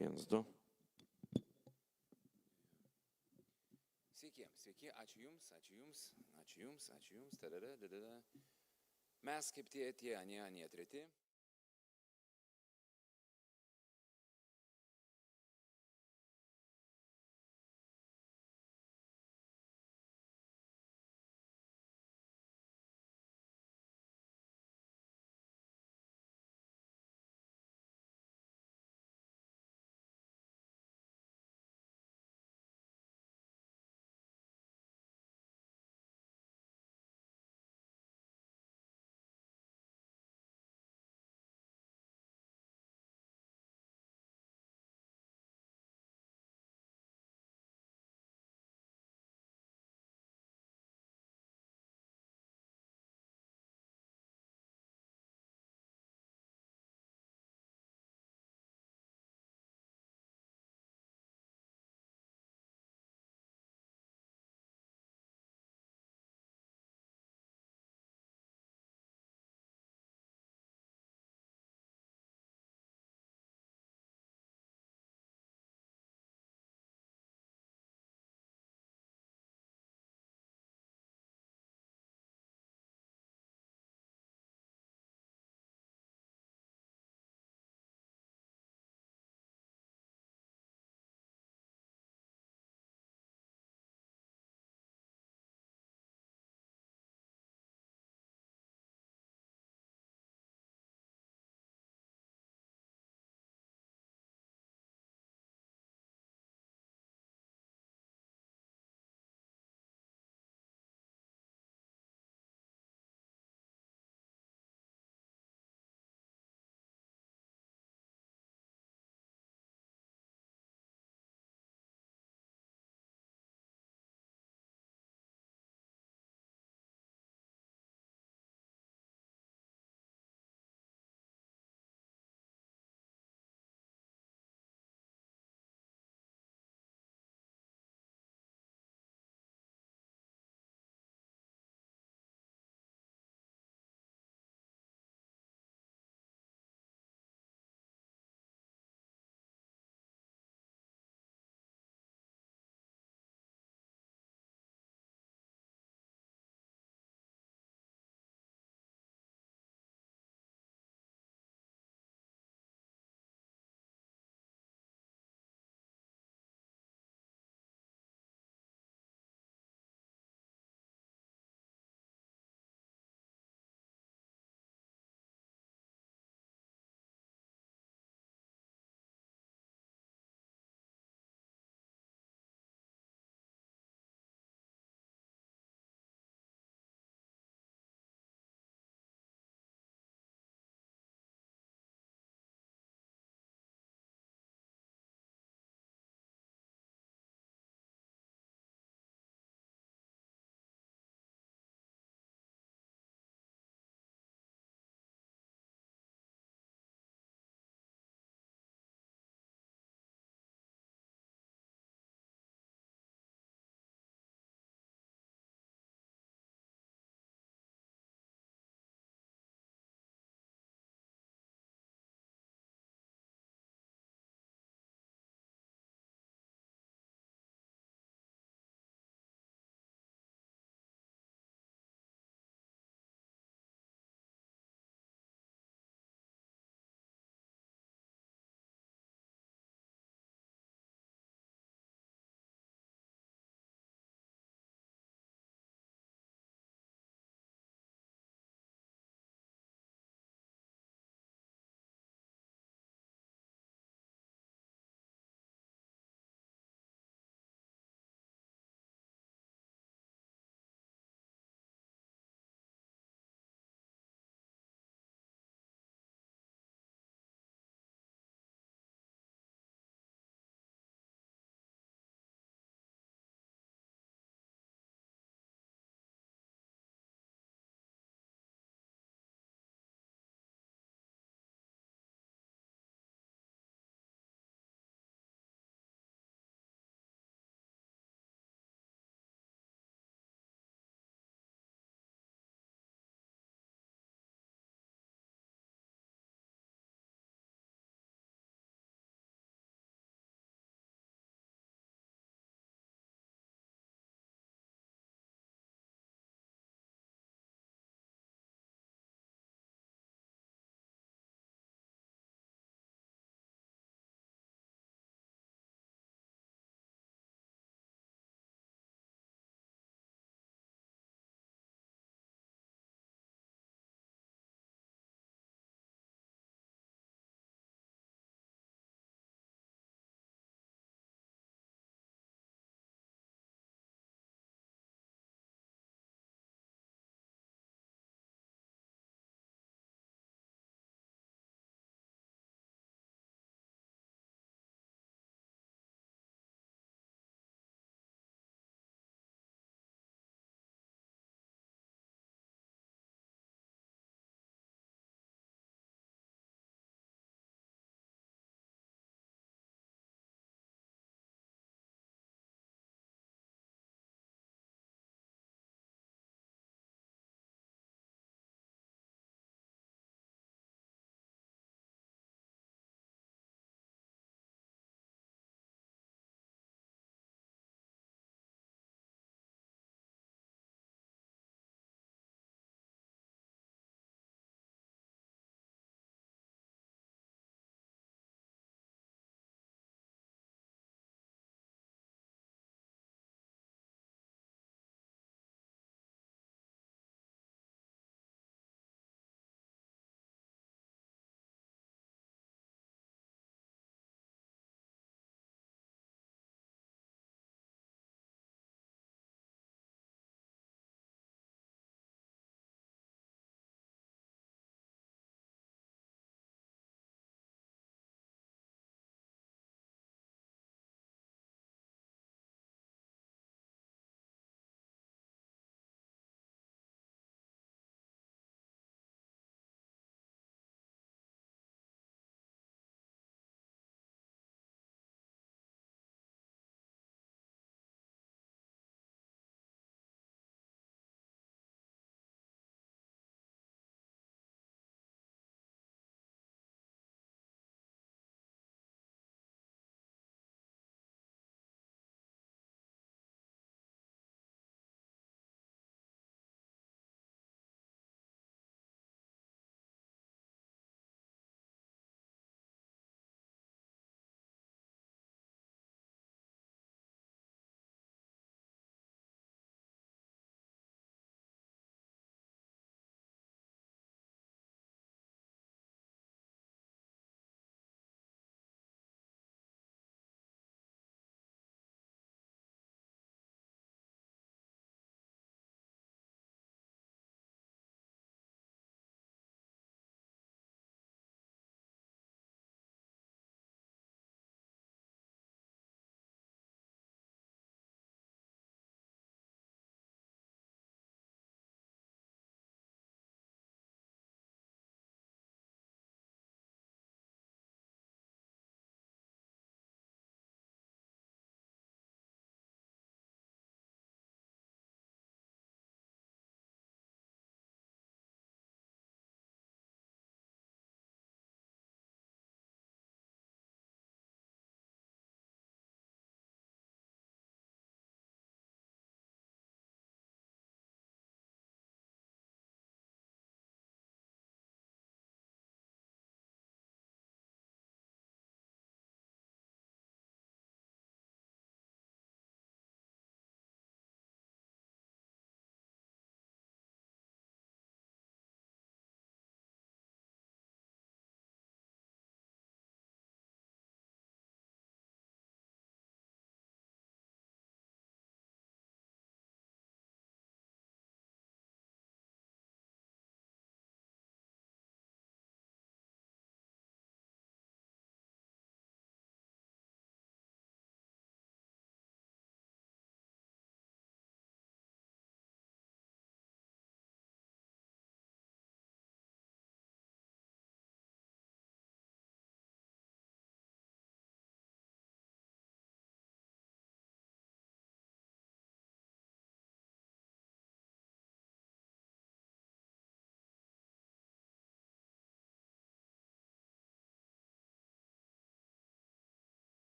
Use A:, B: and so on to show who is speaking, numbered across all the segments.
A: 1, 2.
B: Sveiki, sveiki, ačiū Jums. Tadada. Mes kaip tie, anie treti.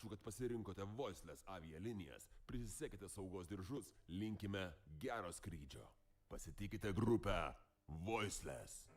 A: Ačiū, kad pasirinkote Voiceless avialinijas. Prisisekite saugos diržus. Linkime gero skrydžio. Pasitikite grupę Voiceless.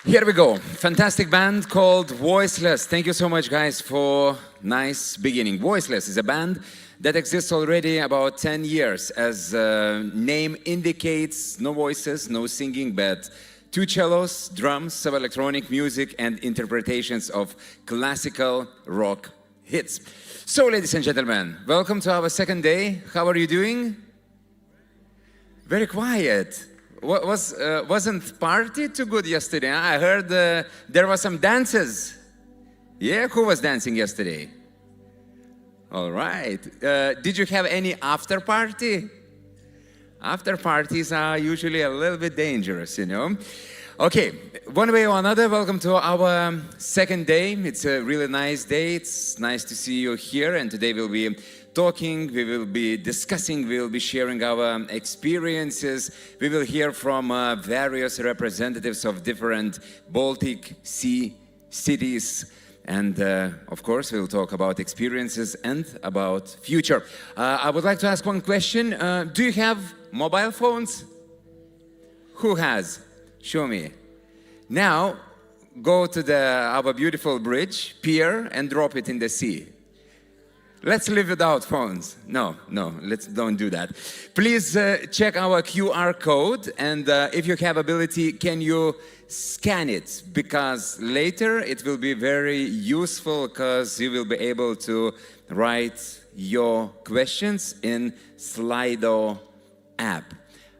B: Here we go. Fantastic band called Voiceless. Thank you so much, guys, for nice beginning. Voiceless is a band that exists already about 10 years. As name indicates, no voices, no singing, but two cellos, drums, some electronic music, and interpretations of classical rock hits. So, ladies and gentlemen, welcome to our second day. How are you doing? Very quiet. Wasn't party too good yesterday? I heard there were some dances. Yeah, who was dancing yesterday? All right. Did you have any after party? After parties are usually a little bit dangerous, you know. Okay, one way or another, welcome to our second day. It's a really nice day. It's nice to see you here. And today we'll be talking, we will be discussing, we will be sharing our experiences. We will hear from various representatives of different Baltic Sea cities. And of course, we'll talk about experiences and about future. I would like to ask one question. Do you have mobile phones? Who has? Show me. Now, go to our beautiful bridge, pier, and drop it in the sea. Let's live without phones. No, don't do that. Please check our QR code, and if you have ability, can you scan it? Because later it will be very useful, because you will be able to write your questions in Slido app.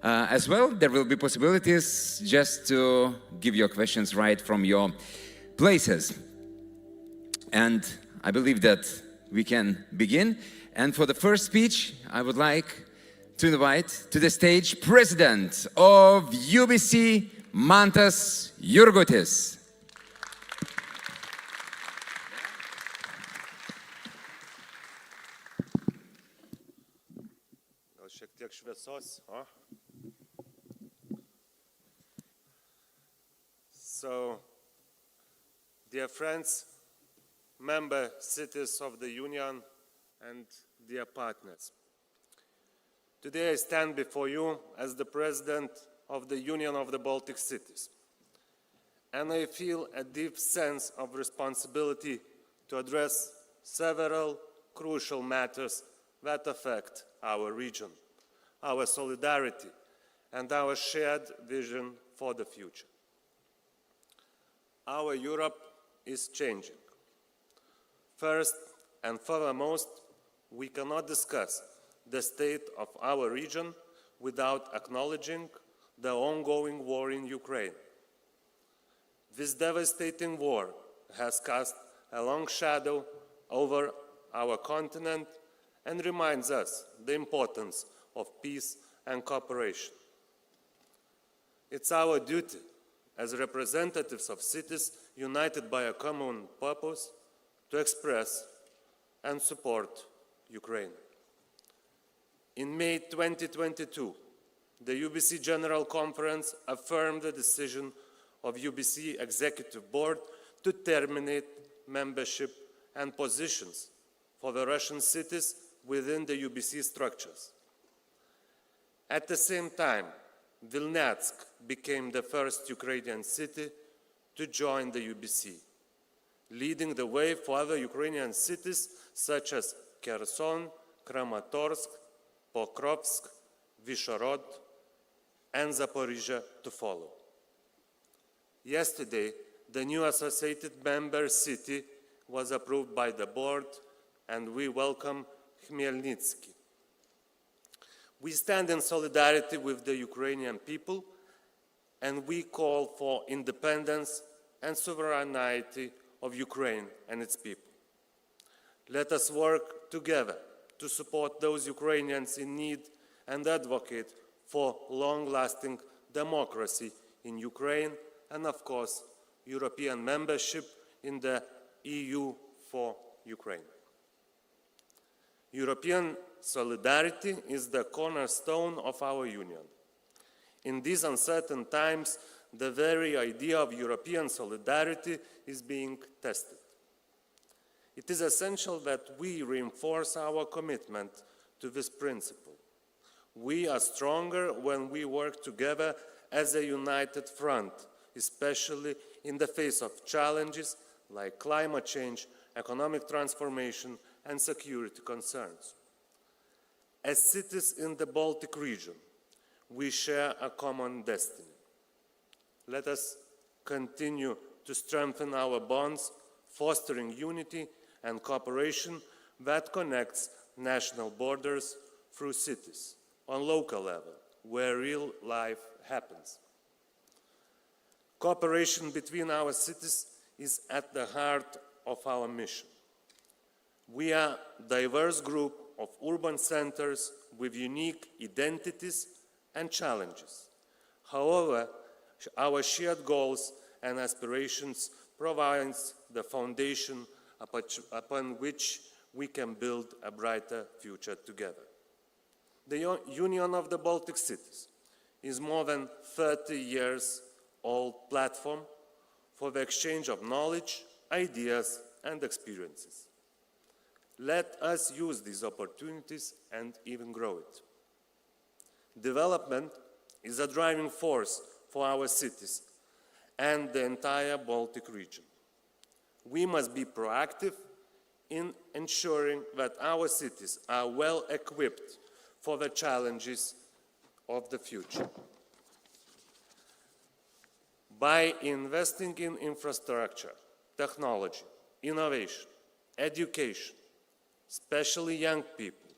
B: As well, there will be possibilities just to give your questions right from your places. And I believe that we can begin. And for the first speech, I would like to invite to the stage President of UBC, Mantas Jurgutis.
C: Gal šiek tiek šviesos, o? So, dear friends, member cities of the Union, and dear partners. Today I stand before you as the President of the Union of the Baltic Cities, and I feel a deep sense of responsibility to address several crucial matters that affect our region, our solidarity, and our shared vision for the future. Our Europe is changing. First and foremost, we cannot discuss the state of our region without acknowledging the ongoing war in Ukraine. This devastating war has cast a long shadow over our continent and reminds us the importance of peace and cooperation. It's our duty as representatives of cities united by a common purpose to express and support Ukraine. In May 2022, the UBC General Conference affirmed the decision of UBC Executive Board to terminate membership and positions for the Russian cities within the UBC structures. At the same time, Vilnius became the first Ukrainian city to join the UBC, leading the way for other Ukrainian cities such as Kherson, Kramatorsk, Pokrovsk, Vyshhorod, and Zaporizhzhia to follow. Yesterday, the new associated member city was approved by the board, and we welcome Khmelnytsky. We stand in solidarity with the Ukrainian people, and we call for independence and sovereignty of Ukraine and its people. Let us work together to support those Ukrainians in need and advocate for long-lasting democracy in Ukraine and, of course, European membership in the EU for Ukraine. European solidarity is the cornerstone of our union. In these uncertain times, the very idea of European solidarity is being tested. It is essential that we reinforce our commitment to this principle. We are stronger when we work together as a united front, especially in the face of challenges like climate change, economic transformation, and security concerns. As cities in the Baltic region, we share a common destiny. Let us continue to strengthen our bonds, fostering unity and cooperation that connects national borders through cities on local level, where real life happens. Cooperation between our cities is at the heart of our mission. We are a diverse group of urban centers with unique identities and challenges. However, our shared goals and aspirations provide the foundation upon which we can build a brighter future together. The Union of the Baltic Cities is more than 30 years old platform for the exchange of knowledge, ideas, and experiences. Let us use these opportunities and even grow it. Development is a driving force for our cities and the entire Baltic region. We must be proactive in ensuring that our cities are well equipped for the challenges of the future. By investing in infrastructure, technology, innovation, education, especially young people,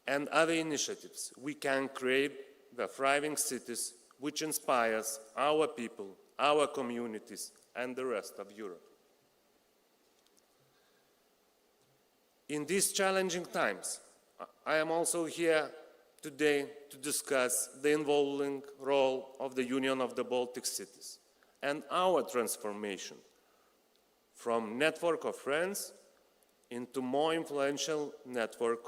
C: and other initiatives, we can create the thriving cities which inspires our people, our communities, and the rest of Europe. In these challenging times, I am also here today to discuss the evolving role of the Union of the Baltic Cities and our transformation from network of friends into more influential network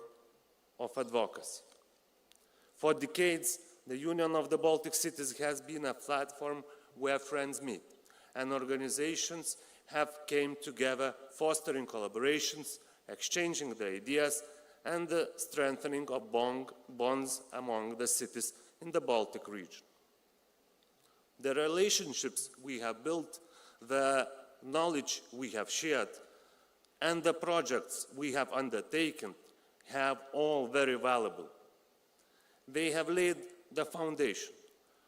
C: of advocacy. For decades, the Union of the Baltic Cities has been a platform where friends meet and organizations have come together, fostering collaborations, exchanging the ideas, and the strengthening of bonds among the cities in the Baltic region. The relationships we have built, the knowledge we have shared, and the projects we have undertaken have all very valuable. They have laid the foundation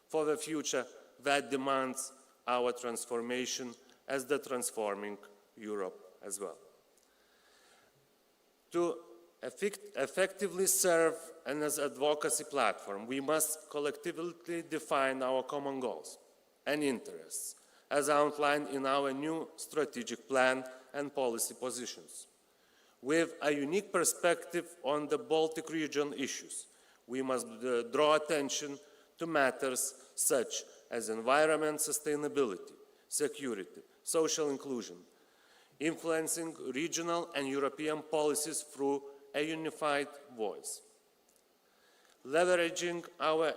C: for the future that demands our transformation as the transforming Europe as well. To effectively serve as an advocacy platform, we must collectively define our common goals and interests as outlined in our new strategic plan and policy positions. With a unique perspective on the Baltic region issues, we must draw attention to matters such as environment sustainability, security, social inclusion, influencing regional and European policies through a unified voice. Leveraging our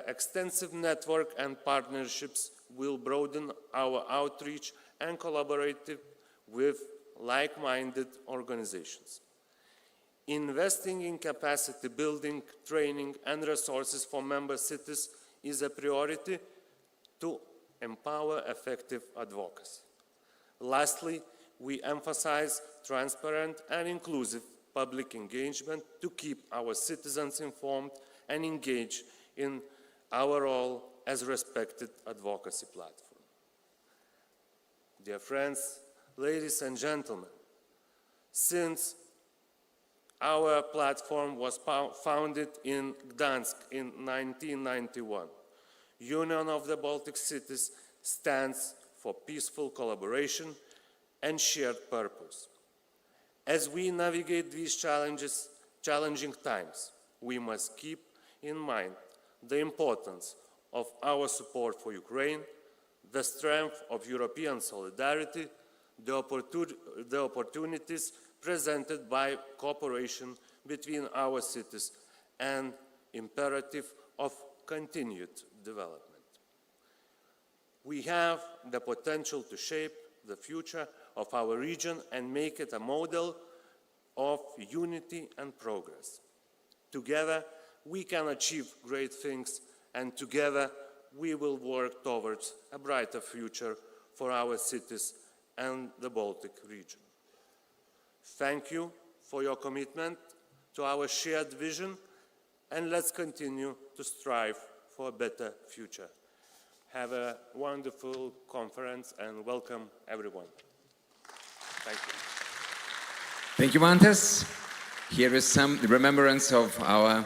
C: extensive network and partnerships will broaden our outreach and collaborate with like-minded organizations. Investing in capacity building, training, and resources for member cities is a priority to empower effective advocacy. Lastly, we emphasize transparent and inclusive public engagement to keep our citizens informed and engaged in our role as a respected advocacy platform. Dear friends, ladies and gentlemen, since our platform was founded in Gdansk in 1991, Union of the Baltic Cities stands for peaceful collaboration and shared purpose. As we navigate these challenging times, we must keep in mind the importance of our support for Ukraine, the strength of European solidarity, the opportunities presented by cooperation between our cities, and imperative of continued development. We have the potential to shape the future of our region and make it a model of unity and progress. Together, we can achieve great things, and together we will work towards a brighter future for our cities and the Baltic region. Thank you for your commitment to our shared vision, and let's continue to strive for a better future. Have a wonderful conference and welcome everyone. Thank you.
B: Thank you, Mantas. Here is some remembrance of our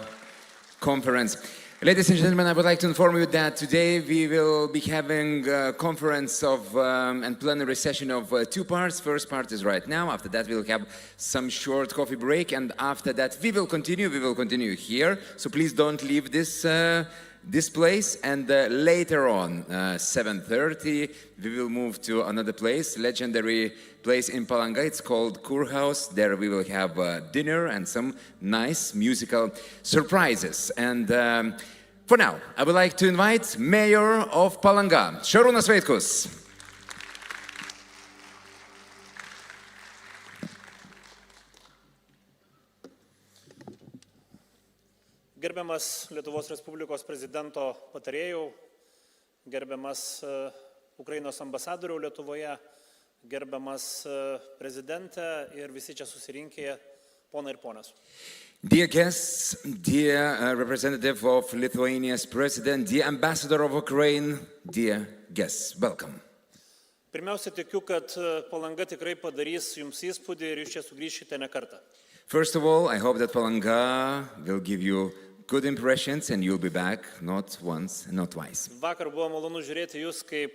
B: conference. Ladies and gentlemen, I would like to inform you that today we will be having a conference and plenary session of two parts. First part is right now. After that, we'll have some short coffee break, and after that, we will continue. We will continue here. So please don't leave this place. And later on, 7:30, we will move to another place, legendary place in Palanga. It's called Kurhaus. There we will have dinner and some nice musical surprises. And for now, I would like to invite Mayor of Palanga, Šarūnas Vaitkus.
D: Gerbiamas Lietuvos Respublikos prezidento patarėjų, gerbiamas Ukrainos ambasadorių Lietuvoje, gerbiamas prezidentė ir visi čia susirinkę ponai ir ponios.
B: Dear guests, dear representative of Lithuania's president, dear ambassador of Ukraine, dear guests, welcome.
D: Pirmiausia, tikiu, kad Palanga tikrai padarys jums įspūdį ir jūs čia sugrįšite ne kartą.
B: First of all, I hope that Palanga will give you good impressions and you'll be back not once, not twice.
D: Vakar buvo malonu žiūrėti jūs, kaip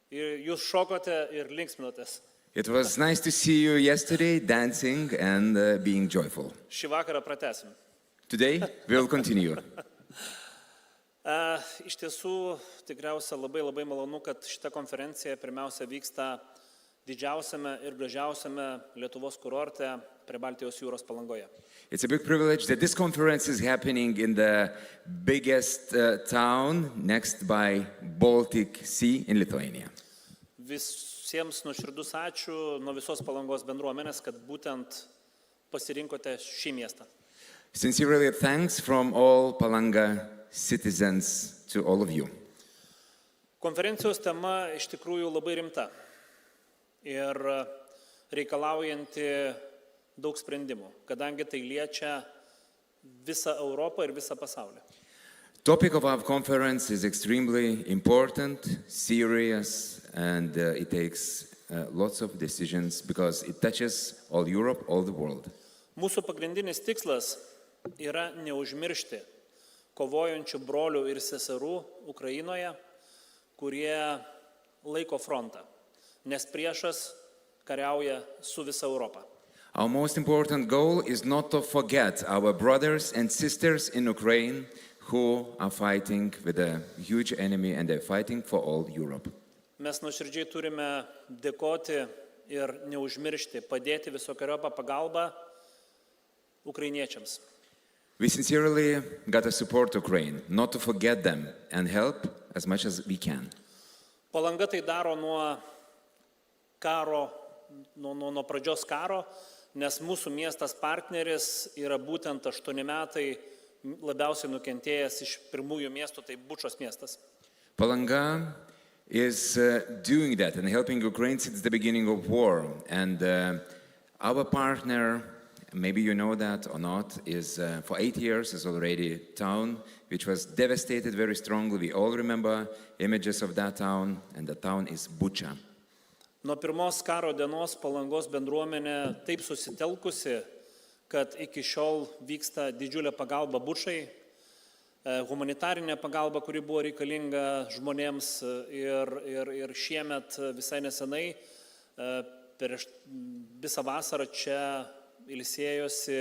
D: jūs šokote ir linksminotės.
B: It was nice to see you yesterday dancing and being joyful.
D: Šį vakarą pratęsim.
B: Today, we'll continue.
D: Iš tiesų, tikriausia labai malonu, kad šita konferencija pirmiausia vyksta didžiausiame ir gražiausiame Lietuvos kurorte prie Baltijos jūros Palangoje.
B: It's a big privilege that this conference is happening in the biggest town next by Baltic Sea in Lithuania.
D: Visiems nuoširdus ačiū nuo visos Palangos bendruomenės, kad būtent pasirinkote šį miestą.
B: Sincerely thanks from all Palanga citizens to all of you.
D: Konferencijos tema iš tikrųjų labai rimta ir reikalaujanti daug sprendimų, kadangi tai liečia visą Europą ir visą pasaulį.
B: Topic of our conference is extremely important, serious, and it takes lots of decisions because it touches all Europe, all the world.
D: Mūsų pagrindinis tikslas yra neužmiršti kovojančių brolių ir seserų Ukrainoje, kurie laiko frontą, nes priešas kariauja su visa Europa.
B: Our most important goal is not to forget our brothers and sisters in Ukraine who are fighting with a huge enemy and they're fighting for all Europe.
D: Mes nuoširdžiai turime dėkoti ir neužmiršti, padėti visokeriopą pagalbą ukrainiečiams.
B: We sincerely got to support Ukraine, not to forget them and help as much as we can.
D: Palanga tai daro nuo pradžios karo, nes mūsų miestas partneris yra būtent 8 metai labiausiai nukentėjęs iš pirmųjų miestų, tai Bučos miestas.
B: Palanga is doing that and helping Ukraine since the beginning of war. And our partner, maybe you know that or not, is for 8 years is already a town which was devastated very strongly. We all remember images of that town, and the town is Bucha.
D: Nuo pirmos karo dienos Palangos bendruomenė taip susitelkusi, kad iki šiol vyksta didžiulė pagalba Bučai, humanitarinė pagalba, kuri buvo reikalinga žmonėms ir šiemet visai nesenai prieš visą vasarą čia ilsėjosi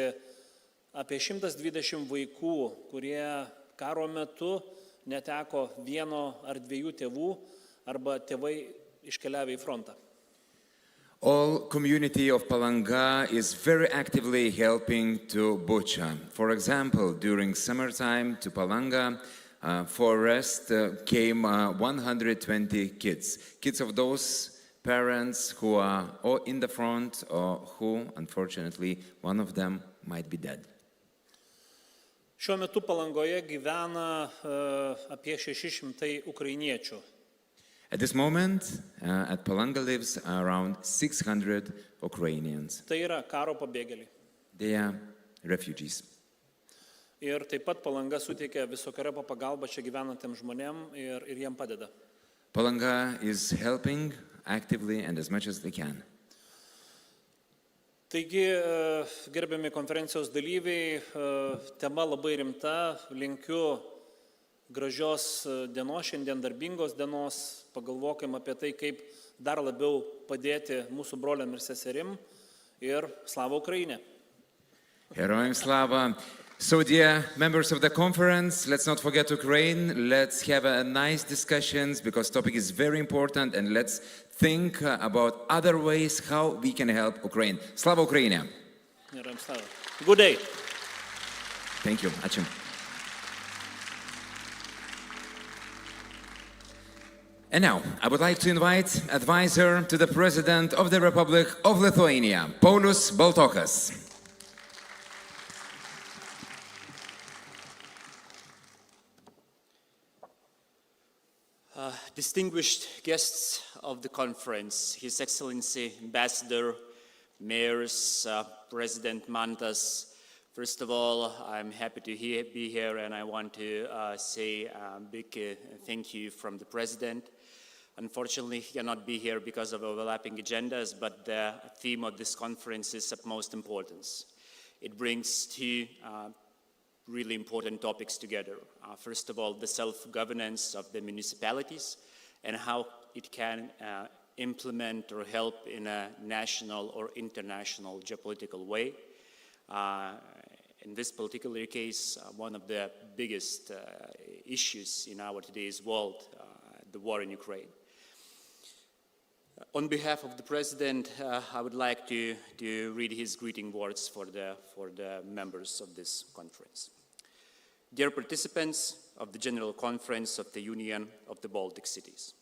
D: apie 120 vaikų, kurie karo metu neteko vieno ar dviejų tėvų arba tėvai iškeliavę į frontą.
B: All community of Palanga is very actively helping to Bucha. For example, during summertime to Palanga, for rest came 120 kids. Kids of those parents who are or in the front or who, unfortunately, one of them might be dead.
D: Šiuo metu Palangoje gyvena apie 600 ukrainiečių.
B: At this moment, at Palanga lives around 600 Ukrainians.
D: Tai yra karo pabėgėliai.
B: They are refugees.
D: Ir taip pat Palanga suteikia visokeriopą pagalbą čia gyvenantiems žmonėms ir jiem padeda.
B: Palanga is helping actively and as much as they can.
D: Taigi, gerbiami konferencijos dalyviai, tema labai rimta, linkiu gražios dienos, šiandien darbingos dienos, pagalvokim apie tai, kaip dar labiau padėti mūsų broliam ir seserim ir slava Ukraine.
B: Heroim Slava. So dear members of the conference, let's not forget Ukraine. Let's have a nice discussions because topic is very important and let's think about other ways how we can help Ukraine. Slava Ukraine.
D: Heroim slava. Good day.
B: Thank you. Ačiū. And now, I would like to invite advisor to the President of the Republic of Lithuania, Paulius Baltokas.
E: Distinguished guests of the conference, His Excellency Ambassador, Mayors, President Mantas, first of all, I'm happy to be here and I want to say a big thank you from the President. Unfortunately, he cannot be here because of overlapping agendas, but the theme of this conference is of most importance. It brings two really important topics together. First of all, the self-governance of the municipalities and how it can implement or help in a national or international geopolitical way. In this particular case, one of the biggest issues in our today's world, the war in Ukraine. On behalf of the President, I would like to read his greeting words for the members of this conference. Dear participants of the General Conference of the Union of the Baltic Cities,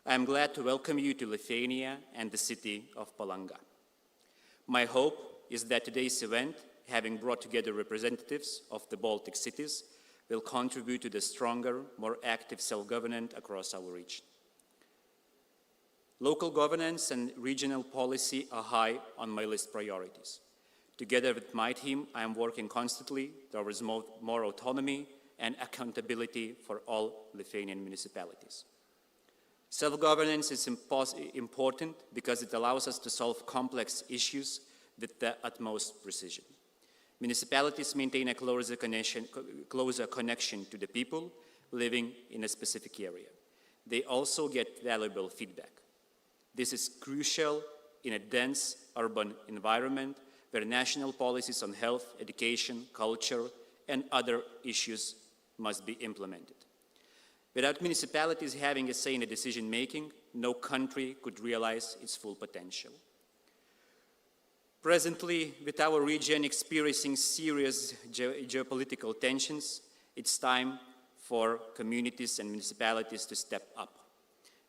E: I am glad to welcome you to Lithuania and the city of Palanga. My hope is that today's event, having brought together representatives of the Baltic cities, will contribute to the stronger, more active self-government across our region. Local governance and regional policy are high on my list priorities. Together with my team, I am working constantly towards more autonomy and accountability for all Lithuanian municipalities. Self-governance is important because it allows us to solve complex issues with the utmost precision. Municipalities maintain a closer connection to the people living in a specific area. They also get valuable feedback. This is crucial in a dense urban environment where national policies on health, education, culture, and other issues must be implemented. Without municipalities having a say in decision-making, no country could realize its full potential. Presently, with our region experiencing serious geopolitical tensions, it's time for communities and municipalities to step up.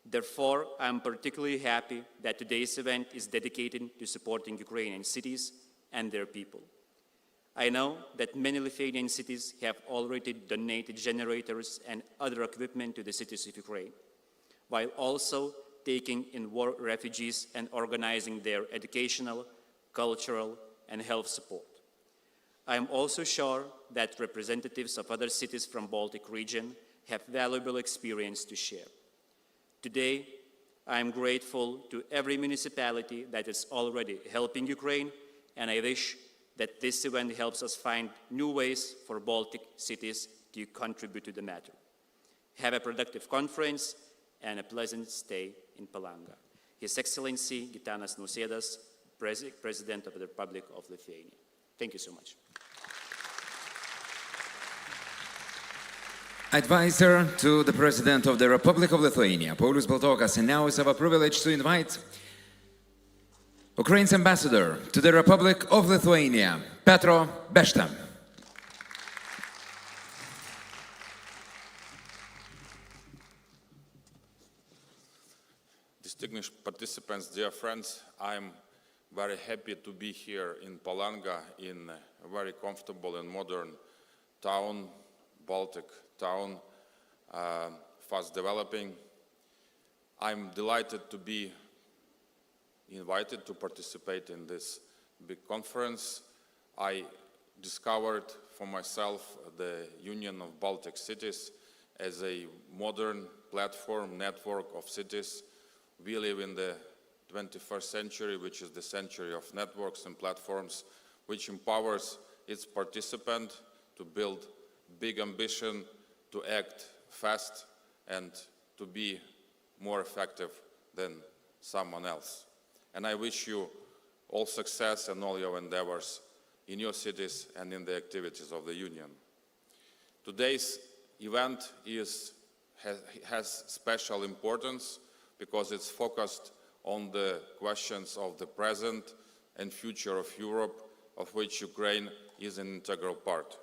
E: Therefore, I am particularly happy that today's event is dedicated to supporting Ukrainian cities and their people. I know that many Lithuanian cities have already donated generators and other equipment to the cities of Ukraine, while also taking in war refugees and organizing their educational, cultural, and health support. I am also sure that representatives of other cities from Baltic region have valuable experience to share. Today, I am grateful to every municipality that is already helping Ukraine, and I wish that this event helps us find new ways for Baltic cities to contribute to the matter. Have a productive conference and a pleasant stay in Palanga. His Excellency Gitanas Nausėdas, President of the Republic of Lithuania. Thank you so much.
B: Advisor to the President of the Republic of Lithuania, Paulius Baltokas, and now it's our privilege to invite Ukraine's ambassador to the Republic of Lithuania, Petro Bešta.
F: Distinguished participants, dear friends, I'm very happy to be here in Palanga in a very comfortable and modern town, Baltic town, fast developing. I'm delighted to be invited to participate in this big conference. I discovered for myself the Union of Baltic Cities as a modern platform network of cities. We live in the 21st century, which is the century of networks and platforms, which empowers its participant to build big ambition, to act fast, and to be more effective than someone else. And I wish you all success and all your endeavors in your cities and in the activities of the Union. Today's event has special importance because it's focused on the questions of the present and future of Europe, of which Ukraine is an integral part.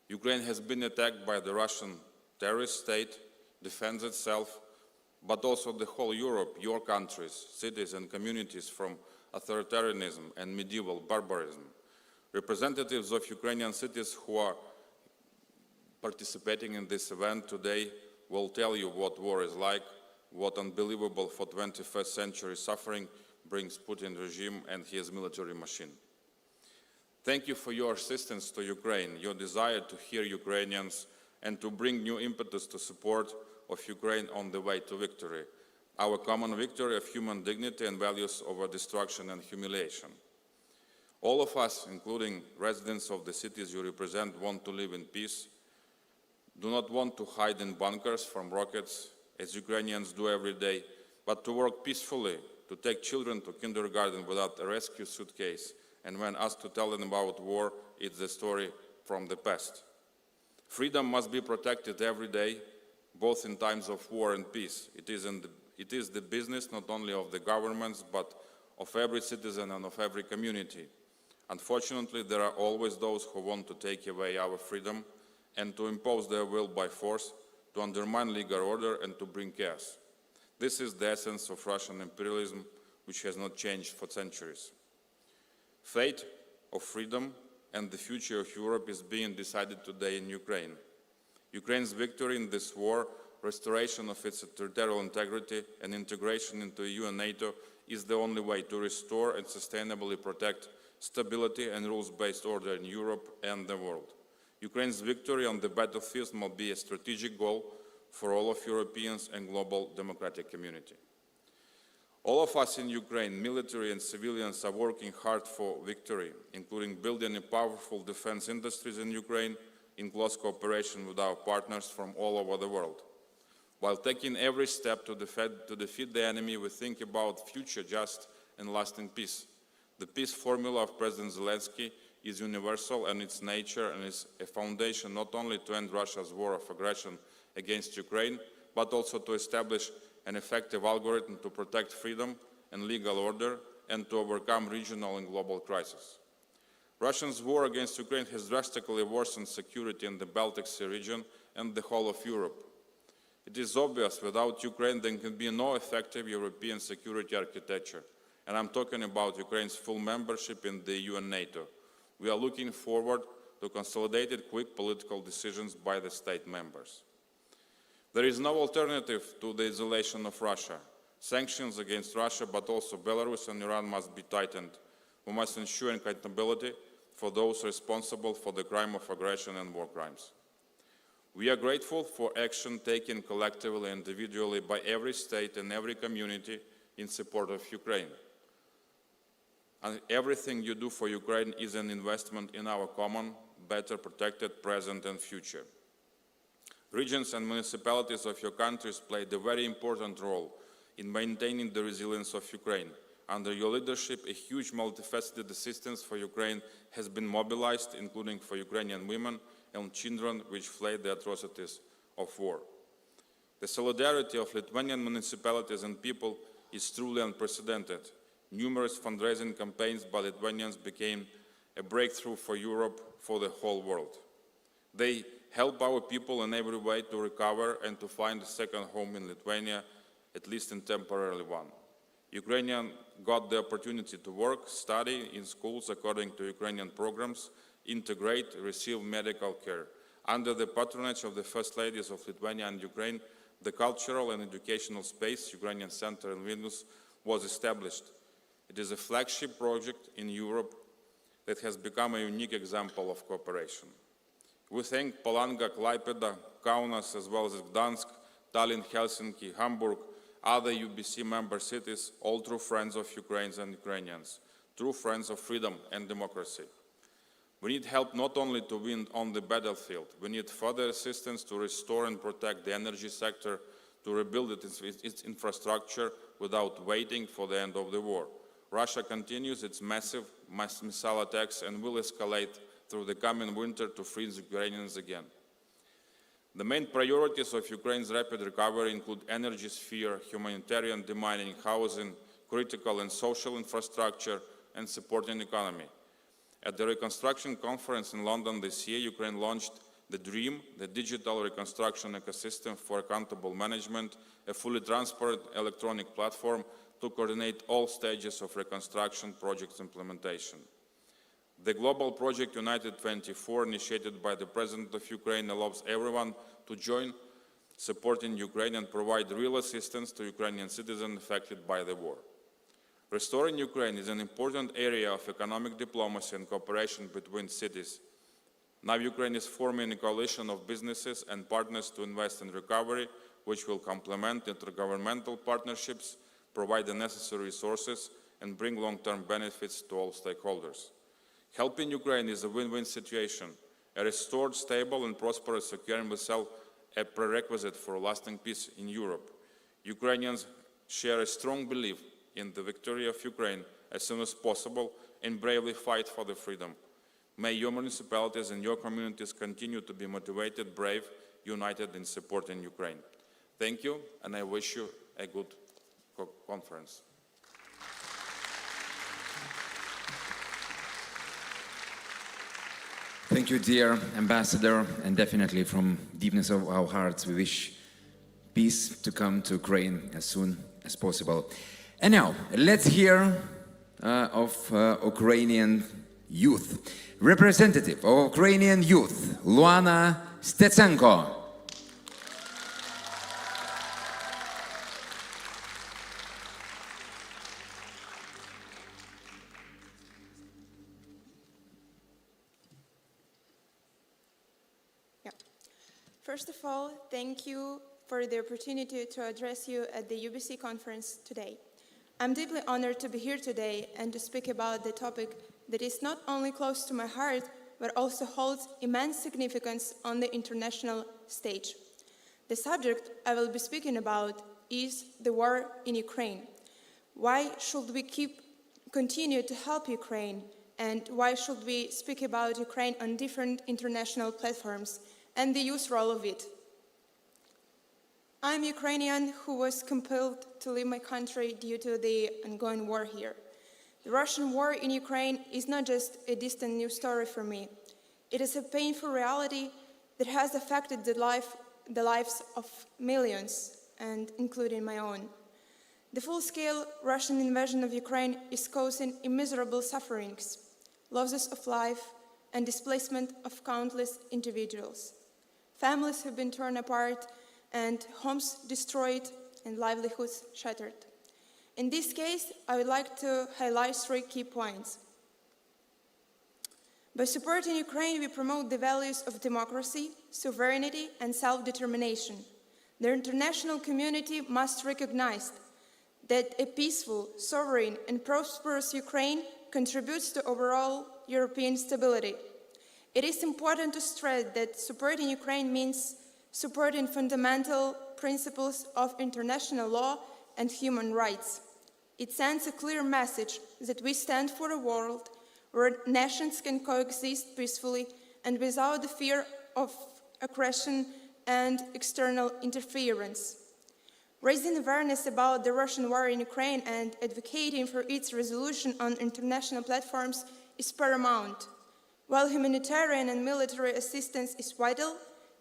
F: Ukraine has been attacked by the Russian terrorist state, defends itself, but also the whole Europe, your countries, cities and communities from authoritarianism and medieval barbarism. Representatives of Ukrainian cities who are participating in this event today will tell you what war is like, what unbelievable for 21st century suffering brings Putin regime and his military machine. Thank you for your assistance to Ukraine, your desire to hear Ukrainians and to bring new impetus to support of Ukraine on the way to victory, our common victory of human dignity and values over destruction and humiliation. All of us, including residents of the cities you represent, want to live in peace, do not want to hide in bunkers from rockets, as Ukrainians do every day, but to work peacefully, to take children to kindergarten without a rescue suitcase, and when asked to tell them about war, it's the story from the past. Freedom must be protected every day, both in times of war and peace. It is the business not only of the governments, but of every citizen and of every community. Unfortunately, there are always those who want to take away our freedom and to impose their will by force, to undermine legal order and to bring chaos. This is the essence of Russian imperialism, which has not changed for centuries. Fate of freedom and the future of Europe is being decided today in Ukraine. Ukraine's victory in this war, restoration of its territorial integrity and integration into EU and NATO is the only way to restore and sustainably protect stability and rules-based order in Europe and the world. Ukraine's victory on the battlefield must be a strategic goal for all of Europeans and global democratic community. All of us in Ukraine, military and civilians, are working hard for victory, including building a powerful defense industries in Ukraine in close cooperation with our partners from all over the world. While taking every step to defeat the enemy, we think about future just and lasting peace. The peace formula of President Zelensky is universal in its nature and is a foundation not only to end Russia's war of aggression against Ukraine, but also to establish an effective algorithm to protect freedom and legal order and to overcome regional and global crises. Russia's war against Ukraine has drastically worsened security in the Baltic Sea region and the whole of Europe. It is obvious without Ukraine there can be no effective European security architecture, and I'm talking about Ukraine's full membership in the EU and NATO. We are looking forward to consolidated, quick political decisions by the state members. There is no alternative to the isolation of Russia. Sanctions against Russia, but also Belarus and Iran must be tightened. We must ensure accountability for those responsible for the crime of aggression and war crimes. We are grateful for action taken collectively and individually by every state and every community in support of Ukraine. And everything you do for Ukraine is an investment in our common, better protected present and future. Regions and municipalities of your countries played a very important role in maintaining the resilience of Ukraine. Under your leadership, a huge multifaceted assistance for Ukraine has been mobilized, including for Ukrainian women and children which fled the atrocities of war. The solidarity of Lithuanian municipalities and people is truly unprecedented. Numerous fundraising campaigns by Lithuanians became a breakthrough for Europe, for the whole world. They help our people in every way to recover and to find a second home in Lithuania, at least a temporary one. Ukrainians got the opportunity to work, study in schools according to Ukrainian programs, integrate, receive medical care. Under the patronage of the First Ladies of Lithuania and Ukraine, the cultural and educational space, Ukrainian Center in Vilnius, was established. It is a flagship project in Europe that has become a unique example of cooperation. We thank Palanga, Klaipėda, Kaunas, as well as Gdansk, Tallinn, Helsinki, Hamburg, other UBC member cities, all true friends of Ukrainians and Ukrainians, true friends of freedom and democracy. We need help not only to win on the battlefield, we need further assistance to restore and protect the energy sector, to rebuild its infrastructure without waiting for the end of the war. Russia continues its massive missile attacks and will escalate through the coming winter to freeze Ukrainians again. The main priorities of Ukraine's rapid recovery include energy sphere, humanitarian demining, housing, critical and social infrastructure, and supporting economy. At the Reconstruction Conference in London this year, Ukraine launched the DREAM, the Digital Reconstruction Ecosystem for Accountable Management, a fully transparent electronic platform to coordinate all stages of reconstruction project implementation. The global project United 24, initiated by the President of Ukraine, allows everyone to join, supporting Ukraine and provide real assistance to Ukrainian citizens affected by the war. Restoring Ukraine is an important area of economic diplomacy and cooperation between cities. Now Ukraine is forming a coalition of businesses and partners to invest in recovery, which will complement intergovernmental partnerships, provide the necessary resources, and bring long-term benefits to all stakeholders. Helping Ukraine is a win-win situation. A restored, stable, and prosperous Ukraine will serve a prerequisite for lasting peace in Europe. Ukrainians share a strong belief in the victory of Ukraine as soon as possible and bravely fight for the freedom. May your municipalities and your communities continue to be motivated, brave, united in supporting Ukraine. Thank you, and I wish you a good conference.
B: Thank you, dear Ambassador, and definitely from deepness of our hearts, we wish peace to come to Ukraine as soon as possible. And now, let's hear of Ukrainian youth. Representative of Ukrainian youth, Luana Stetsenko.
G: First of all, thank you for the opportunity to address you at the UBC conference today. I'm deeply honored to be here today and to speak about the topic that is not only close to my heart, but also holds immense significance on the international stage. The subject I will be speaking about is the war in Ukraine. Why should we continue to help Ukraine? And why should we speak about Ukraine on different international platforms and the youth role of it? I'm Ukrainian who was compelled to leave my country due to the ongoing war here. The Russian war in Ukraine is not just a distant news story for me. It is a painful reality that has affected the lives of millions, and including my own. The full-scale Russian invasion of Ukraine is causing immeasurable sufferings, losses of life, and displacement of countless individuals. Families have been torn apart, and homes destroyed, and livelihoods shattered. In this case, I would like to highlight 3 key points. By supporting Ukraine, we promote the values of democracy, sovereignty, and self-determination. The international community must recognize that a peaceful, sovereign, and prosperous Ukraine contributes to overall European stability. It is important to stress that supporting Ukraine means supporting fundamental principles of international law and human rights. It sends a clear message that we stand for a world where nations can coexist peacefully and without the fear of aggression and external interference. Raising awareness about the Russian war in Ukraine and advocating for its resolution on international platforms is paramount. While humanitarian and military assistance is vital,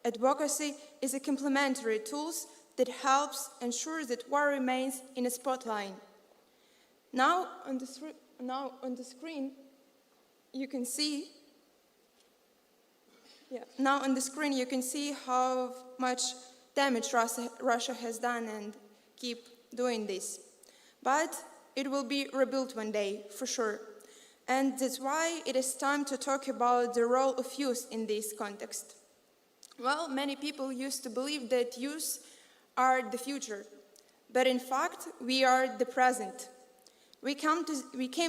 G: advocacy is a complementary tool that helps ensure that war remains in a spotlight. Now on the screen, you can see Yeah. Now on the screen you can see how much damage Russia has done and keep doing this. But it will be rebuilt one day, for sure. And that's why it is time to talk about the role of youth in this context. Well, many people used to believe that youth are the future, but in fact, we are the present. We came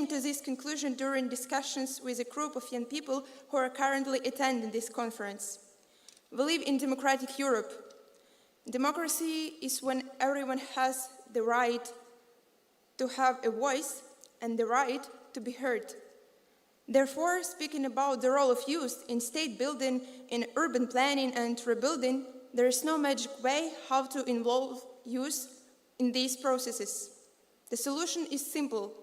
G: to this conclusion during discussions with a group of young people who are currently attending this conference. We live in democratic Europe. Democracy is when everyone has the right to have a voice and the right to be heard. Therefore, speaking about the role of youth in state building, in urban planning and rebuilding, there is no magic way how to involve youth in these processes. The solution is simple.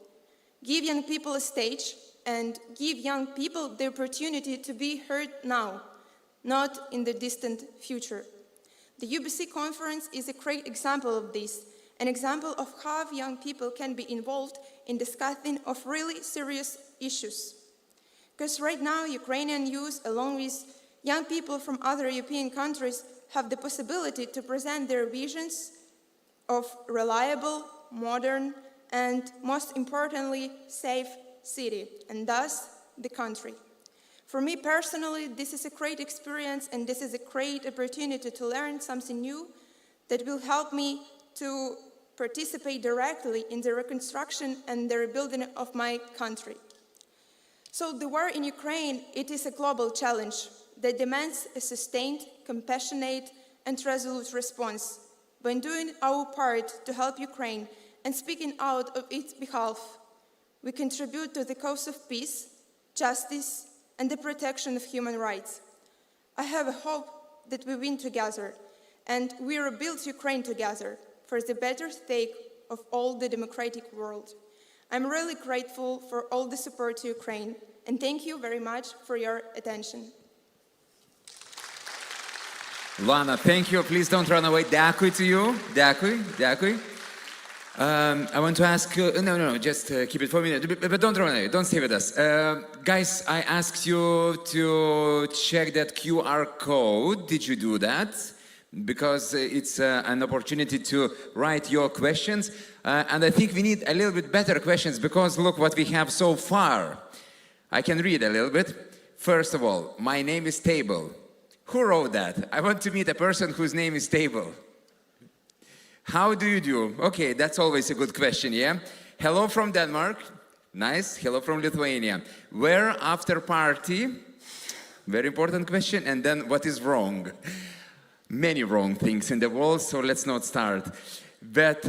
G: Give young people a stage and give young people the opportunity to be heard now, not in the distant future. The UBC conference is a great example of this, an example of how young people can be involved in discussing of really serious issues. Because right now, Ukrainian youth, along with young people from other European countries, have the possibility to present their visions of reliable, modern, and most importantly, safe city, and thus the country. For me personally, this is a great experience and this is a great opportunity to learn something new that will help me to participate directly in the reconstruction and the rebuilding of my country. So the war in Ukraine, it is a global challenge that demands a sustained, compassionate, and resolute response. By doing our part to help Ukraine and speaking out of its behalf, we contribute to the cause of peace, justice, and the protection of human rights. I have a hope that we win together, and we rebuild Ukraine together for the better sake of all the democratic world. I'm really grateful for all the support to Ukraine, and thank you very much for your attention.
B: Lana, thank you. Please don't run away. Дякую to you. Дякую. I want to ask, no, just keep it for a minute, but don't run away, don't stay with us. Guys, I asked you to check that QR code. Did you do that? Because it's an opportunity to write your questions. And I think we need a little bit better questions because look what we have so far. I can read a little bit. First of all, my name is Table. Who wrote that? I want to meet a person whose name is Table. How do you do? Okay, that's always a good question, yeah? Hello from Denmark. Nice. Hello from Lithuania. Where after party? Very important question. And then what is wrong? Many wrong things in the world, so let's not start. But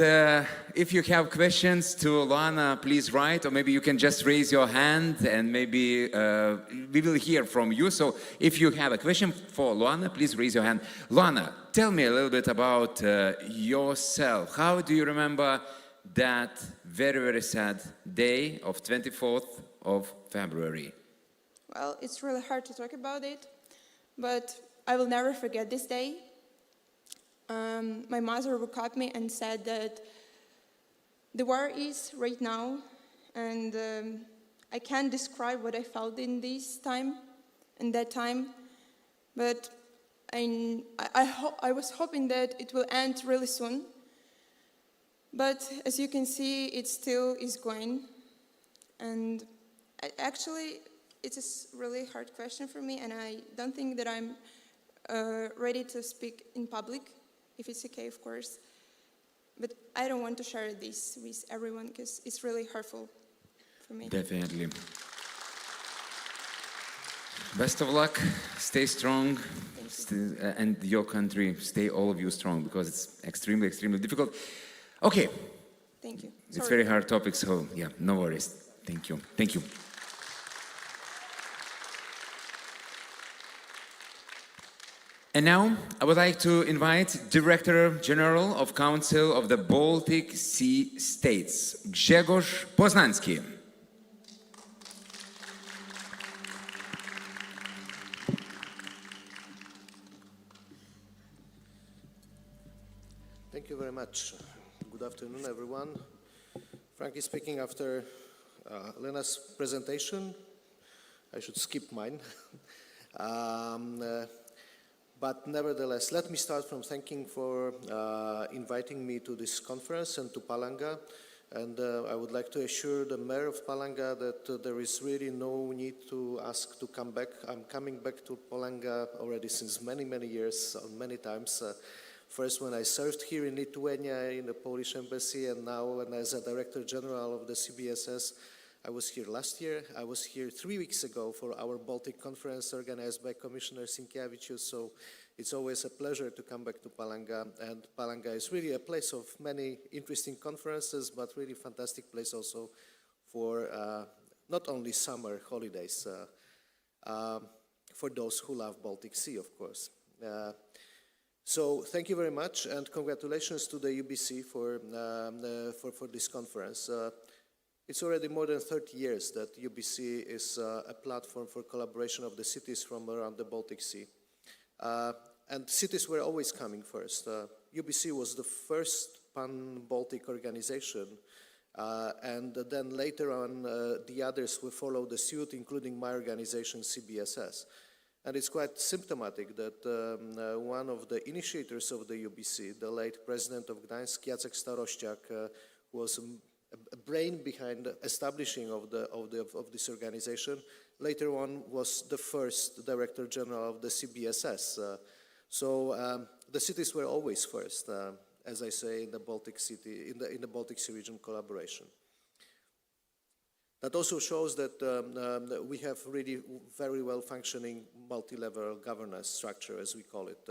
B: if you have questions to Lana, please write, or maybe you can just raise your hand and maybe we will hear from you. So if you have a question for Lana, please raise your hand. Lana, tell me a little bit about yourself. How do you remember that very, very sad day of 24th of February?
G: Well, it's really hard to talk about it, but I will never forget this day. My mother woke up me and said that the war is right now, and I can't describe what I felt in that time, but I was hoping that it will end really soon. But as you can see, it still is going, and actually, it's a really hard question for me, and I don't think that I'm ready to speak in public. If it's okay, of course. But I don't want to share this with everyone because it's really hurtful for me.
B: Definitely. Best of luck. Stay strong. And your country, stay all of you strong because it's extremely, extremely difficult. Okay.
G: Thank you.
B: It's very hard topic, so yeah, no worries. Thank you. Thank you. And now, I would like to invite Director General of Council of the Baltic Sea States, Grzegorz Poznański.
H: Thank you very much. Good afternoon, everyone. Frankly speaking, after Lena's presentation, I should skip mine. But nevertheless, let me start from thanking for inviting me to this conference and to Palanga. And I would like to assure the mayor of Palanga that there is really no need to ask to come back. I'm coming back to Palanga already since many, many years, many times. First when I served here in Lithuania in the Polish embassy, and now when as a Director General of the CBSS. I was here last year. I was here 3 weeks ago for our Baltic conference organized by Commissioner Sinkiewicz. So it's always a pleasure to come back to Palanga. And Palanga is really a place of many interesting conferences, but really fantastic place also for not only summer holidays, for those who love Baltic Sea, of course. So thank you very much, and congratulations to the UBC for this conference. It's already more than 30 years that UBC is a platform for collaboration of the cities from around the Baltic Sea. And cities were always coming first. UBC was the first pan-Baltic organization, and then later on the others will follow the suit, including my organization, CBSS. And it's quite symptomatic that one of the initiators of the UBC, the late president of Gdańsk, Jacek Starościak, was a brain behind the establishing of this organization. Later on was the first Director General of the CBSS. So the cities were always first, as I say, in the Baltic Sea region collaboration. That also shows that we have really very well functioning multi-level governance structure, as we call it.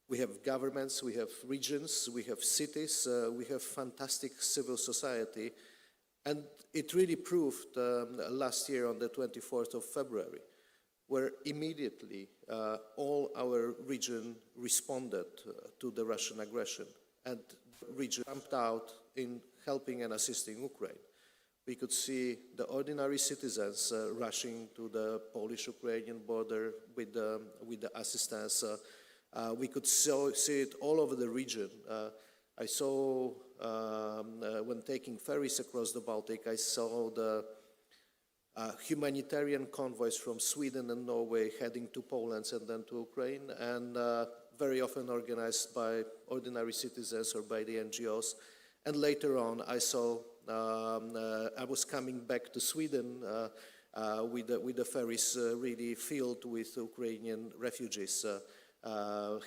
H: We have governments, we have regions, we have cities, we have fantastic civil society, and it really proved last year on the 24th of February, where immediately all our region responded to the Russian aggression, and the region jumped out in helping and assisting Ukraine. We could see the ordinary citizens rushing to the Polish-Ukrainian border with the assistance. We could see it all over the region. I saw, when taking ferries across the Baltic, I saw the humanitarian convoys from Sweden and Norway heading to Poland and then to Ukraine, and very often organized by ordinary citizens or by the NGOs. And later on, I saw, I was coming back to Sweden with the ferries really filled with Ukrainian refugees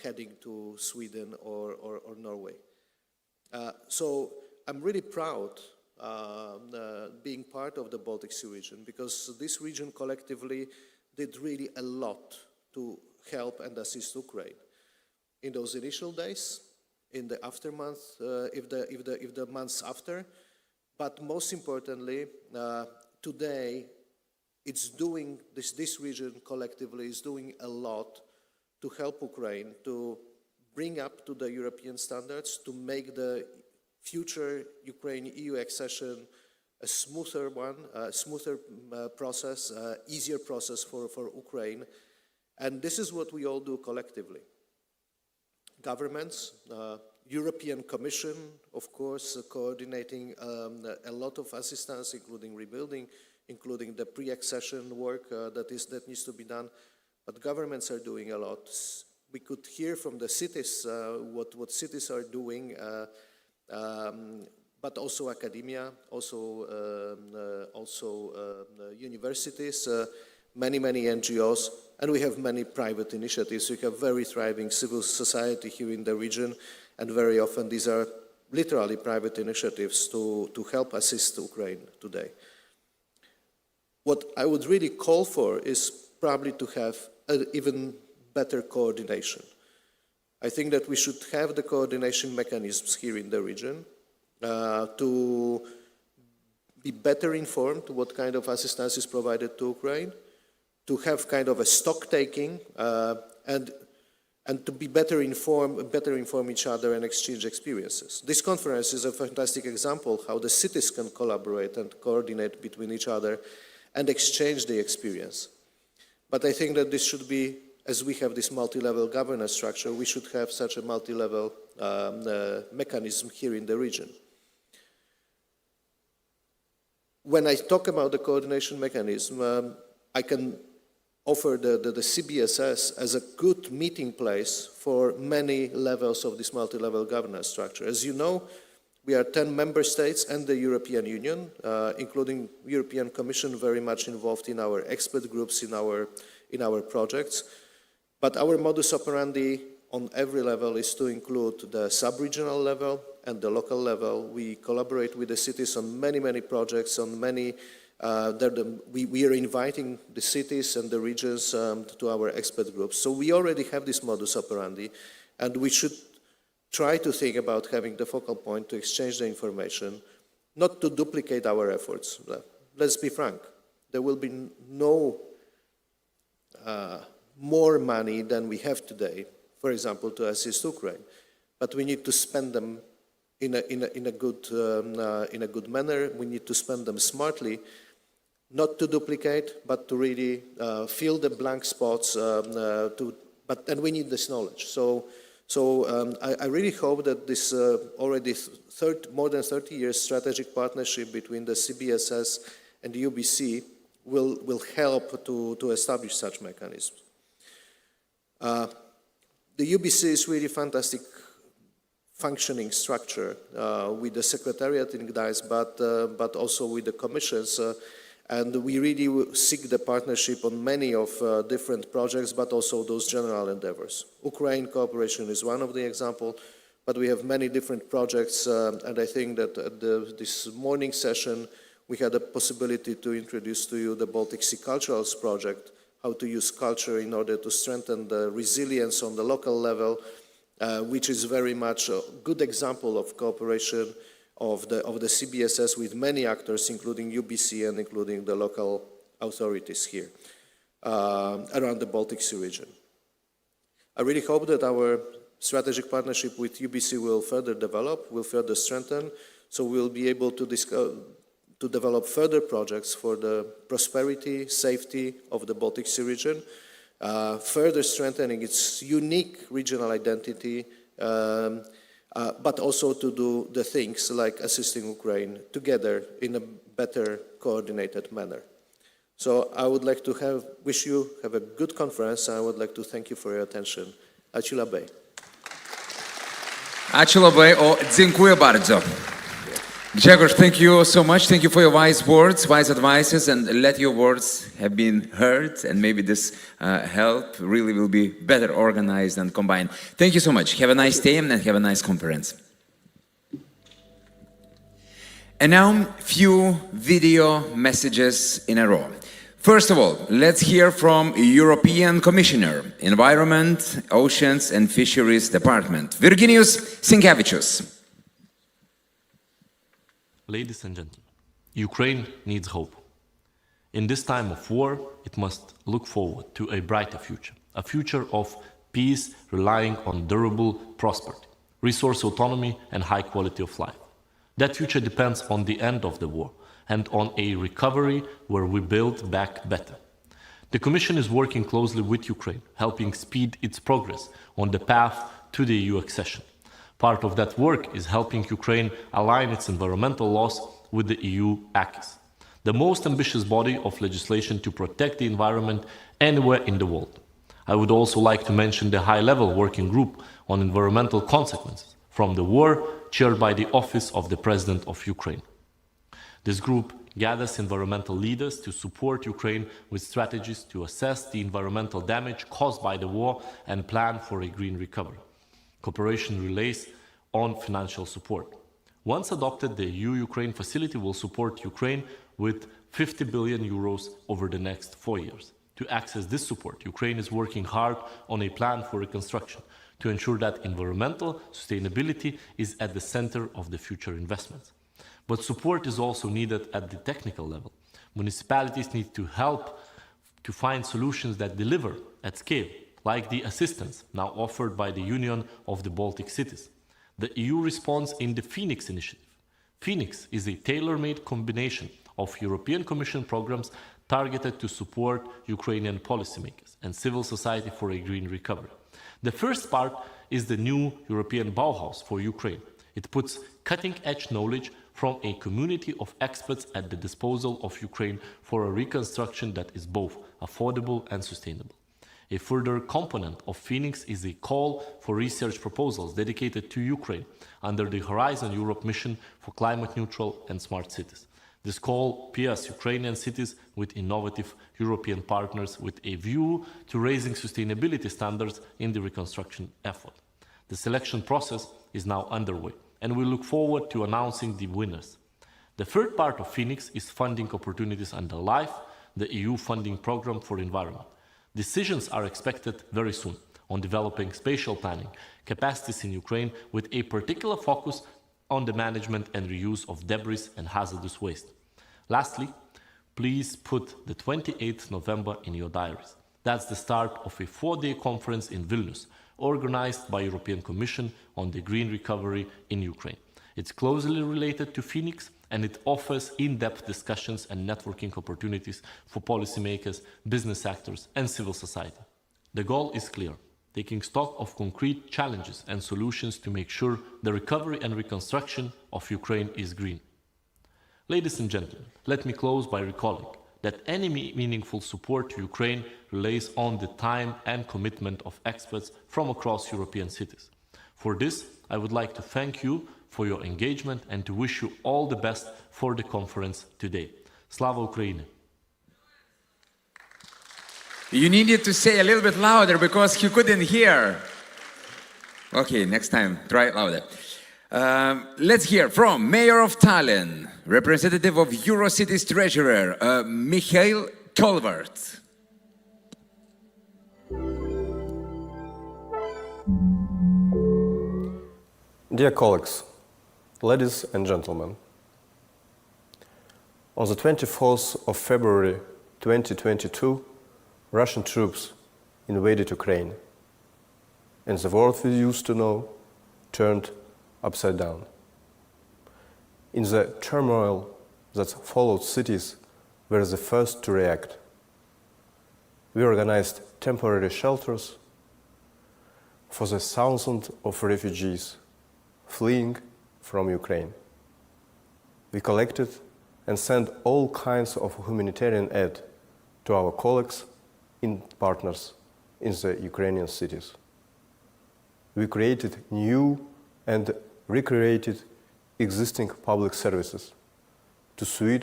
H: heading to Sweden or Norway. So I'm really proud being part of the Baltic Sea region, because this region collectively did really a lot to help and assist Ukraine. In those initial days, in the aftermath, if the months after, but most importantly, today, it's doing this region collectively is doing a lot to help Ukraine to bring up to the European standards, to make the future Ukraine-EU accession a smoother one, a smoother process, easier process for Ukraine. And this is what we all do collectively. Governments, European Commission, of course, coordinating a lot of assistance, including rebuilding, including the pre-accession work that needs to be done. But governments are doing a lot. We could hear from the cities what cities are doing, but also academia, also universities, many NGOs, and we have many private initiatives. We have very thriving civil society here in the region, and very often these are literally private initiatives to help assist Ukraine today. What I would really call for is probably to have an even better coordination. I think that we should have the coordination mechanisms here in the region to be better informed what kind of assistance is provided to Ukraine, to have kind of a stock taking, and to be better inform each other and exchange experiences. This conference is a fantastic example how the cities can collaborate and coordinate between each other and exchange the experience. But I think that this should be, as we have this multi-level governance structure, we should have such a multi-level mechanism here in the region. When I talk about the coordination mechanism, I can offer the CBSS as a good meeting place for many levels of this multi-level governance structure. As you know, we are 10 member states and the European Union, including European Commission, very much involved in our expert groups, in our projects. But our modus operandi on every level is to include the sub-regional level and the local level. We collaborate with the cities on many projects, on many. We are inviting the cities and the regions to our expert groups. So we already have this modus operandi, and we should try to think about having the focal point to exchange the information, not to duplicate our efforts. Let's be frank. There will be no more money than we have today, for example, to assist Ukraine. But we need to spend them in a good manner. We need to spend them smartly, not to duplicate, but to really fill the blank spots. And we need this knowledge. So I really hope that this already more than 30 years strategic partnership between the CBSS and the UBC will help to establish such mechanisms. The UBC is really fantastic functioning structure with the Secretariat in Gdańsk, but also with the commissions. And we really seek the partnership on many of different projects, but also those general endeavors. Ukraine cooperation is one of the examples, but we have many different projects. And I think that at this morning session, we had a possibility to introduce to you the Baltic Sea Culturals Project, how to use culture in order to strengthen the resilience on the local level, which is very much a good example of cooperation of the CBSS with many actors, including UBC and including the local authorities here around the Baltic Sea region. I really hope that our strategic partnership with UBC will further develop, will further strengthen, so we'll be able to develop further projects for the prosperity, safety of the Baltic Sea region, further strengthening its unique regional identity, but also to do the things like assisting Ukraine together in a better coordinated manner. So I would like to wish you have a good conference. I would like to thank you for your attention. Ačiū labai.
B: Ačiū labai, dziękuję bardzo. Grzegorz, thank you so much. Thank you for your wise words, wise advices, and let your words have been heard, and maybe this help really will be better organized and combined. Thank you so much. Have a nice day and have a nice conference. And now, few video messages in a row. First of all, let's hear from European Commissioner, Environment, Oceans and Fisheries Department, Virginijus Sinkevičius.
I: Ladies and gentlemen, Ukraine needs hope. In this time of war, it must look forward to a brighter future, a future of peace relying on durable prosperity, resource autonomy and high quality of life. That future depends on the end of the war and on a recovery where we build back better. The Commission is working closely with Ukraine, helping speed its progress on the path to the EU accession. Part of that work is helping Ukraine align its environmental laws with the EU acquis, the most ambitious body of legislation to protect the environment anywhere in the world. I would also like to mention the high-level working group on environmental consequences from the war, chaired by the Office of the President of Ukraine. This group gathers environmental leaders to support Ukraine with strategies to assess the environmental damage caused by the war and plan for a green recovery. Cooperation relays on financial support. Once adopted, the EU-Ukraine facility will support Ukraine with 50 billion euros over the next 4 years. To access this support, Ukraine is working hard on a plan for reconstruction to ensure that environmental sustainability is at the center of the future investments. But support is also needed at the technical level. Municipalities need to help to find solutions that deliver at scale, like the assistance now offered by the Union of the Baltic Cities. The EU responds in the Phoenix initiative. Phoenix is a tailor-made combination of European Commission programs targeted to support Ukrainian policymakers and civil society for a green recovery. The first part is the new European Bauhaus for Ukraine. It puts cutting-edge knowledge from a community of experts at the disposal of Ukraine for a reconstruction that is both affordable and sustainable. A further component of Phoenix is a call for research proposals dedicated to Ukraine under the Horizon Europe mission for climate neutral and smart cities. This call pairs Ukrainian cities with innovative European partners with a view to raising sustainability standards in the reconstruction effort. The selection process is now underway, and we look forward to announcing the winners. The third part of Phoenix is funding opportunities under LIFE, the EU funding program for environment. Decisions are expected very soon on developing spatial planning capacities in Ukraine with a particular focus on the management and reuse of debris and hazardous waste. Lastly, please put the 28th November in your diaries. That's the start of a 4-day conference in Vilnius, organized by European Commission on the green recovery in Ukraine. It's closely related to Phoenix, and it offers in-depth discussions and networking opportunities for policymakers, business actors, and civil society. The goal is clear: taking stock of concrete challenges and solutions to make sure the recovery and reconstruction of Ukraine is green. Ladies and gentlemen, let me close by recalling that any meaningful support to Ukraine relies on the time and commitment of experts from across European cities. For this, I would like to thank you for your engagement and to wish you all the best for the conference today. Slava Ukraini!
B: You needed to say a little bit louder because he couldn't hear. Okay, next time, try it louder. Let's hear from Mayor of Tallinn, representative of Eurocities Treasurer, Mikhail Tolvart.
J: Dear colleagues, ladies and gentlemen, on the 24th of February 2022, Russian troops invaded Ukraine, and the world we used to know turned upside down. In the turmoil that followed, cities were the first to react. We organized temporary shelters for the thousands of refugees fleeing from Ukraine. We collected and sent all kinds of humanitarian aid to our colleagues and partners in the Ukrainian cities. We created new and recreated existing public services to suit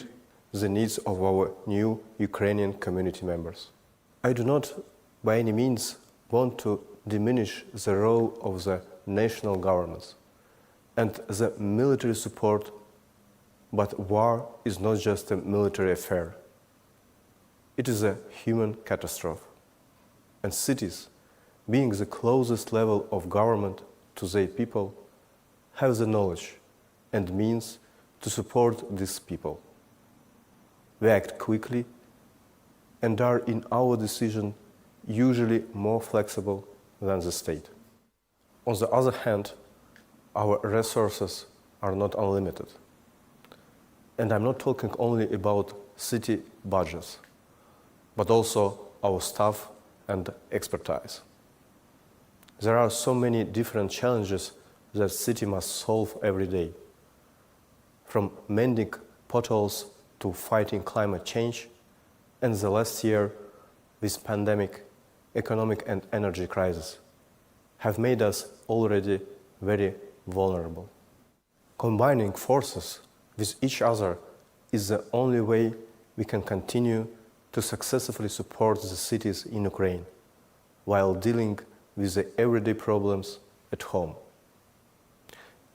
J: the needs of our new Ukrainian community members. I do not by any means want to diminish the role of the national governments and the military support, but war is not just a military affair. It is a human catastrophe, and cities, being the closest level of government to their people, have the knowledge and means to support these people. We act quickly and are in our decision usually more flexible than the state. On the other hand, our resources are not unlimited. And I'm not talking only about city budgets, but also our staff and expertise. There are so many different challenges that city must solve every day, from mending potholes to fighting climate change, and the last year, this pandemic, economic and energy crisis, have made us already very vulnerable. Combining forces with each other is the only way we can continue to successfully support the cities in Ukraine while dealing with the everyday problems at home.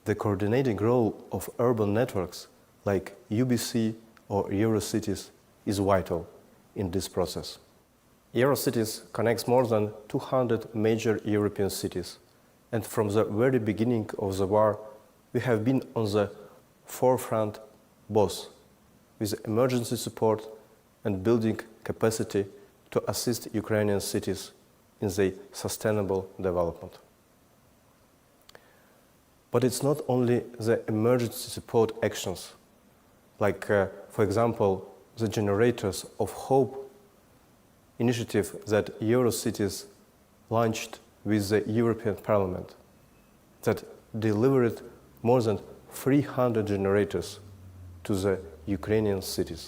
J: The coordinating role of urban networks like UBC or Eurocities is vital in this process. Eurocities connects more than 200 major European cities, and from the very beginning of the war, we have been on the forefront both with emergency support and building capacity to assist Ukrainian cities in their sustainable development. But it's not only the emergency support actions, like, for example, the Generators of Hope initiative that Eurocities launched with the European Parliament, that delivered more than 300 generators to the Ukrainian cities.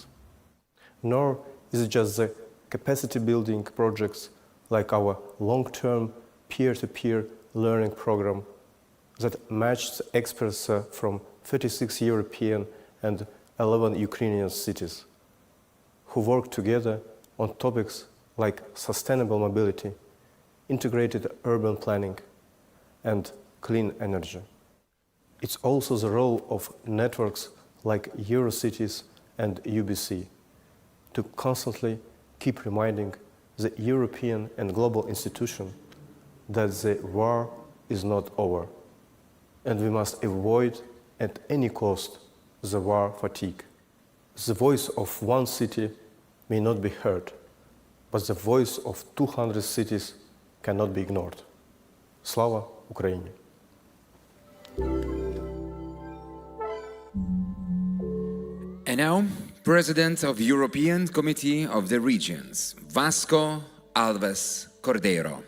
J: Nor is it just the capacity building projects like our long-term peer-to-peer learning program that matched experts from 36 European and 11 Ukrainian cities who work together on topics like sustainable mobility, integrated urban planning, and clean energy. It's also the role of networks like Eurocities and UBC to constantly keep reminding the European and global institutions that the war is not over, and we must avoid at any cost the war fatigue. The voice of one city may not be heard, but the voice of 200 cities cannot be ignored. Slava Ukraini!
B: And now, President of European Committee of the Regions, Vasco Alves Cordeiro.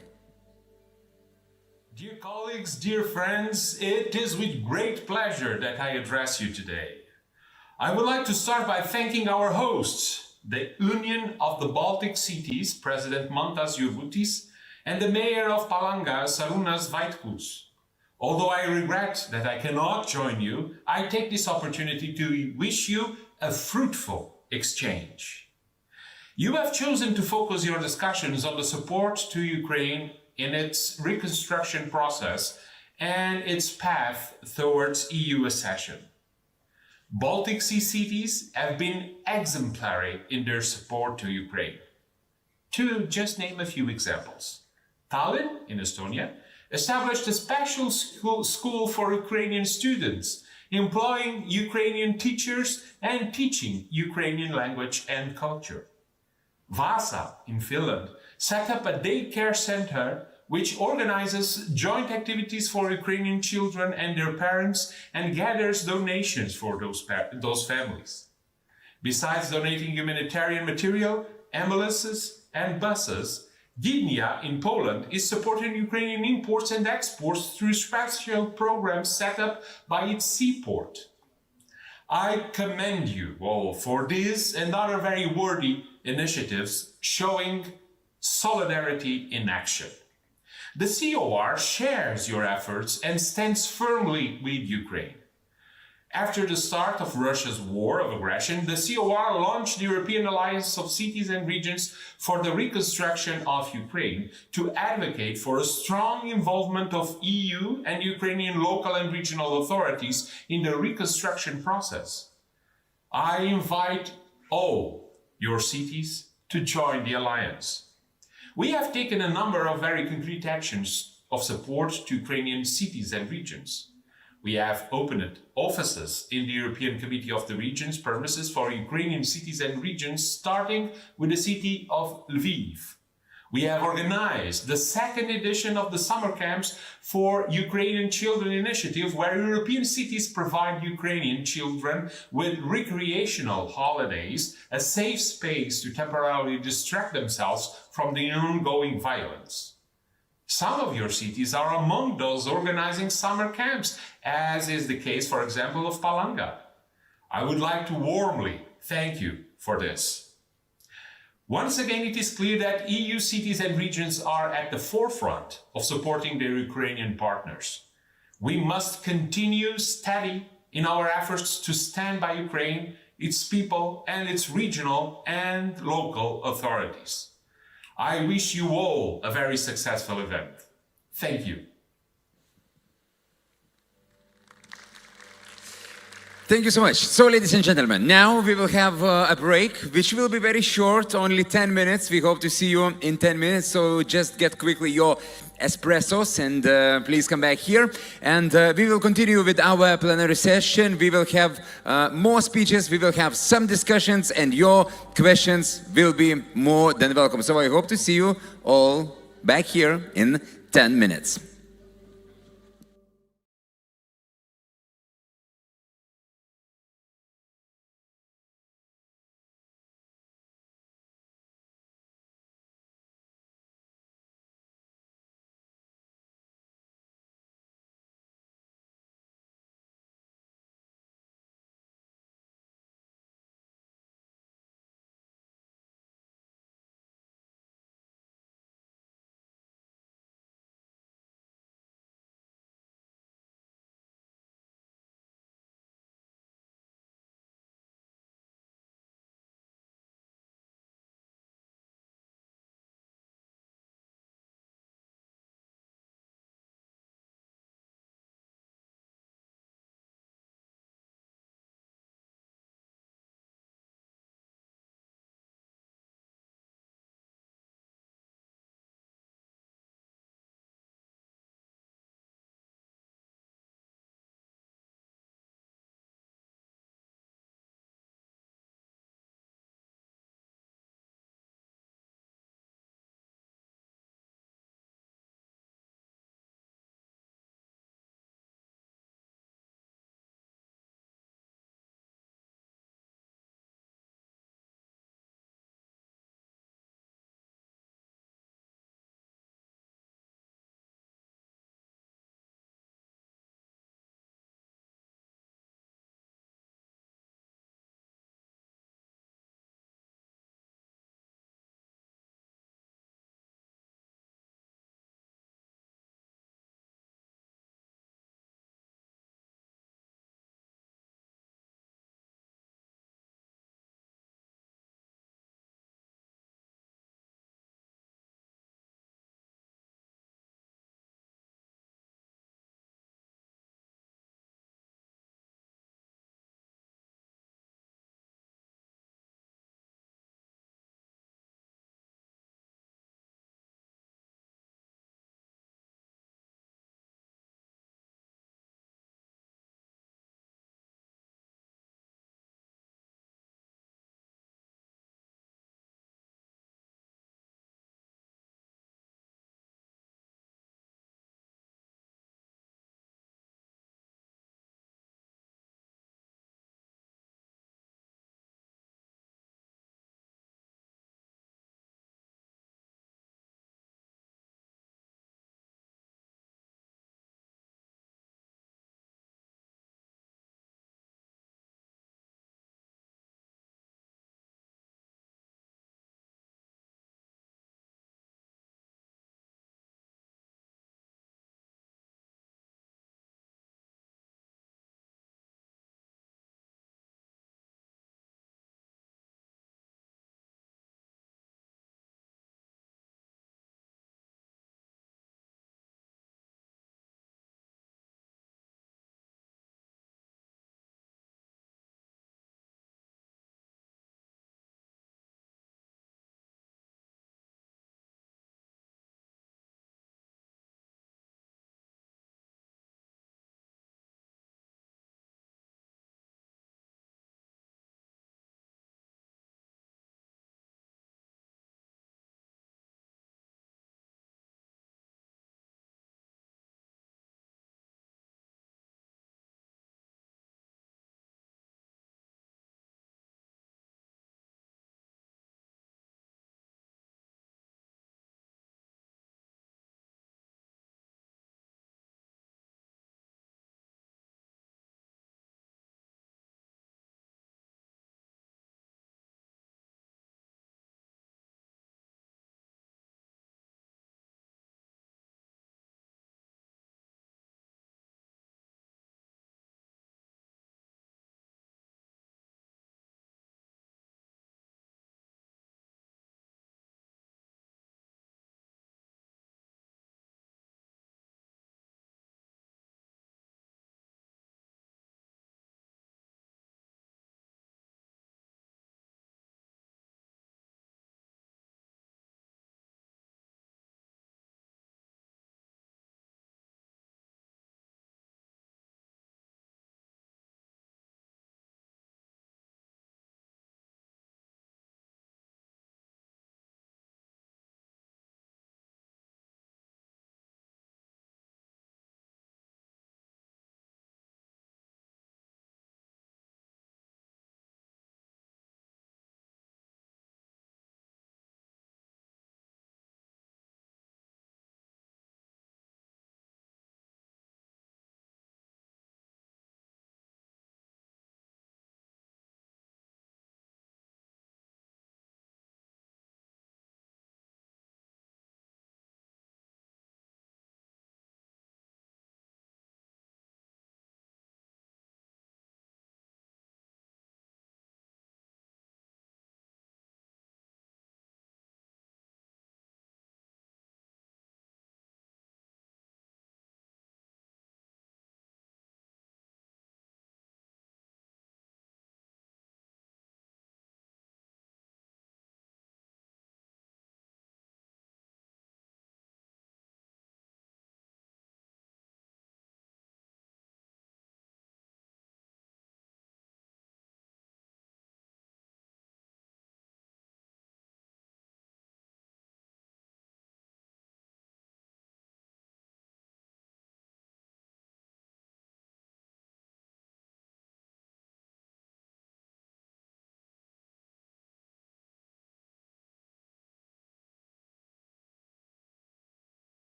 K: Dear colleagues, dear friends, it is with great pleasure that I address you today. I would like to start by thanking our hosts, the Union of the Baltic Cities, President Mantas Jurgutis, and the Mayor of Palanga, Sarunas Vaitkus. Although I regret that I cannot join you, I take this opportunity to wish you a fruitful exchange. You have chosen to focus your discussions on the support to Ukraine in its reconstruction process and its path towards EU accession. Baltic Sea cities have been exemplary in their support to Ukraine. To just name a few examples. Tallinn in Estonia established a special school for Ukrainian students, employing Ukrainian teachers and teaching Ukrainian language and culture. Vaasa in Finland set up a daycare center which organizes joint activities for Ukrainian children and their parents and gathers donations for those families. Besides donating humanitarian material, ambulances and buses, Gdynia in Poland is supporting Ukrainian imports and exports through special programs set up by its seaport. I commend you all for this and other very worthy initiatives showing solidarity in action. The COR shares your efforts and stands firmly with Ukraine. After the start of Russia's war of aggression, the COR launched the European Alliance of Cities and Regions for the Reconstruction of Ukraine to advocate for a strong involvement of EU and Ukrainian local and regional authorities in the reconstruction process. I invite all your cities to join the alliance. We have taken a number of very concrete actions of support to Ukrainian cities and regions. We have opened offices in the European Committee of the Regions premises for Ukrainian cities and regions, starting with the city of Lviv. We have organized the second edition of the summer camps for Ukrainian Children Initiative, where European cities provide Ukrainian children with recreational holidays, a safe space to temporarily distract themselves from the ongoing violence. Some of your cities are among those organizing summer camps, as is the case, for example, of Palanga. I would like to warmly thank you for this. Once again, it is clear that EU cities and regions are at the forefront of supporting their Ukrainian partners. We must continue steady in our efforts to stand by Ukraine, its people, and its regional and local authorities. I wish you all a very successful event. Thank you.
B: Thank you so much. So, ladies and gentlemen, now we will have a break, which will be very short, only 10 minutes. We hope to see you in 10 minutes, so just get quickly your espressos and please come back here. And we will continue with our plenary session. We will have more speeches, we will have some discussions, and your questions will be more than welcome. So I hope to see you all back here in 10 minutes.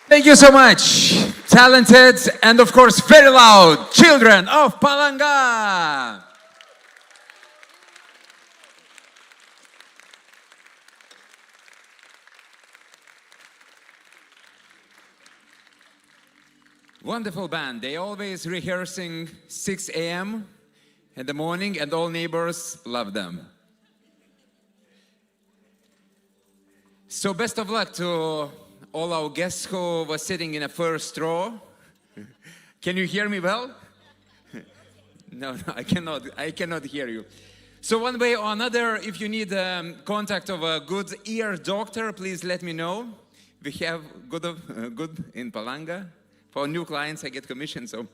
B: Thank you so much, talented and of course very loud children of Palanga. Wonderful band. They always rehearsing 6 a.m. in the morning and all neighbors love them. So best of luck to all our guests who were sitting in a first row. Can you hear me well? No, I cannot hear you. So one way or another, if you need contact of a good ear doctor, please let me know. We have good in Palanga. For new clients, I get commission, so.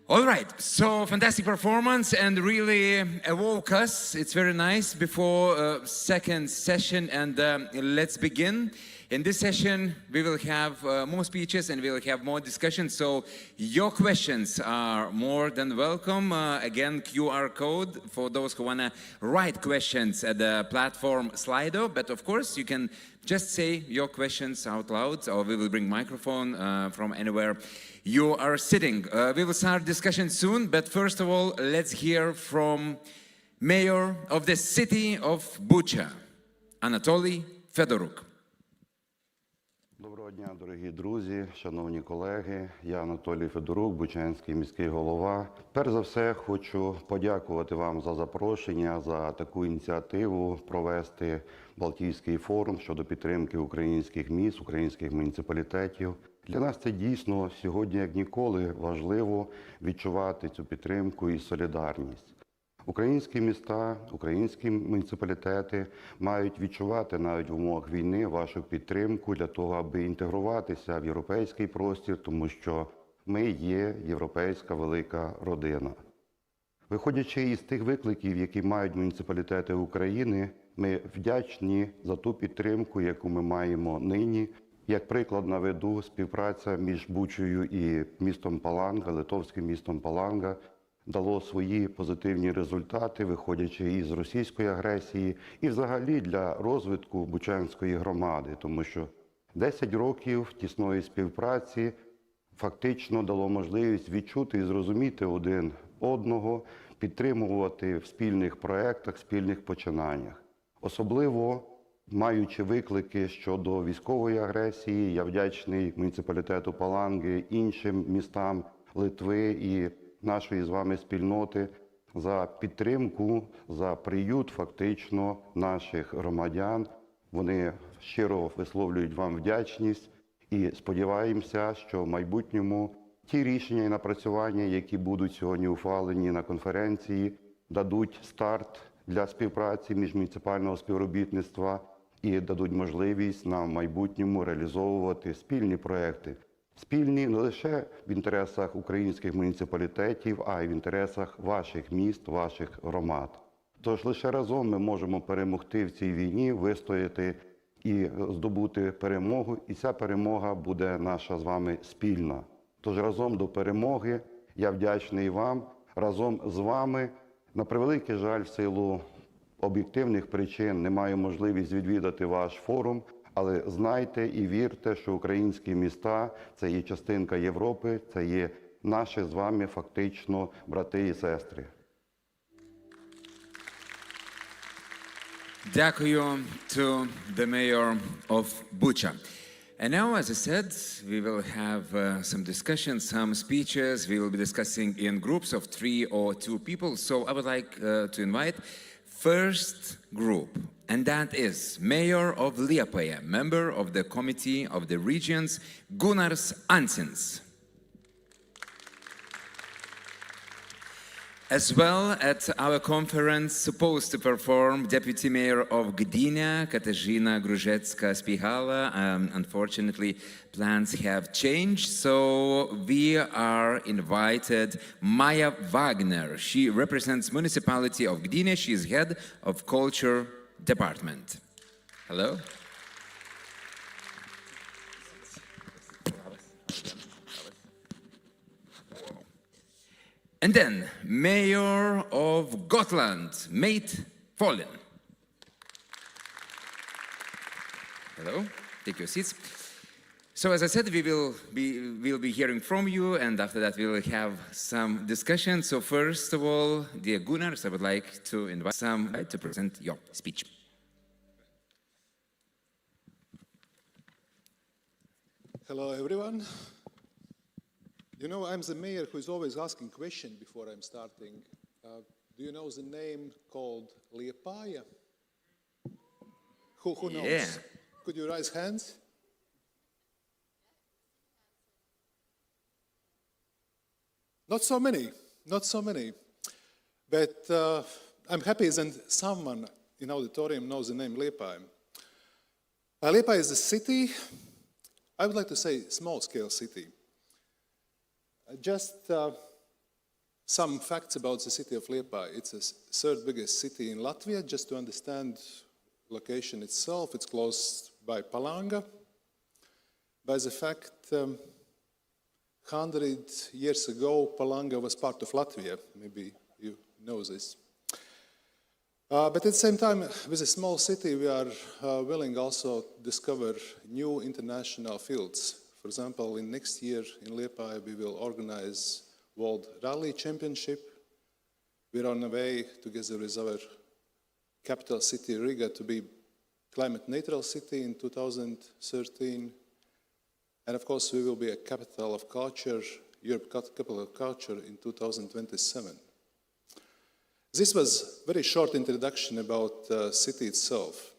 B: All right, so fantastic performance and really awoke us. It's very nice before second session, and let's begin. In this session, we will have more speeches and we will have more discussion. So your questions are more than welcome. Again, QR code for those who want to write questions at the platform Slido. But of course, you can just say your questions out loud, or we will bring microphone from anywhere you are sitting. We will start discussion soon, but first of all, let's hear from Mayor of the city of Bucha, Anatoly Fedoruk.
L: Доброго дня, дорогі друзі, шановні колеги. Я Анатолій Федорук, Бучанський міський голова. Перш за все, хочу подякувати вам за запрошення, за таку ініціативу провести Балтійський форум щодо підтримки українських міст, українських муніципалітетів. Для нас це дійсно сьогодні, як ніколи, важливо відчувати цю підтримку і солідарність. Українські міста, українські муніципалітети мають відчувати навіть в умовах війни вашу підтримку для того, аби інтегруватися в європейський простір, тому що ми є європейська велика родина. Виходячи із тих викликів, які мають муніципалітети України, ми вдячні за ту підтримку, яку ми маємо нині. Як приклад наведу співпраця між Бучею і містом Паланга, литовським містом Паланга, дало свої позитивні результати, виходячи із російської агресії і взагалі для розвитку Бучанської громади, тому що 10 років тісної співпраці фактично дало можливість відчути і зрозуміти один одного, підтримувати в спільних проєктах, спільних починаннях. Особливо, маючи виклики щодо військової агресії, я вдячний муніципалітету Паланги, іншим містам Литви і нашої з вами спільноти за підтримку, за приют фактично наших громадян. Вони щиро висловлюють вам вдячність і сподіваємося, що в майбутньому ті рішення і напрацювання, які будуть сьогодні ухвалені на конференції, дадуть старт для співпраці міжмуніципального співробітництва і дадуть можливість нам в майбутньому реалізовувати спільні проекти. Спільні не лише в інтересах українських муніципалітетів, а й в інтересах ваших міст, ваших громад. Тож лише разом ми можемо перемогти в цій війні, вистояти і здобути перемогу, і ця перемога буде наша з вами спільна. Тож разом до перемоги, я вдячний вам, разом з вами, на превеликий жаль, в силу об'єктивних причин не маю можливість відвідати ваш форум, але знайте і вірте, що українські міста – це є частинка Європи, це є наші з вами фактично брати і сестри.
B: Дякую to the mayor of Bucha. And now, as I said, we will have some discussions, some speeches. We will be discussing in groups of 3 or 2 people. So I would like to invite first group, and that is Mayor of Liepaja, member of the Committee of the Regions, Gunnars Ansins. As well, at our conference, supposed to perform Deputy Mayor of Gdynia, Katarzyna Gruszecka-Spigala. Unfortunately, plans have changed, so we are invited Maya Wagner. She represents municipality of Gdynia. She is head of culture department. Hello. And then, Mayor of Gotland, Mate Follen. Hello, take your seats. So as I said, we'll be hearing from you, and after that we will have some discussion. So first of all, dear Gunnars, I would like to invite some to present your speech.
M: Hello, everyone. You know, I'm the mayor who is always asking questions before I'm starting. Do you know the name called Liepāja? Who knows?
B: Yeah.
M: Could you raise hands? Not so many, not so many. But I'm happy that someone in auditorium knows the name Liepāja. Liepāja is a city, I would like to say small-scale city. Just some facts about the city of Liepāja. It's the third biggest city in Latvia. Just to understand location itself, it's close by Palanga. By the fact, 100 years ago, Palanga was part of Latvia. Maybe you know this. But at the same time, with a small city, we are willing also to discover new international fields. For example, in next year in Liepāja, we will organize World Rally Championship. We're on the way, together with our capital city, Riga, to be climate neutral city in 2013. And of course, we will be a capital of culture, Europe capital of culture in 2027. This was a very short introduction about the city itself.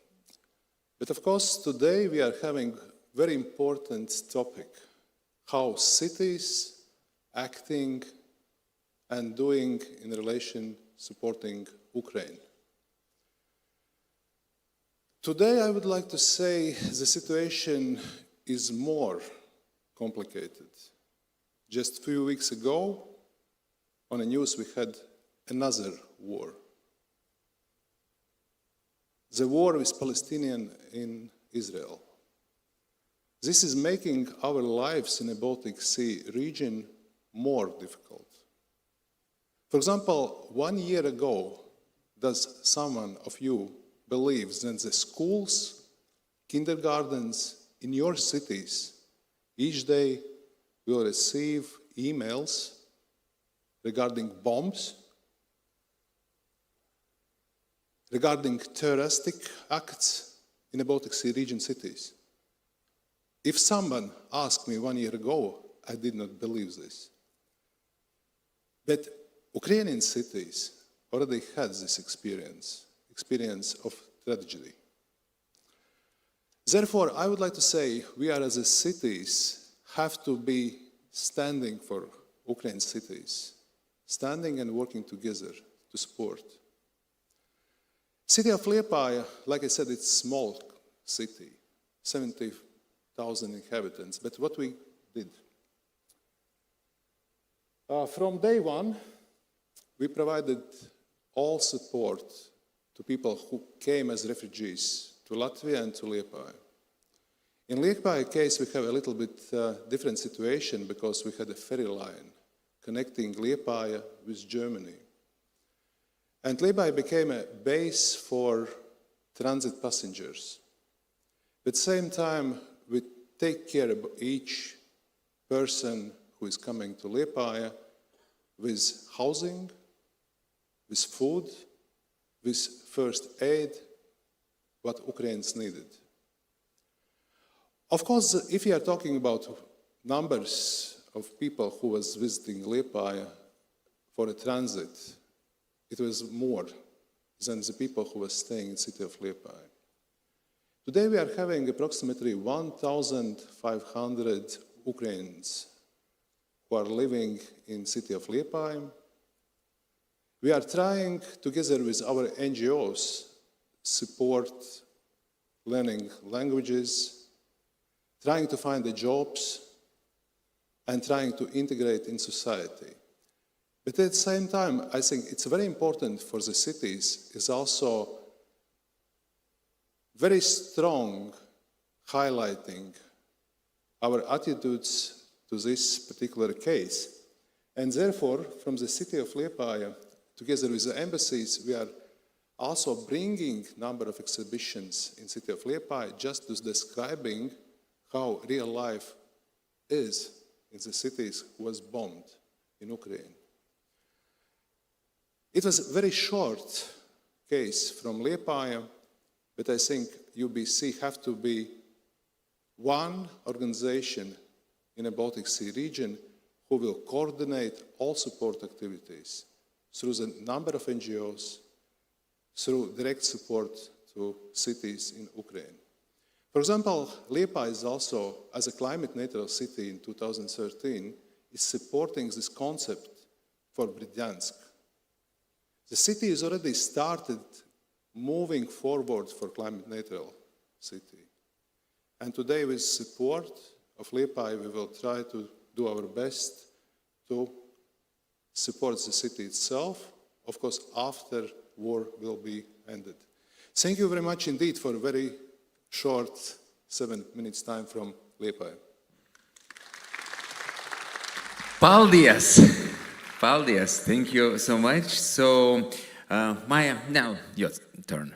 M: But of course, today we are having a very important topic, how cities acting and doing in relation supporting Ukraine. Today I would like to say the situation is more complicated. Just a few weeks ago, on the news we had another war. The war with Palestinians in Israel. This is making our lives in the Baltic Sea region more difficult. For example, 1 year ago, does someone of you believe that the schools, kindergartens in your cities each day will receive emails regarding bombs, regarding terroristic acts in the Baltic Sea region cities? If someone asked me 1 year ago, I did not believe this. But Ukrainian cities already had this experience of tragedy. Therefore, I would like to say we are as a cities have to be standing for Ukrainian cities, standing and working together to support. City of Liepāja, like I said, it's a small city, 70,000 inhabitants. But what we did? From day one, we provided all support to people who came as refugees to Latvia and to Liepāja. In Liepāja case, we have a little bit different situation because we had a ferry line connecting Liepāja with Germany. And Liepāja became a base for transit passengers. At the same time, we take care of each person who is coming to Liepāja with housing, with food, with first aid, what Ukrainians needed. Of course, if you are talking about numbers of people who was visiting Liepāja for a transit, it was more than the people who were staying in the city of Liepāja. Today we are having approximately 1,500 Ukrainians who are living in the city of Liepāja. We are trying, together with our NGOs, support learning languages, trying to find the jobs, and trying to integrate in society. But at the same time, I think it's very important for the cities is also very strong highlighting our attitudes to this particular case. And therefore, from the city of Liepāja, together with the embassies, we are also bringing a number of exhibitions in the city of Liepāja, just to describing how real life is in the cities was bombed in Ukraine. It was a very short case from Liepāja, but I think UBC have to be one organization in the Baltic Sea region who will coordinate all support activities through the number of NGOs, through direct support to cities in Ukraine. For example, Liepāja is also, as a climate-neutral city in 2013, is supporting this concept for Berdyansk. The city has already started moving forward for climate-neutral city. And today, with support of Liepāja, we will try to do our best to support the city itself, of course, after war will be ended. Thank you very much indeed for a very short 7 minutes time from Liepāja.
B: Paldies! Paldies! Thank you so much. So, Maya, now your turn.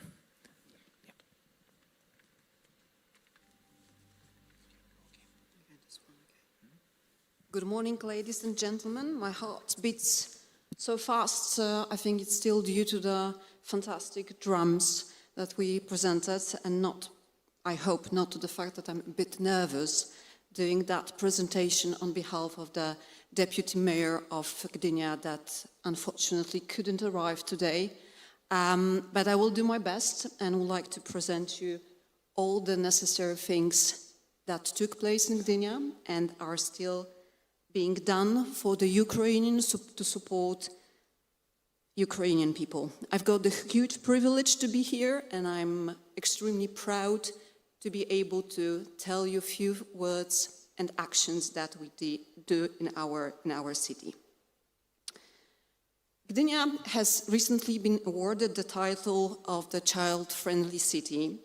N: Good morning, ladies and gentlemen. My heart beats so fast, I think it's still due to the fantastic drums that we presented, and not, I hope, not to the fact that I'm a bit nervous doing that presentation on behalf of the Deputy Mayor of Gdynia that unfortunately couldn't arrive today. But I will do my best and would like to present you all the necessary things that took place in Gdynia and are still being done for the Ukrainians to support Ukrainian people. I've got the huge privilege to be here, and I'm extremely proud to be able to tell you a few words and actions that we do in our city. Gdynia has recently been awarded the title of the child-friendly city.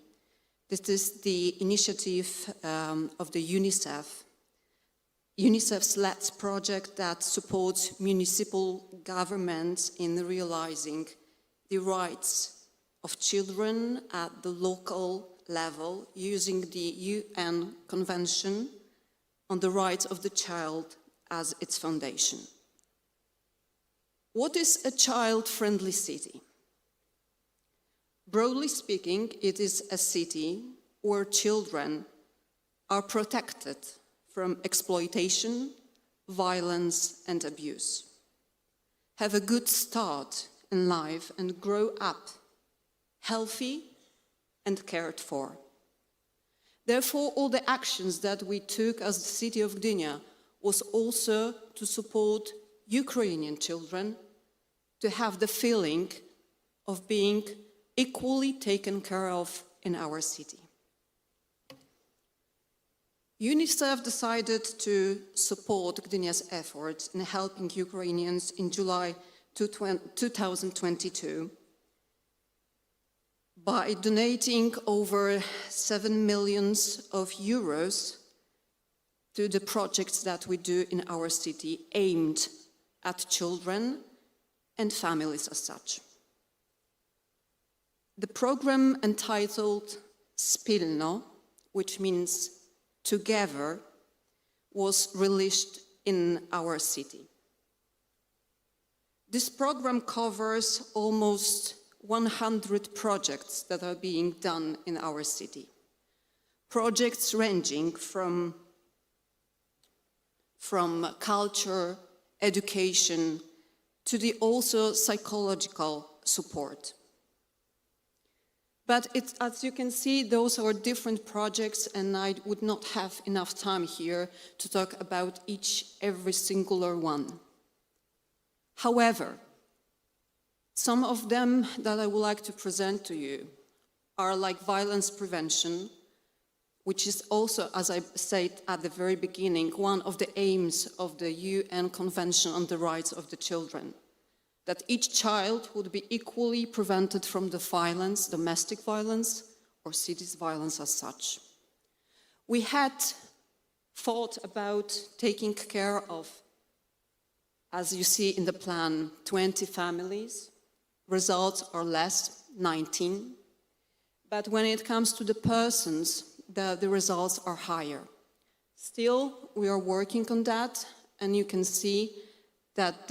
N: This is the initiative of the UNICEF's LETS project that supports municipal governments in realizing the rights of children at the local level using the UN Convention on the Rights of the Child as its foundation. What is a child-friendly city? Broadly speaking, it is a city where children are protected from exploitation, violence, and abuse, have a good start in life, and grow up healthy and cared for. Therefore, all the actions that we took as the city of Gdynia was also to support Ukrainian children to have the feeling of being equally taken care of in our city. UNICEF decided to support Gdynia's efforts in helping Ukrainians in July 2022 by donating over 7 million euros to the projects that we do in our city aimed at children and families as such. The program entitled Spilno, which means together, was released in our city. This program covers almost 100 projects that are being done in our city. Projects ranging from culture, education, to the also psychological support. But as you can see, those are different projects, and I would not have enough time here to talk about every singular one. However, some of them that I would like to present to you are like violence prevention, which is also, as I said at the very beginning, one of the aims of the UN Convention on the Rights of the Children, that each child would be equally prevented from the violence, domestic violence, or city violence as such. We had thought about taking care of, as you see in the plan, 20 families. Results are less, 19. But when it comes to the persons, the results are higher. Still, we are working on that, and you can see that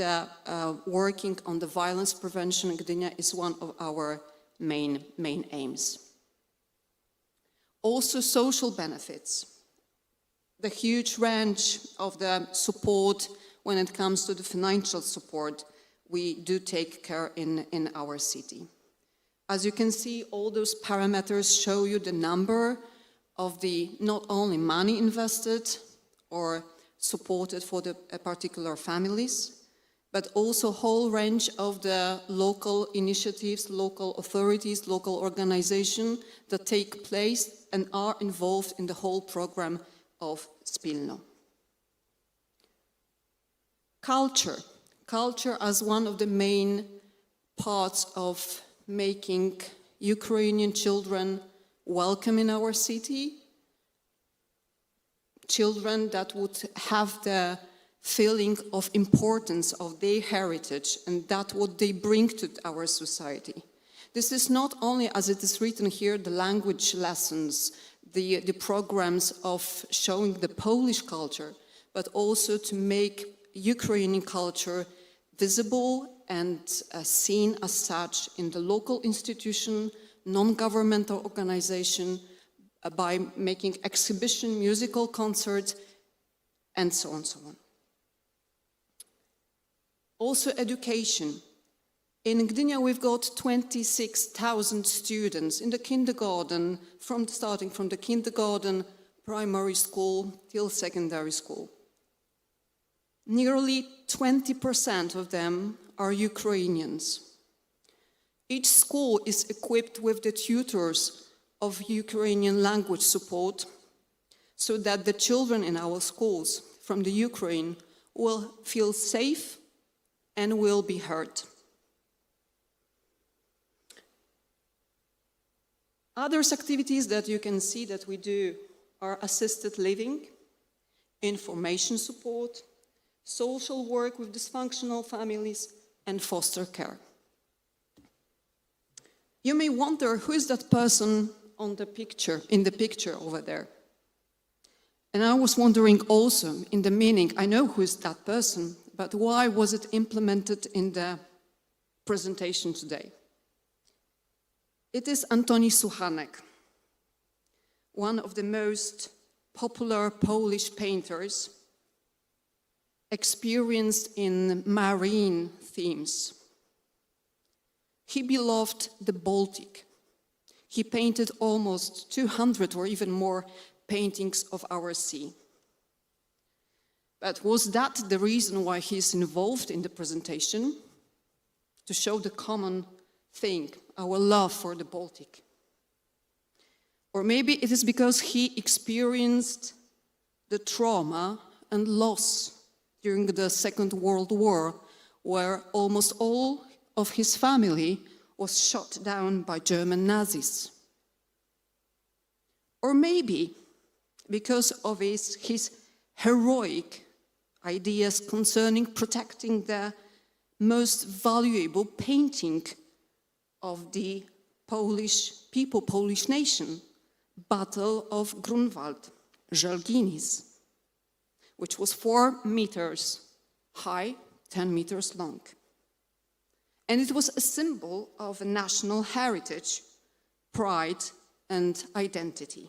N: working on the violence prevention in Gdynia is one of our main aims. Also, social benefits. The huge range of the support when it comes to the financial support we do take care in our city. As you can see, all those parameters show you the number of the not only money invested or supported for the particular families, but also a whole range of the local initiatives, local authorities, local organizations that take place and are involved in the whole program of Spilno. Culture as one of the main parts of making Ukrainian children welcome in our city, children that would have the feeling of importance of their heritage and that what they bring to our society. This is not only, as it is written here, the language lessons, the programs of showing the Polish culture, but also to make Ukrainian culture visible and seen as such in the local institution, non-governmental organization, by making exhibition, musical concerts, and so on and so on. Also education. In Gdynia we've got 26,000 students in the kindergarten, starting from the kindergarten, primary school, till secondary school. Nearly 20% of them are Ukrainians. Each school is equipped with the tutors of Ukrainian language support so that the children in our schools from the Ukraine will feel safe and will be heard. Other activities that you can see that we do are assisted living, information support, social work with dysfunctional families, and foster care. You may wonder, who is that person in the picture over there? And I was wondering also in the meaning, I know who is that person, but why was it implemented in the presentation today? It is Antoni Suchanek, one of the most popular Polish painters, experienced in marine themes. He beloved the Baltic. He painted almost 200 or even more paintings of our sea. But was that the reason why he's involved in the presentation? To show the common thing, our love for the Baltic. Or maybe it is because he experienced the trauma and loss during the Second World War, where almost all of his family was shot down by German Nazis. Or maybe because of his heroic ideas concerning protecting the most valuable painting of the Polish people, Polish nation, Battle of Grunwald, Żelginis, which was 4 meters high, 10 meters long. And it was a symbol of a national heritage, pride, and identity.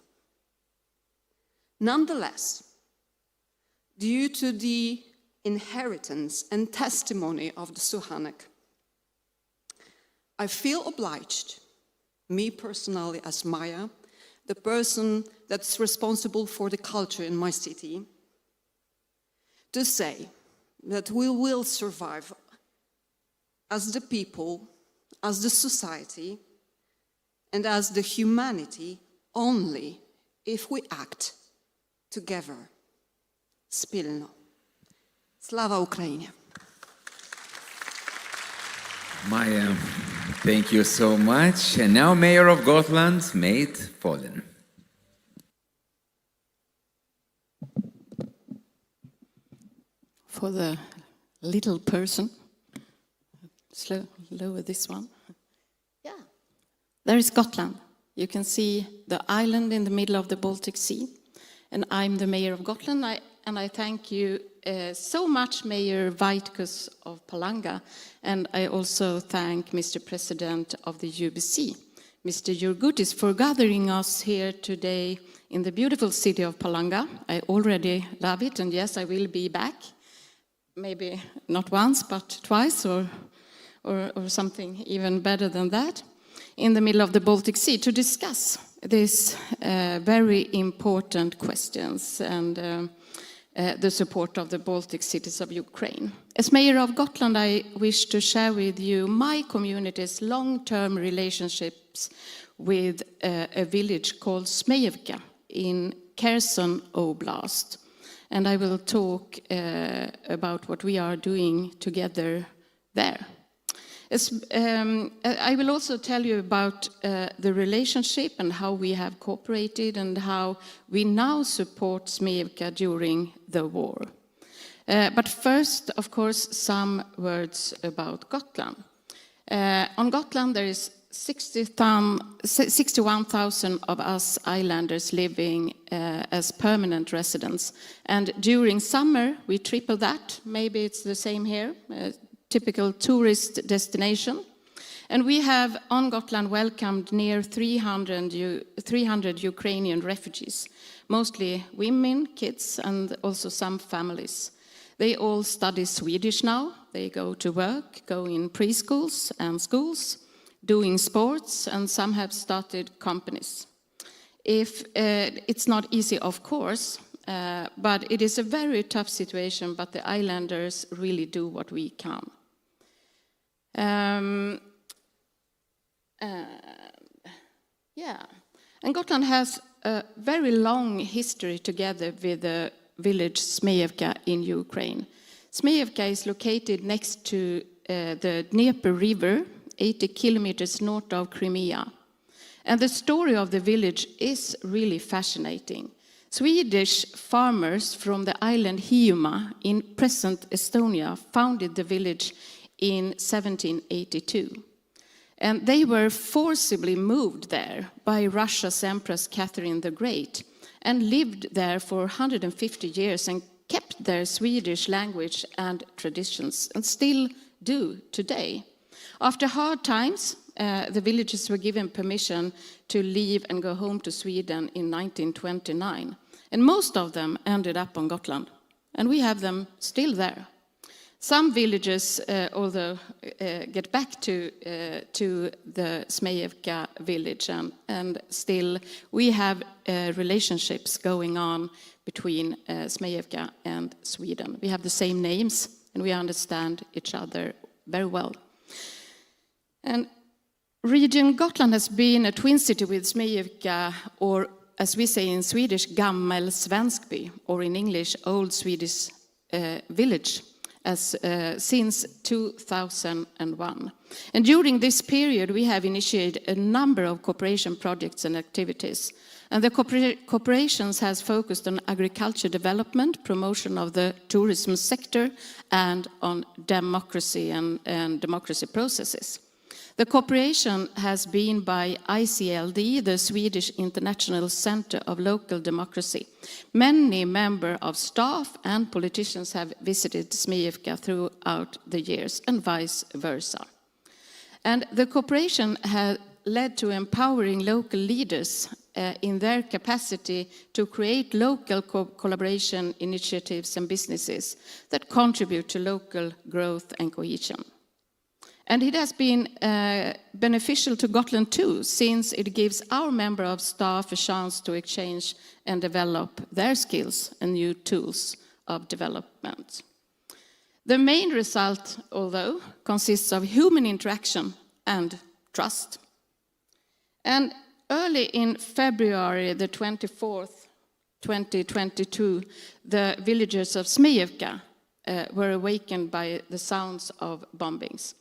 N: Nonetheless, due to the inheritance and testimony of the Suchanek, I feel obliged, me personally as Maya, the person that's responsible for the culture in my city, to say that we will survive as the people, as the society, and as the humanity only if we act together. Spilno. Slava Ukrainie.
B: Maya, thank you so much. And now Mayor of Gotland, Mate Follen.
O: For the little person, lower this one. Yeah. There is Gotland. You can see the island in the middle of the Baltic Sea. and I'm the mayor of Gotland. And I thank you so much, Mayor Vaitkus of Palanga, and I also thank Mr. President of the UBC, Mr. Jurgutis, for gathering us here today in the beautiful city of Palanga. I already love it, and yes, I will be back. Maybe not once, but twice, or something even better than that, in the middle of the Baltic Sea to discuss these very important questions and the support of the Baltic cities of Ukraine. As mayor of Gotland, I wish to share with you my community's long-term relationships with a village called Zmejevka in Kherson Oblast. And I will talk about what we are doing together there. I will also tell you about the relationship and how we have cooperated and how we now support Zmejevka during the war. But first, of course, some words about Gotland. On Gotland, there is 61,000 of us islanders living as permanent residents. And during summer, we triple that. Maybe it's the same here. Typical tourist destination. And we have on Gotland welcomed near 300 Ukrainian refugees, mostly women, kids, and also some families. They all study Swedish now. They go to work, go in preschools and schools, doing sports, and some have started companies. It's not easy, of course, but it is a very tough situation, but the islanders really do what we can. And Gotland has a very long history together with the village Zmejevka in Ukraine. Zmejevka is located next to the Dnieper River, 80 kilometers north of Crimea. And the story of the village is really fascinating. Swedish farmers from the island Hiiumaa in present Estonia founded the village in 1782. And they were forcibly moved there by Russia's Empress Catherine the Great and lived there for 150 years and kept their Swedish language and traditions, and still do today. After hard times, the villagers were given permission to leave and go home to Sweden in 1929. And most of them ended up on Gotland. And we have them still there. Some villages, although, get back to the Zmejevka village, and still we have relationships going on between Zmejevka and Sweden. We have the same names, and we understand each other very well. And Region Gotland has been a twin city with Zmejevka, or as we say in Swedish, Gammel Svenskby, or in English, Old Swedish Village, since 2001. And during this period, we have initiated a number of cooperation projects and activities. And the cooperations has focused on agriculture development, promotion of the tourism sector, and on democracy and democracy processes. The cooperation has been by ICLD, the Swedish International Center of Local Democracy. Many members of staff and politicians have visited Zmejevka throughout the years, and vice versa. And the cooperation has led to empowering local leaders in their capacity to create local collaboration initiatives and businesses that contribute to local growth and cohesion. And it has been beneficial to Gotland too, since it gives our member of staff a chance to exchange and develop their skills and new tools of development. The main result, although, consists of human interaction and trust. And early in February the 24th, 2022, the villagers of Zmejevka were awakened by the sounds of bombings.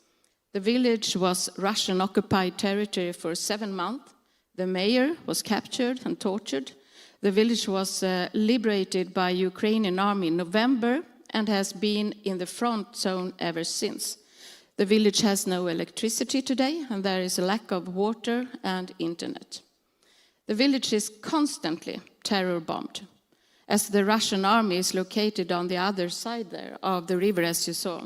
O: The village was Russian-occupied territory for 7 months. The mayor was captured and tortured. The village was liberated by Ukrainian army in November and has been in the front zone ever since. The village has no electricity today, and there is a lack of water and internet. The village is constantly terror bombed. as the Russian army is located on the other side there of the river, as you saw.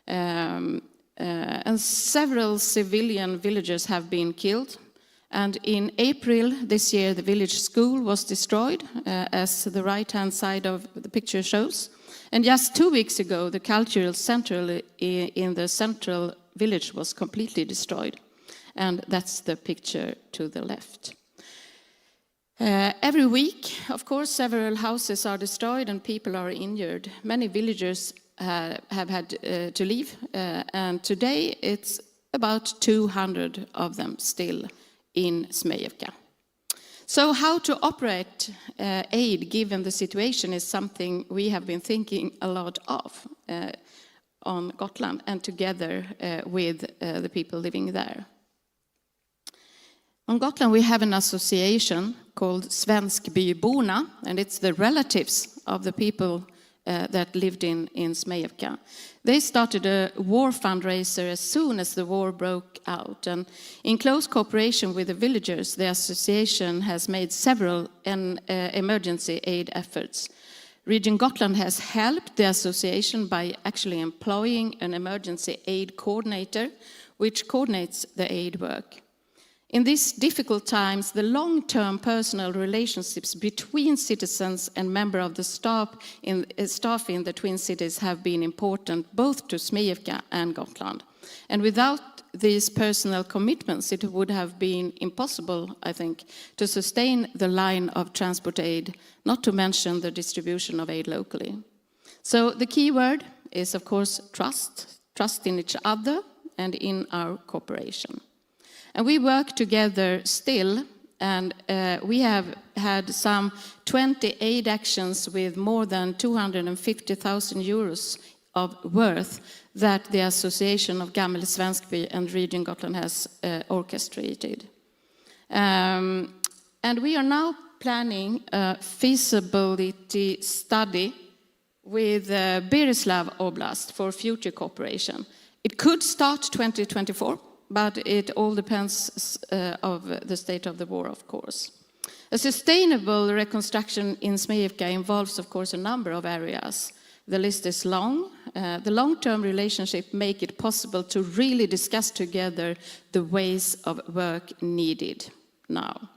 O: And several civilian villagers have been killed. And in April this year, the village school was destroyed, as the right-hand side of the picture shows. And just 2 weeks ago, the cultural center in the central village was completely destroyed. And that's the picture to the left. Every week, of course, several houses are destroyed and people are injured. Many villagers have had to leave, and today it's about 200 of them still in Zmejevka. So how to operate aid given the situation is something we have been thinking a lot of on Gotland and together with the people living there. On Gotland we have an association called Svenskbyborna, and it's the relatives of the people that lived in Zmejevka. They started a war fundraiser as soon as the war broke out, and in close cooperation with the villagers, the association has made several emergency aid efforts. Region Gotland has helped the association by actually employing an emergency aid coordinator, which coordinates the aid work. In these difficult times, the long-term personal relationships between citizens and members of the staff in the twin cities have been important both to Zmejevka and Gotland. And without these personal commitments, it would have been impossible, I think, to sustain the line of transport aid, not to mention the distribution of aid locally. So the key word is, of course, trust in each other and in our cooperation. And we work together still, and we have had some 20 aid actions with more than 250,000 euros of worth that the Association of Gamle Svenskby and Region Gotland has orchestrated. And we are now planning a feasibility study with Berislav Oblast for future cooperation. It could start 2024. But it all depends of the state of the war, of course. A sustainable reconstruction in Zmejevka involves, of course, a number of areas. The list is long. The long-term relationship make it possible to really discuss together the ways of work needed now.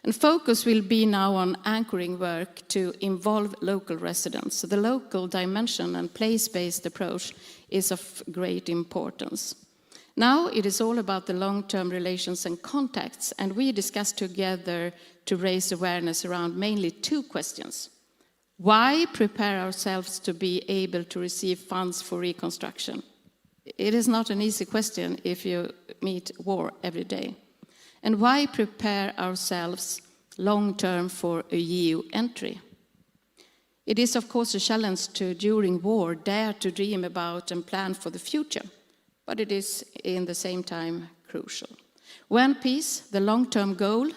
O: And focus will be now on anchoring work to involve local residents. So the local dimension and place-based approach is of great importance. Now it is all about the long-term relations and contacts, and we discuss together to raise awareness around mainly two questions. Why prepare ourselves to be able to receive funds for reconstruction? It is not an easy question if you meet war every day. And why prepare ourselves long-term for a EU entry? It is, of course, a challenge to, during war, dare to dream about and plan for the future. But it is, in the same time, crucial. When peace, the long-term goal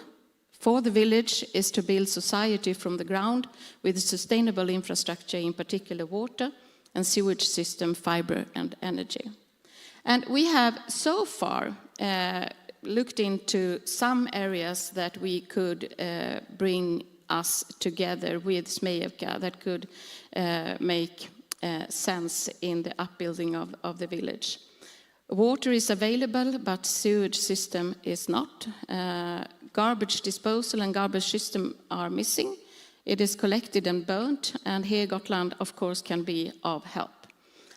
O: for the village is to build society from the ground with sustainable infrastructure, in particular water and sewage system, fiber and energy. And we have so far looked into some areas that we could bring us together with Zmejevka that could make sense in the upbuilding of the village. Water is available, but sewage system is not. Garbage disposal and garbage system are missing. It is collected and burnt, and here Gotland, of course, can be of help.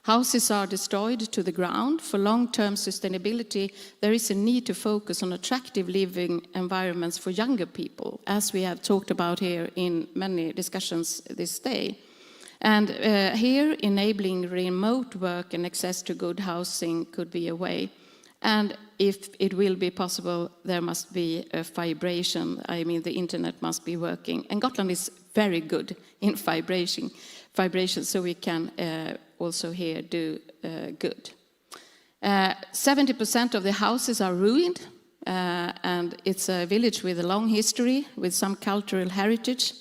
O: Houses are destroyed to the ground. For long-term sustainability, there is a need to focus on attractive living environments for younger people, as we have talked about here in many discussions this day. And here, enabling remote work and access to good housing could be a way. And if it will be possible, there must be a vibration. I mean, the internet must be working. And Gotland is very good in vibration, so we can also here do good. 70% of the houses are ruined, and it's a village with a long history, with some cultural heritage.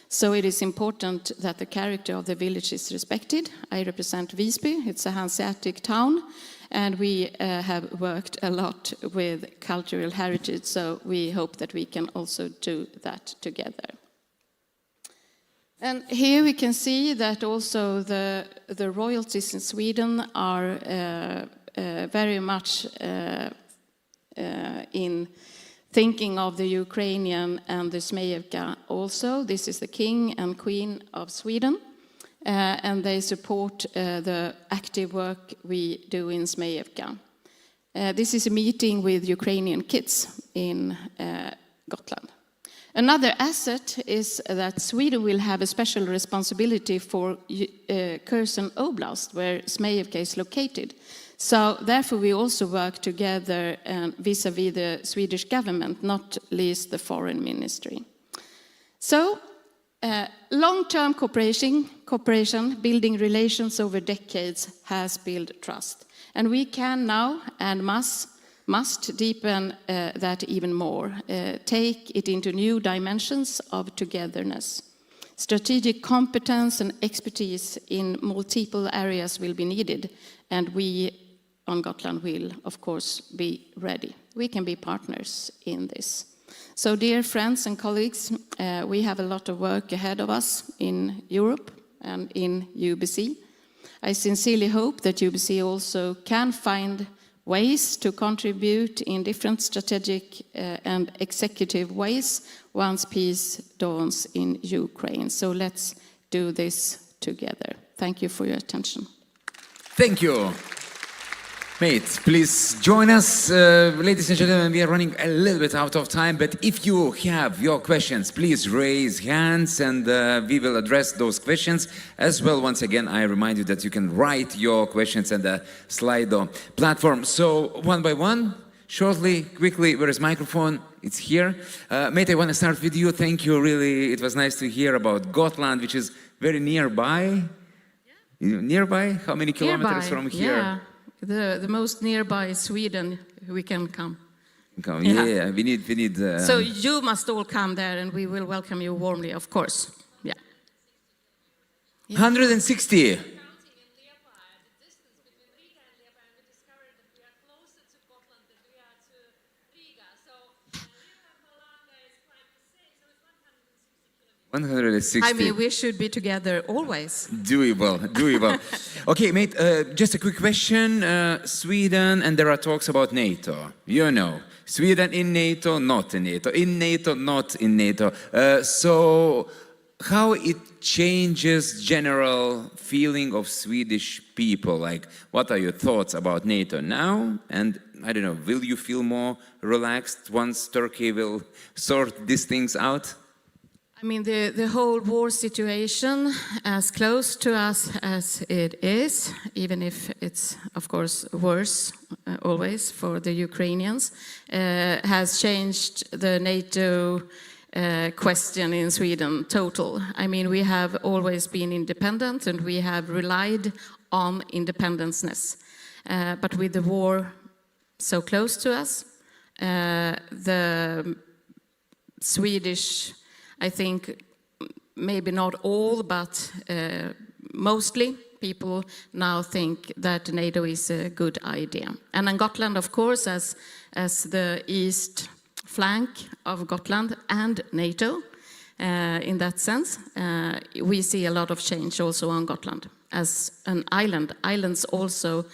O: So it is important that the character of the village is respected. I represent Visby. It's a Hanseatic town, and we have worked a lot with cultural heritage, so we hope that we can also do that together. And here we can see that also the royalties in Sweden are very much in thinking of the Ukrainian and the Zmejevka also. This is the King and Queen of Sweden, and they support the active work we do in Zmejevka. This is a meeting with Ukrainian kids in Gotland. Another asset is that Sweden will have a special responsibility for Kherson Oblast, where Zmejevka is located. So therefore we also work together vis-à-vis the Swedish government, not least the foreign ministry. So long-term cooperation, building relations over decades has built trust. And we can now and must deepen that even more, take it into new dimensions of togetherness. Strategic competence and expertise in multiple areas will be needed, and we on Gotland will, of course, be ready. We can be partners in this. So, dear friends and colleagues, we have a lot of work ahead of us in Europe and in UBC. I sincerely hope that UBC also can find ways to contribute in different strategic and executive ways once peace dawns in Ukraine. So let's do this together. Thank you for your attention.
B: Thank you. Mate, please join us. Ladies and gentlemen, we are running a little bit out of time, but if you have your questions, please raise hands and we will address those questions as well. Once again, I remind you that you can write your questions on the Slido platform. So one by one, shortly, quickly, where is microphone? It's here. Mate, I want to start with you. Thank you, really. It was nice to hear about Gotland, which is very nearby. Yeah. Nearby? How many kilometers from here?
O: Yeah. The most nearby is Sweden. We can come.
B: Yeah, we need.
O: So you must all come there, and we will welcome you warmly, of course. Yeah.
B: 160.
O: I mean, we should be together always.
B: Doable. Okay, mate, just a quick question. Sweden, and there are talks about NATO. You know, Sweden in NATO, not in NATO. In NATO, not in NATO. So how it changes general feeling of Swedish people? Like, what are your thoughts about NATO now? And I don't know, will you feel more relaxed once Turkey will sort these things out?
O: I mean, the whole war situation, as close to us as it is, even if it's, of course, worse always for the Ukrainians, has changed the NATO question in Sweden total. I mean, we have always been independent and we have relied on independenceness. But with the war so close to us, the Swedish, I think maybe not all, but mostly people now think that NATO is a good idea. And in Gotland, of course, as the east flank of Gotland and NATO, in that sense, we see a lot of change also on Gotland. As an island, islands also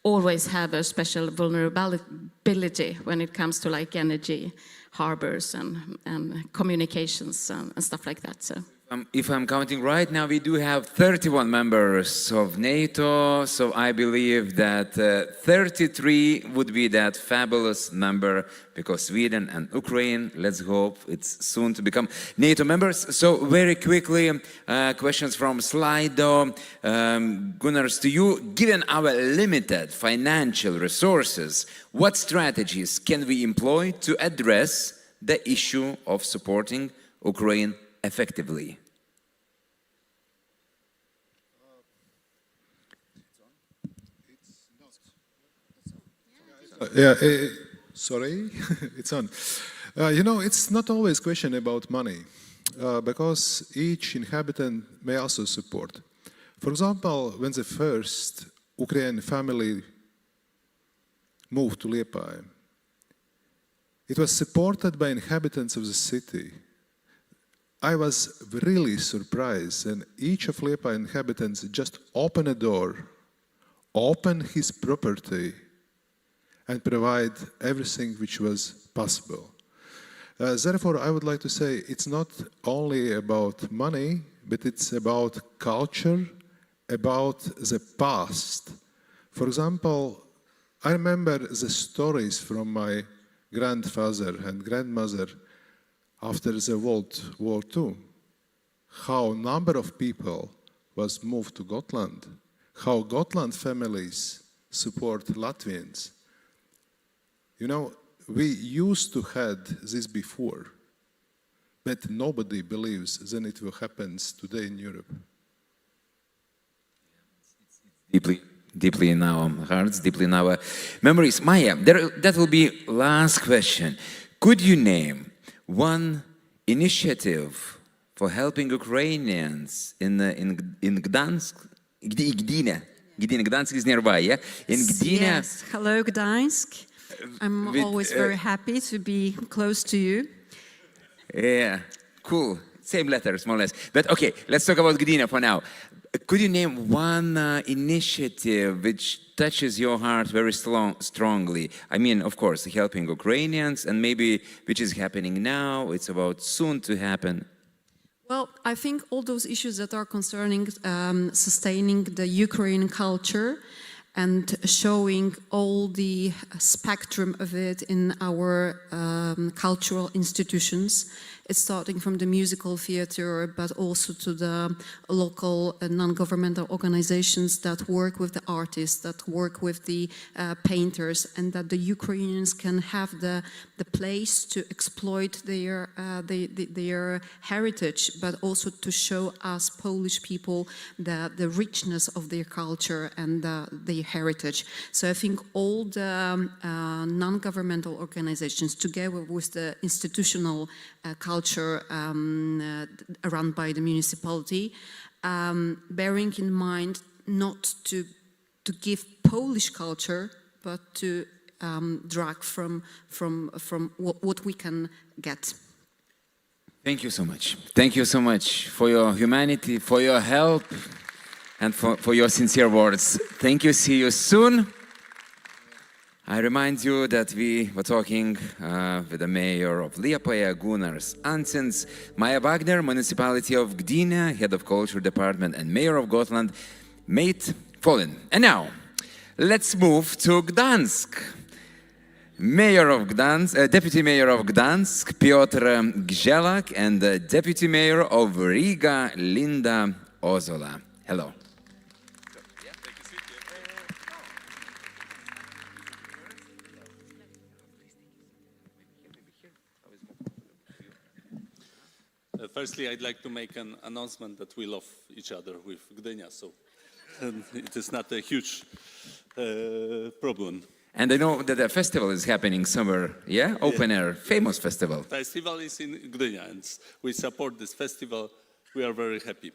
O: always have a special vulnerability when it comes to like energy, harbors and communications and stuff like that. So.
B: If I'm counting right now, we do have 31 members of NATO, so I believe that 33 would be that fabulous number, because Sweden and Ukraine, let's hope it's soon to become NATO members. So very quickly, questions from Slido. Gunnars, to you, given our limited financial resources, what strategies can we employ to address the issue of supporting Ukraine effectively?
M: Sorry, it's on. You know, it's not always a question about money, because each inhabitant may also support. For example, when the first Ukrainian family moved to Liepāja, it was supported by inhabitants of the city. I was really surprised, and each of Liepa inhabitants just opened a door, opened his property, and provide everything which was possible. Therefore, I would like to say it's not only about money, but it's about culture, about the past. For example, I remember the stories from my grandfather and grandmother after the World War II, how a number of people was moved to Gotland, how Gotland families support Latvians. You know, we used to had this before, but nobody believes that it will happen today in Europe.
B: Deeply in our hearts, deeply in our memories. Maya, that will be last question. Could you name one initiative for helping Ukrainians in Gdansk? Gdynia. Gdansk is nearby, yeah? In Gdynia.
P: Yes. Hello, Gdańsk. I'm always very happy to be close to you.
B: Yeah, cool. Same letters, more or less. But okay, let's talk about Gdynia for now. Could you name one initiative which touches your heart very strongly? I mean, of course, helping Ukrainians, and maybe which is happening now, it's about soon to happen.
N: Well, I think all those issues that are concerning sustaining the Ukrainian culture and showing all the spectrum of it in our cultural institutions. It's starting from the musical theater, but also to the local non-governmental organizations that work with the artists, that work with the painters, and that the Ukrainians can have the place to exploit their heritage, but also to show us Polish people the richness of their culture and their heritage. So I think all the non-governmental organizations, together with the institutional culture run by the municipality, bearing in mind not to give Polish culture, but to drag from what we can get.
B: Thank you so much. Thank you so much for your humanity, for your help, and for your sincere words. Thank you. See you soon. I remind you that we were talking with the mayor of Liepaja, Gunnars Ansins, Maya Wagner, municipality of Gdynia, head of culture department, and mayor of Gotland, Mate Folin. And now, let's move to Gdansk. Mayor of Gdansk, Deputy Mayor of Gdansk, Piotr Grzelak, and Deputy Mayor of Riga, Linda Ozola. Hello.
Q: Firstly, I'd like to make an announcement that we love each other with Gdynia, so it is not a huge problem.
B: And I know that a festival is happening somewhere, yeah? Open air, famous festival.
Q: Festival is in Gdynia, and we support this festival. We are very happy.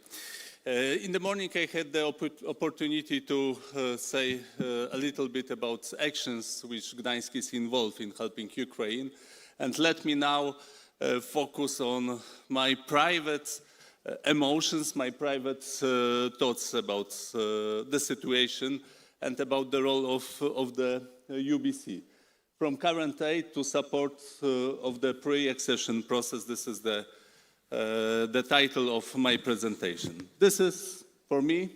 Q: In the morning, I had the opportunity to say a little bit about actions which Gdańsk is involved in helping Ukraine. And let me now focus on my private emotions, my private thoughts about the situation and about the role of the UBC. From current aid to support of the pre-accession process, this is the title of my presentation. This is, for me,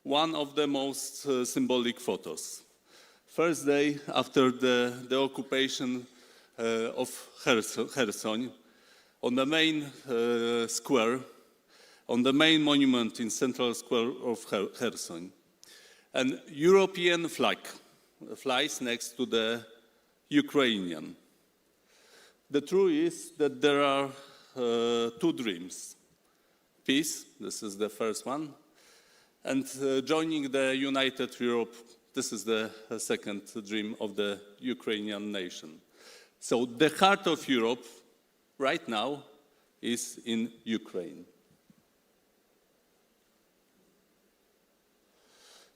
Q: one of the most symbolic photos. First day after the occupation of Kherson, on the main square, on the main monument in central square of Kherson, an European flag flies next to the Ukrainian. The truth is that there are two dreams. Peace, this is the first one, and joining the United Europe, this is the second dream of the Ukrainian nation. So the heart of Europe right now is in Ukraine.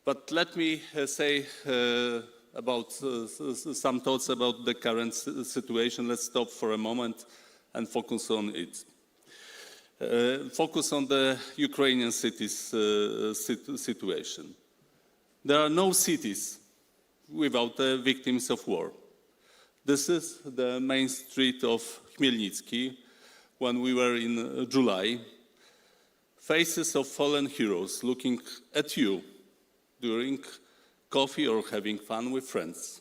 Q: But let me say about some thoughts about the current situation. Let's stop for a moment and focus on it. focus on the Ukrainian cities situation. There are no cities without victims of war. This is the main street of Khmelnytsky when we were in July. Faces of fallen heroes looking at you during coffee or having fun with friends.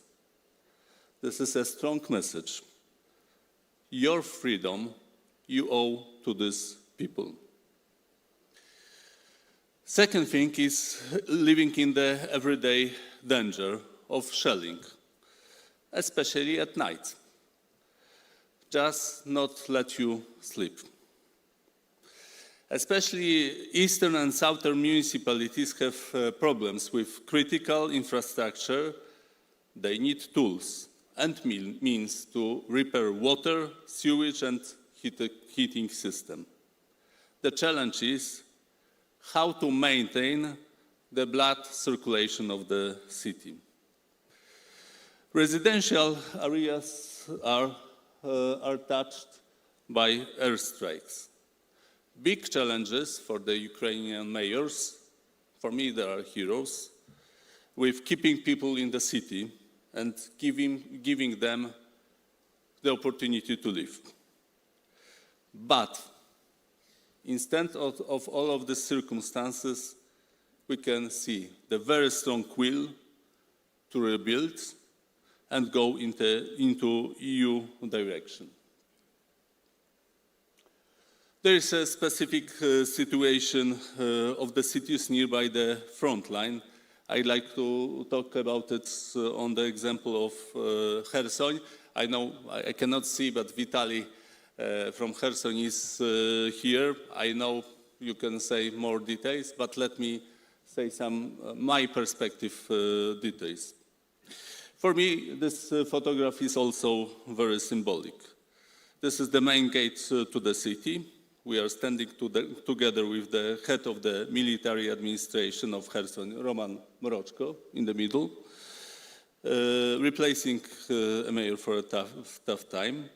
Q: This is a strong message. Your freedom you owe to these people. Second thing is living in the everyday danger of shelling, especially at night. Just not let you sleep. Especially eastern and southern municipalities have problems with critical infrastructure. They need tools and means to repair water, sewage and heating system. The challenge is how to maintain the blood circulation of the city. Residential areas are touched by airstrikes. Big challenges for the Ukrainian mayors, for me they are heroes, with keeping people in the city and giving them the opportunity to live. But instead of all of these circumstances, we can see the very strong will to rebuild and go into EU direction. There is a specific situation of the cities nearby the front line. I'd like to talk about it on the example of Kherson. I know I cannot see, but Vitaly from Kherson is here. I know you can say more details, but let me say some my perspective details. For me, this photograph is also very symbolic. This is the main gate to the city. We are standing together with the head of the military administration of Kherson, Roman Mroczko, in the middle, replacing a mayor for a tough time.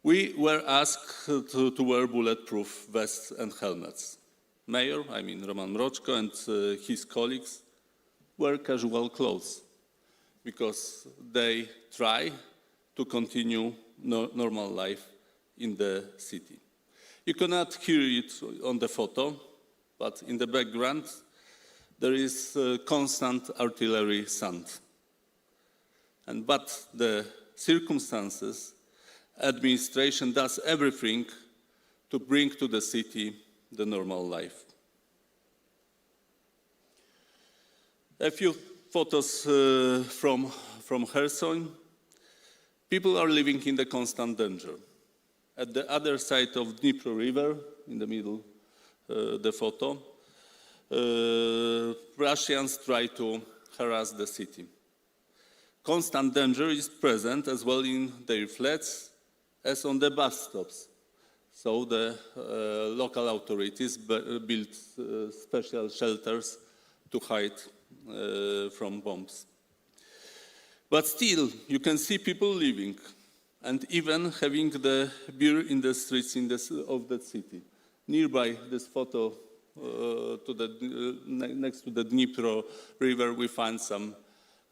Q: We were asked to wear bulletproof vests and helmets. Mayor, I mean Roman Mroczko, and his colleagues wear casual clothes because they try to continue normal life in the city. You cannot hear it on the photo, but in the background there is constant artillery sound. But the circumstances, administration does everything to bring to the city the normal life. A few photos from Kherson. People are living in the constant danger. At the other side of Dnipro River, in the middle, the photo, Russians try to harass the city. Constant danger is present as well in their flats as on the bus stops. So the local authorities built special shelters to hide from bombs. But still, you can see people living and even having the beer in the streets of the city. Nearby this photo, next to the Dnipro River, we find some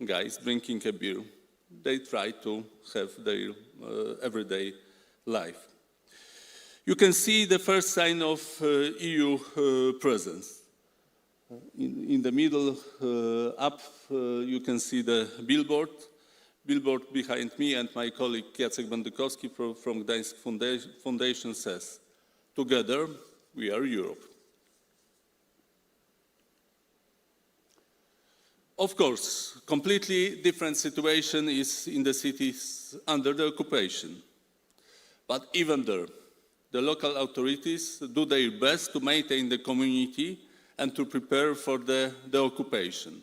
Q: guys drinking a beer. They try to have their everyday life. You can see the first sign of EU presence. In the middle, up, you can see the billboard behind me, and my colleague Jacek Bandykowski from Gdańsk Foundation says, "Together we are Europe." Of course, completely different situation is in the cities under the occupation. But even there, the local authorities do their best to maintain the community and to prepare for the occupation.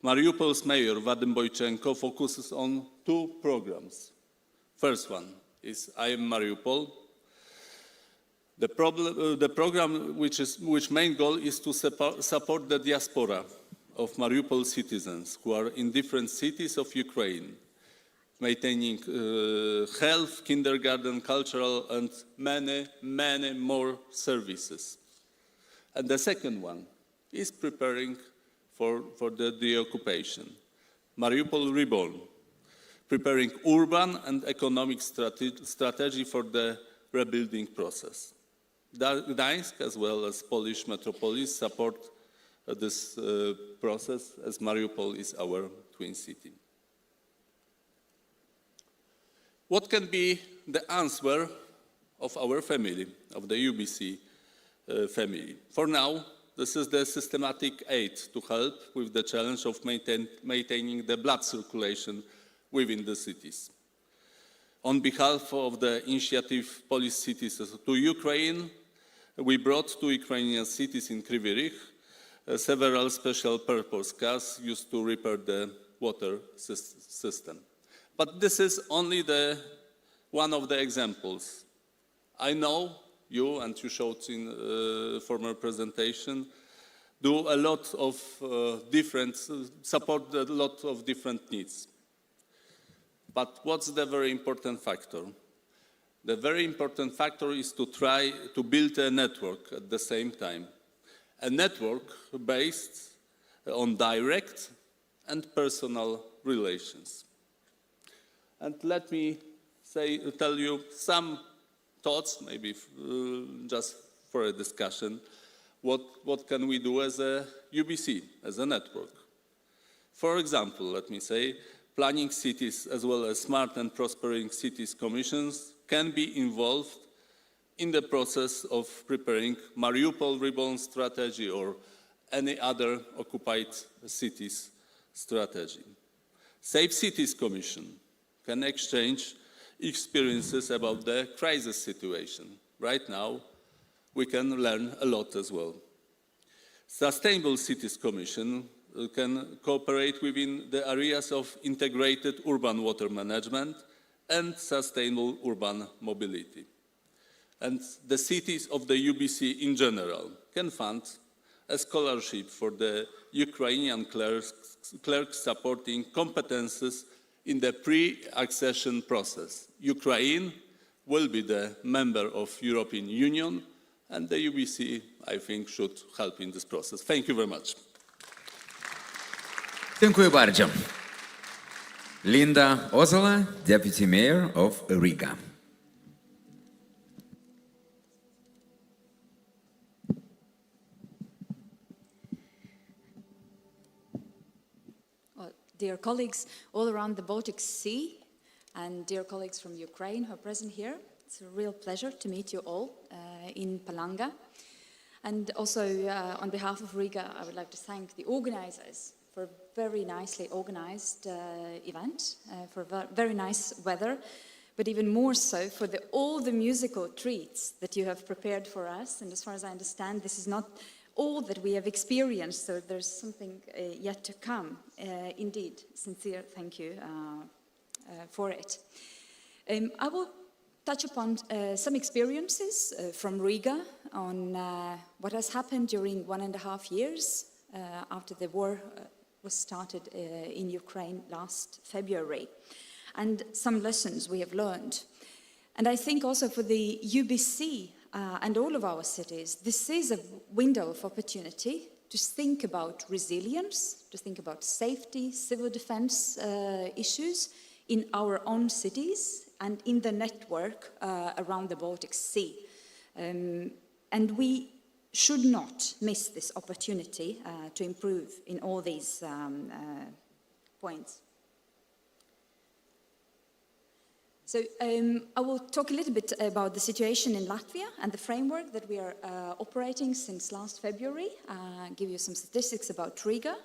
Q: Mariupol's mayor, Vadim Boychenko, focuses on two programs. First one is I Am Mariupol. The program which main goal is to support the diaspora of Mariupol citizens who are in different cities of Ukraine. maintaining health, kindergarten, cultural, and many, many more services. And the second one is preparing for the deoccupation. Mariupol Reborn, preparing urban and economic strategy for the rebuilding process. Gdańsk, as well as Polish metropolis, support this process, as Mariupol is our twin city. What can be the answer of our family, of the UBC family? For now, this is the systematic aid to help with the challenge of maintaining the blood circulation within the cities. On behalf of the initiative Polish Cities to Ukraine, we brought to Ukrainian cities in Kryvyi Rih several special purpose cars used to repair the water system. But this is only one of the examples. I know you, and you showed in former presentation, do a lot of support a lot of different needs. But what's the very important factor? The very important factor is to try to build a network at the same time. A network based on direct and personal relations. And let me tell you some thoughts, maybe just for a discussion, what can we do as a UBC, as a network? For example, let me say, planning cities as well as smart and prospering cities commissions can be involved in the process of preparing Mariupol Reborn strategy or any other occupied cities strategy. Safe Cities Commission can exchange experiences about the crisis situation. Right now, we can learn a lot as well. Sustainable Cities Commission can cooperate within the areas of integrated urban water management and sustainable urban mobility. And the cities of the UBC in general can fund a scholarship for the Ukrainian clerks supporting competences in the pre-accession process. Ukraine will be the member of European Union, and the UBC, I think, should help in this process. Thank you very much.
B: Dziękuję bardzo. Linda Ozola, Deputy Mayor of Riga.
R: Dear colleagues all around the Baltic Sea and dear colleagues from Ukraine who are present here, it's a real pleasure to meet you all in Palanga. And also on behalf of Riga, I would like to thank the organizers for a very nicely organized event, for very nice weather, but even more so for all the musical treats that you have prepared for us. And as far as I understand, this is not all that we have experienced, so there's something yet to come. Indeed, sincere thank you for it. I will touch upon some experiences from Riga on what has happened during 1.5 years after the war was started in Ukraine last February, and some lessons we have learned. And I think also for the UBC and all of our cities, this is a window of opportunity to think about resilience, to think about safety, civil defense issues in our own cities and in the network around the Baltic Sea. And we should not miss this opportunity to improve in all these points. So I will talk a little bit about the situation in Latvia and the framework that we are operating since last February, give you some statistics about Riga,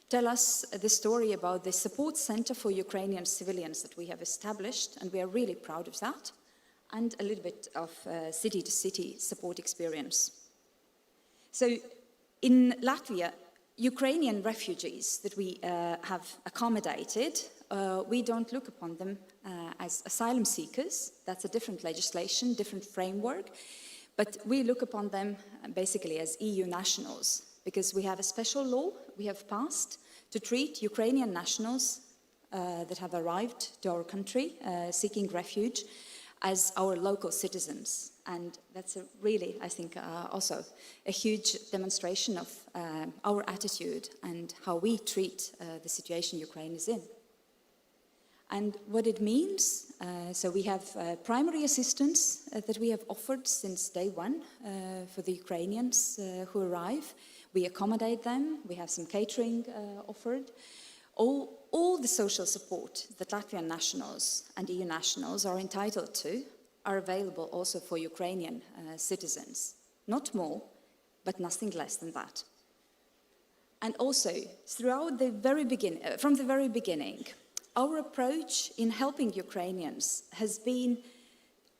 R: tell us the story about the support center for Ukrainian civilians that we have established, and we are really proud of that, and a little bit of city-to-city support experience. So in Latvia, Ukrainian refugees that we have accommodated, we don't look upon them as asylum seekers. That's a different legislation, different framework. But we look upon them basically as EU nationals, because we have a special law we have passed to treat Ukrainian nationals that have arrived to our country seeking refuge as our local citizens. And that's really, I think, also a huge demonstration of our attitude and how we treat the situation Ukraine is in. And what it means, so we have primary assistance that we have offered since day one for the Ukrainians who arrive. We accommodate them, we have some catering offered. All the social support that Latvian nationals and EU nationals are entitled to are available also for Ukrainian citizens. Not more, but nothing less than that. And also, from the very beginning, our approach in helping Ukrainians has been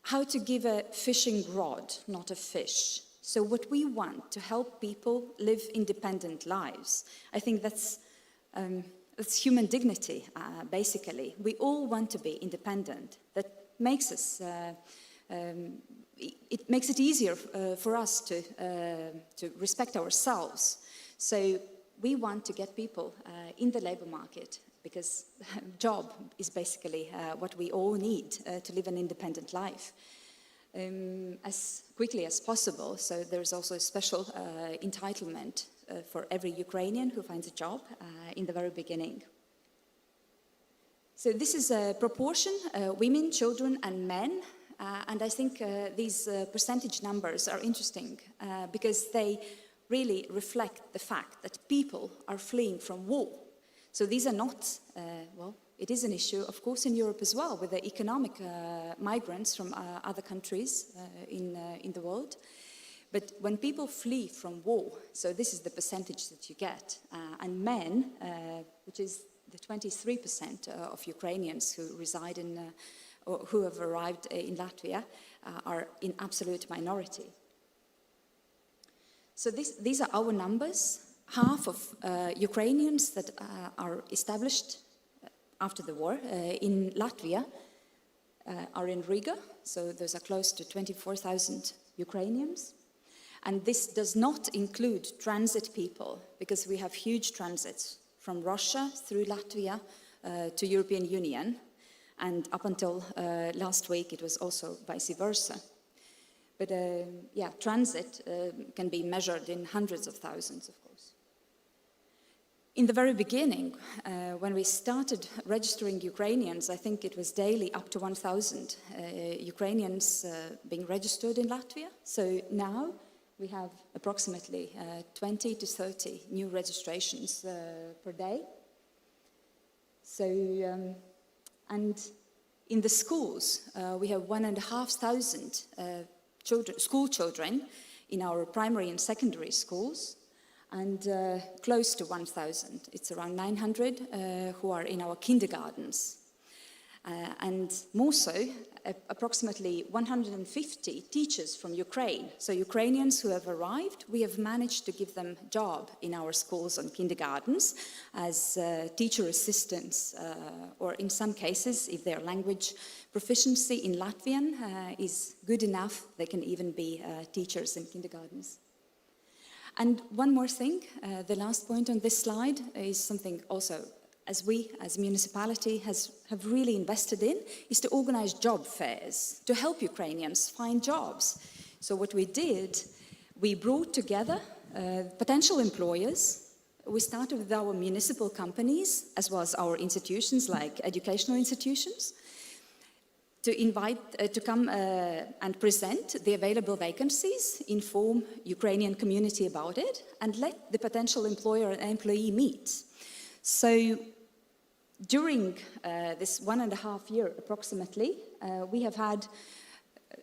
R: how to give a fishing rod, not a fish. So what we want to help people live independent lives. I think that's human dignity, basically. We all want to be independent. That makes us, it makes it easier for us to respect ourselves. So we want to get people in the labor market, because job is basically what we all need to live an independent life as quickly as possible. So there's also a special entitlement for every Ukrainian who finds a job in the very beginning. So this is a proportion, women, children and men, and I think these percentage numbers are interesting because they really reflect the fact that people are fleeing from war. So these are not, well, it is an issue, of course, in Europe as well, with the economic migrants from other countries in the world. But when people flee from war, so this is the percentage that you get, and men, which is the 23% of Ukrainians who reside in, or who have arrived in Latvia, are in absolute minority. So these are our numbers. Half of Ukrainians that are established after the war in Latvia are in Riga, so those are close to 24,000 Ukrainians. And this does not include transit people, because we have huge transits from Russia through Latvia to European Union, and up until last week it was also vice versa. But yeah, transit can be measured in hundreds of thousands, of course. In the very beginning, when we started registering Ukrainians, I think it was daily up to 1,000 Ukrainians being registered in Latvia. So now we have approximately 20 to 30 new registrations per day. So, and in the schools, we have 1,500 school children in our primary and secondary schools, and close to 1,000. It's around 900 who are in our kindergartens. And more so, approximately 150 teachers from Ukraine. So Ukrainians who have arrived, we have managed to give them a job in our schools and kindergartens as teacher assistants, or in some cases, if their language proficiency in Latvian is good enough, they can even be teachers in kindergartens. And one more thing, the last point on this slide is something also as we, as municipality, have really invested in, is to organize job fairs to help Ukrainians find jobs. So what we did, we brought together potential employers. We started with our municipal companies, as well as our institutions, like educational institutions, to invite, to come and present the available vacancies, inform Ukrainian community about it, and let the potential employer and employee meet. So during this 1.5 year approximately, we have had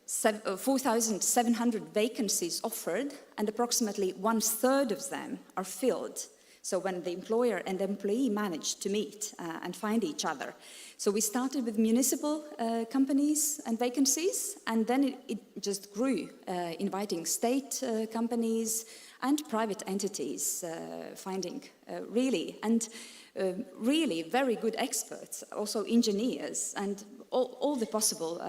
R: 4,700 vacancies offered, and approximately 1/3 of them are filled. So when the employer and the employee managed to meet and find each other. So we started with municipal companies and vacancies, and then it just grew, inviting state companies and private entities, finding really very good experts, also engineers, and all the possible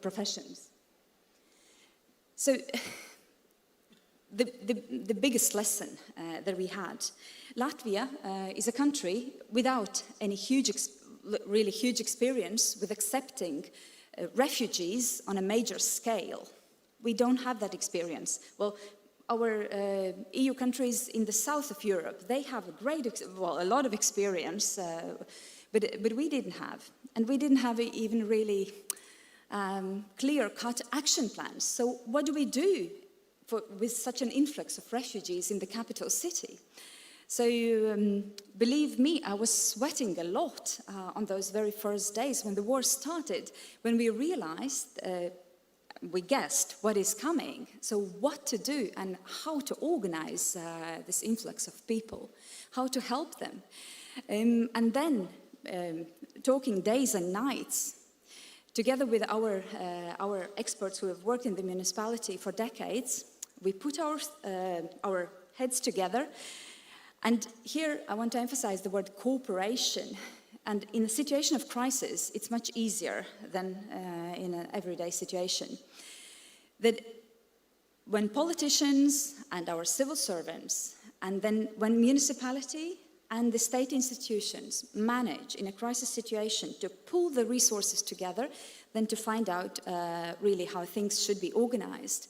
R: professions. So the biggest lesson that we had. Latvia is a country without any really huge experience with accepting refugees on a major scale. We don't have that experience. Well, our EU countries in the south of Europe, they have a lot of experience, but we didn't have. And we didn't have even really clear-cut action plans. So what do we do with such an influx of refugees in the capital city? So believe me, I was sweating a lot on those very first days when the war started, when we realized, we guessed what is coming, so what to do and how to organize this influx of people, how to help them. And then talking days and nights, together with our experts who have worked in the municipality for decades, we put our heads together. And here I want to emphasize the word cooperation. And in a situation of crisis, it's much easier than in an everyday situation. That when politicians and our civil servants, and then when municipality and the state institutions manage in a crisis situation to pull the resources together, then to find out really how things should be organized.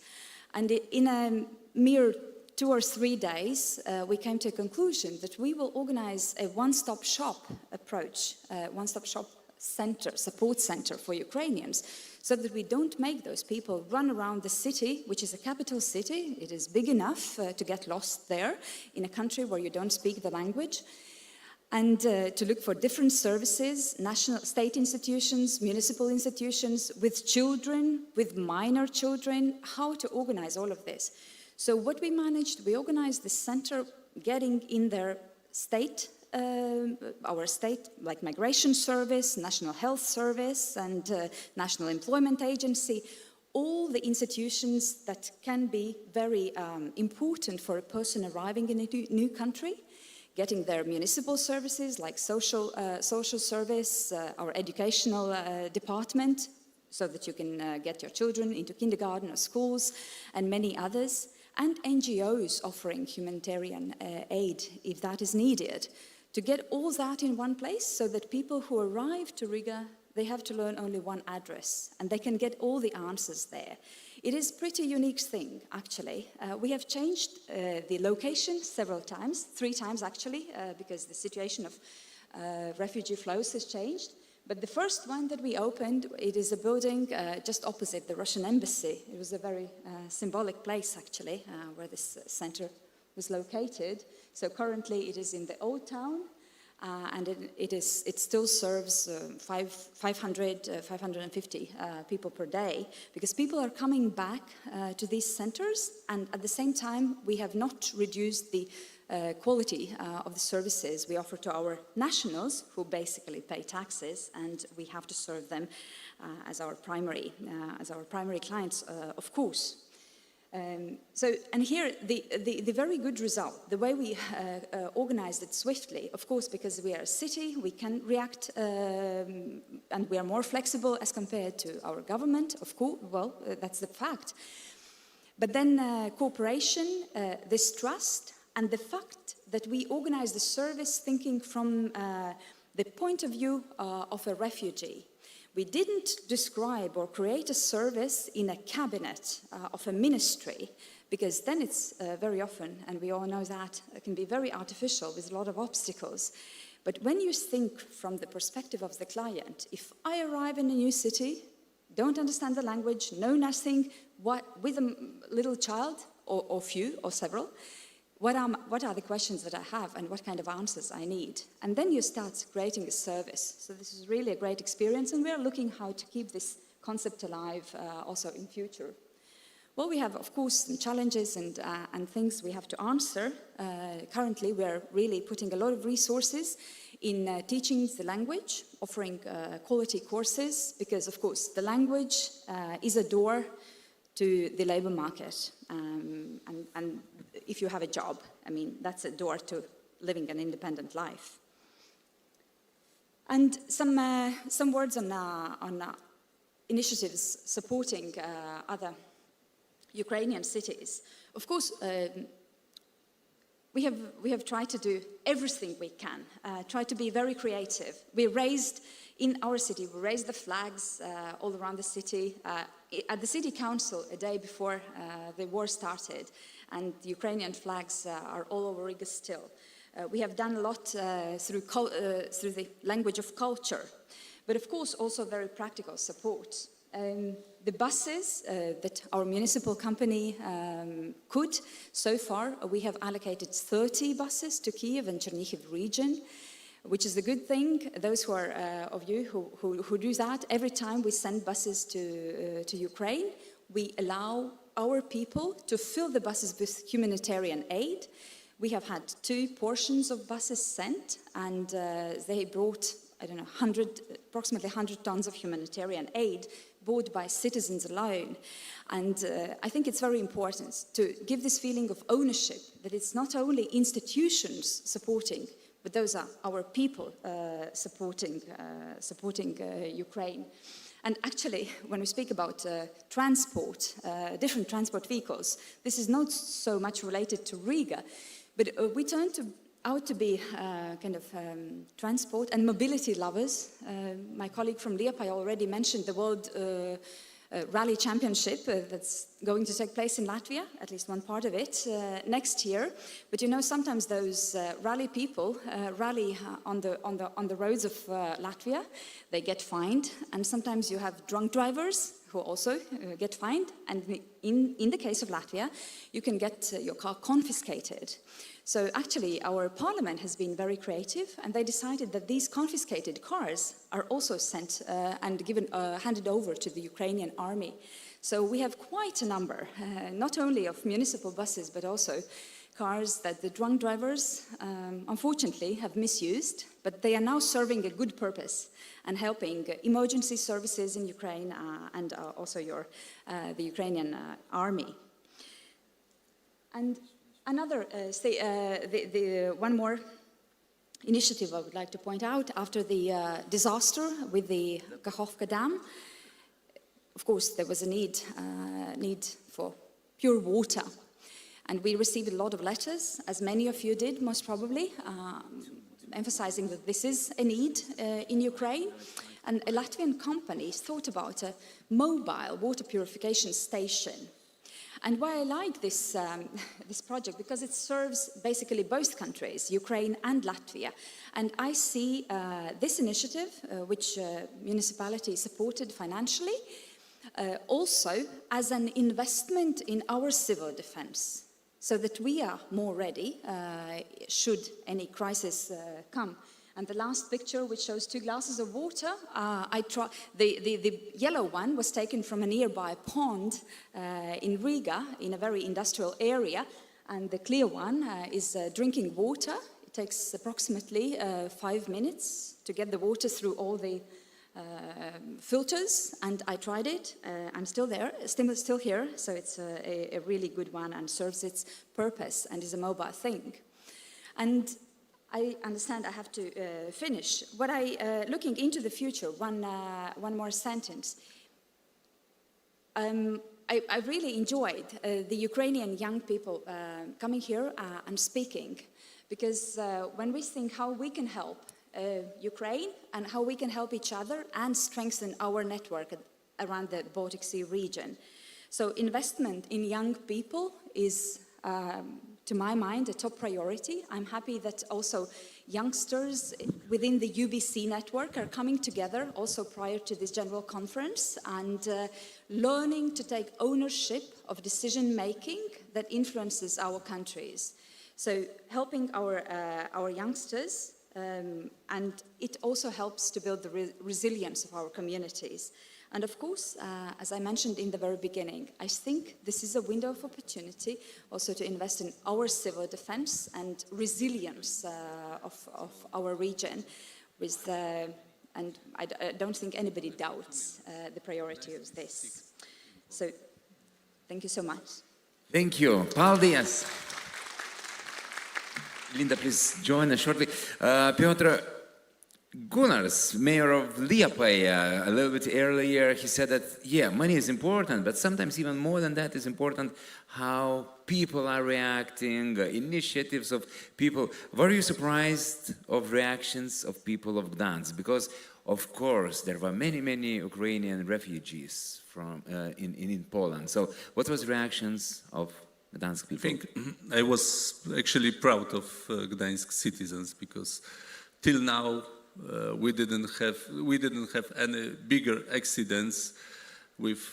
R: And in a mere 2 or 3 days, we came to a conclusion that we will organize a one-stop shop approach, one-stop shop center, support center for Ukrainians, so that we don't make those people run around the city, which is a capital city. It is big enough to get lost there in a country where you don't speak the language, and to look for different services, national, state institutions, municipal institutions, with children, with minor children, how to organize all of this. So what we managed, we organized the center getting in their state, our state, like Migration Service, National Health Service, and National Employment Agency, all the institutions that can be very important for a person arriving in a new country, getting their municipal services like social service, our educational department, so that you can get your children into kindergarten or schools, and many others, and NGOs offering humanitarian aid if that is needed. To get all that in one place so that people who arrive to Riga, they have to learn only one address and they can get all the answers there. It is a pretty unique thing, actually. We have changed the location several times, 3 times actually, because the situation of refugee flows has changed. But the first one that we opened, it is a building just opposite the Russian embassy. It was a very symbolic place, actually, where this center was located. So currently it is in the old town, and it still serves 550 people per day, because people are coming back to these centers, and at the same time we have not reduced the quality of the services we offer to our nationals, who basically pay taxes, and we have to serve them as our primary clients, of course. And here, the very good result, the way we organized it swiftly, of course, because we are a city, we can react, and we are more flexible as compared to our government, of course, well, that's the fact. But then cooperation, this trust, and the fact that we organize the service thinking from the point of view of a refugee. We didn't describe or create a service in a cabinet of a ministry, because then it's very often, and we all know that, it can be very artificial with a lot of obstacles. But when you think from the perspective of the client, if I arrive in a new city, don't understand the language, know nothing, with a little child, or few, or several, what are the questions that I have and what kind of answers I need? And then you start creating a service. So this is really a great experience, and we're looking how to keep this concept alive also in future. Well, we have, of course, some challenges and things we have to answer. Currently, we're really putting a lot of resources in teaching the language, offering quality courses, because, of course, the language is a door to the labor market. And if you have a job, I mean, that's a door to living an independent life. And some words on initiatives supporting other Ukrainian cities. Of course, we have tried to do everything we can, try to be very creative. We raised, in our city, we raised the flags all around the city, at the city council a day before the war started, and the Ukrainian flags are all over Riga still. We have done a lot through the language of culture, but of course also very practical support. The buses that our municipal company could, so far we have allocated 30 buses to Kiev and Chernihiv region, which is a good thing. Those who are of you who do that, every time we send buses to Ukraine, we allow our people to fill the buses with humanitarian aid. We have had 2 portions of buses sent, and they brought, I don't know, approximately 100 tons of humanitarian aid bought by citizens alone. And I think it's very important to give this feeling of ownership, that it's not only institutions supporting, but those are our people supporting Ukraine. And actually, when we speak about transport, different transport vehicles, this is not so much related to Riga, but we turned out to be kind of transport and mobility lovers. My colleague from Liepaja already mentioned the World Rally Championship that's going to take place in Latvia, at least one part of it, next year. But you know, sometimes those rally people rally on the roads of Latvia. They get fined, and sometimes you have drunk drivers who also get fined. And in the case of Latvia, you can get your car confiscated. So actually, our parliament has been very creative, and they decided that these confiscated cars are also sent and handed over to the Ukrainian army. So we have quite a number, not only of municipal buses, but also cars that the drunk drivers, unfortunately, have misused, but they are now serving a good purpose and helping emergency services in Ukraine and also the Ukrainian army. And another, one more initiative I would like to point out, after the disaster with the Kakhovka Dam, of course, there was a need for pure water. And we received a lot of letters, as many of you did, most probably, emphasizing that this is a need in Ukraine. And a Latvian company thought about a mobile water purification station. And why I like this project, because it serves basically both countries, Ukraine and Latvia. And I see this initiative, which municipality supported financially, also as an investment in our civil defense, so that we are more ready should any crisis come. And the last picture, which shows 2 glasses of water, the yellow one was taken from a nearby pond in Riga, in a very industrial area, and the clear one is drinking water. It takes approximately 5 minutes to get the water through all the filters, and I tried it. I'm still there, still here, so it's a really good one and serves its purpose and is a mobile thing. And I understand I have to finish. What looking into the future, one more sentence. I really enjoyed the Ukrainian young people coming here and speaking, because when we think how we can help Ukraine and how we can help each other and strengthen our network around the Baltic Sea region. So investment in young people is, to my mind, a top priority. I'm happy that also youngsters within the UBC network are coming together also prior to this general conference and learning to take ownership of decision making that influences our countries. So helping our youngsters, and it also helps to build the resilience of our communities. And of course, as I mentioned in the very beginning, I think this is a window of opportunity also to invest in our civil defense and resilience of our region. And I don't think anybody doubts the priority of this. So, thank you so much.
B: Thank you. Paldies. Linda, please join us shortly. Piotr, Gunnars, mayor of Liepāja, a little bit earlier, he said that, yeah, money is important, but sometimes even more than that is important how people are reacting, initiatives of people. Were you surprised of reactions of people of Gdansk? Because, of course, there were many, many Ukrainian refugees from in Poland. So what was reactions of Gdansk people?
Q: I think I was actually proud of Gdańsk citizens because till now we didn't have any bigger accidents with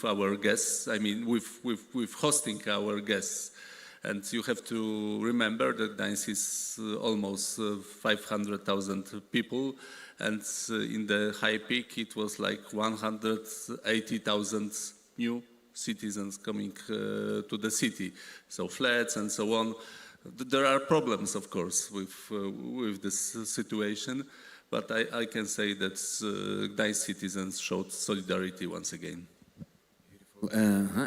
Q: our guests. I mean, with hosting our guests. And you have to remember that Gdańsk is almost 500,000 people, and in the high peak it was like 180,000 new citizens coming to the city. So flats and so on. There are problems, of course, with this situation, but I can say that Gdańsk citizens showed solidarity once again.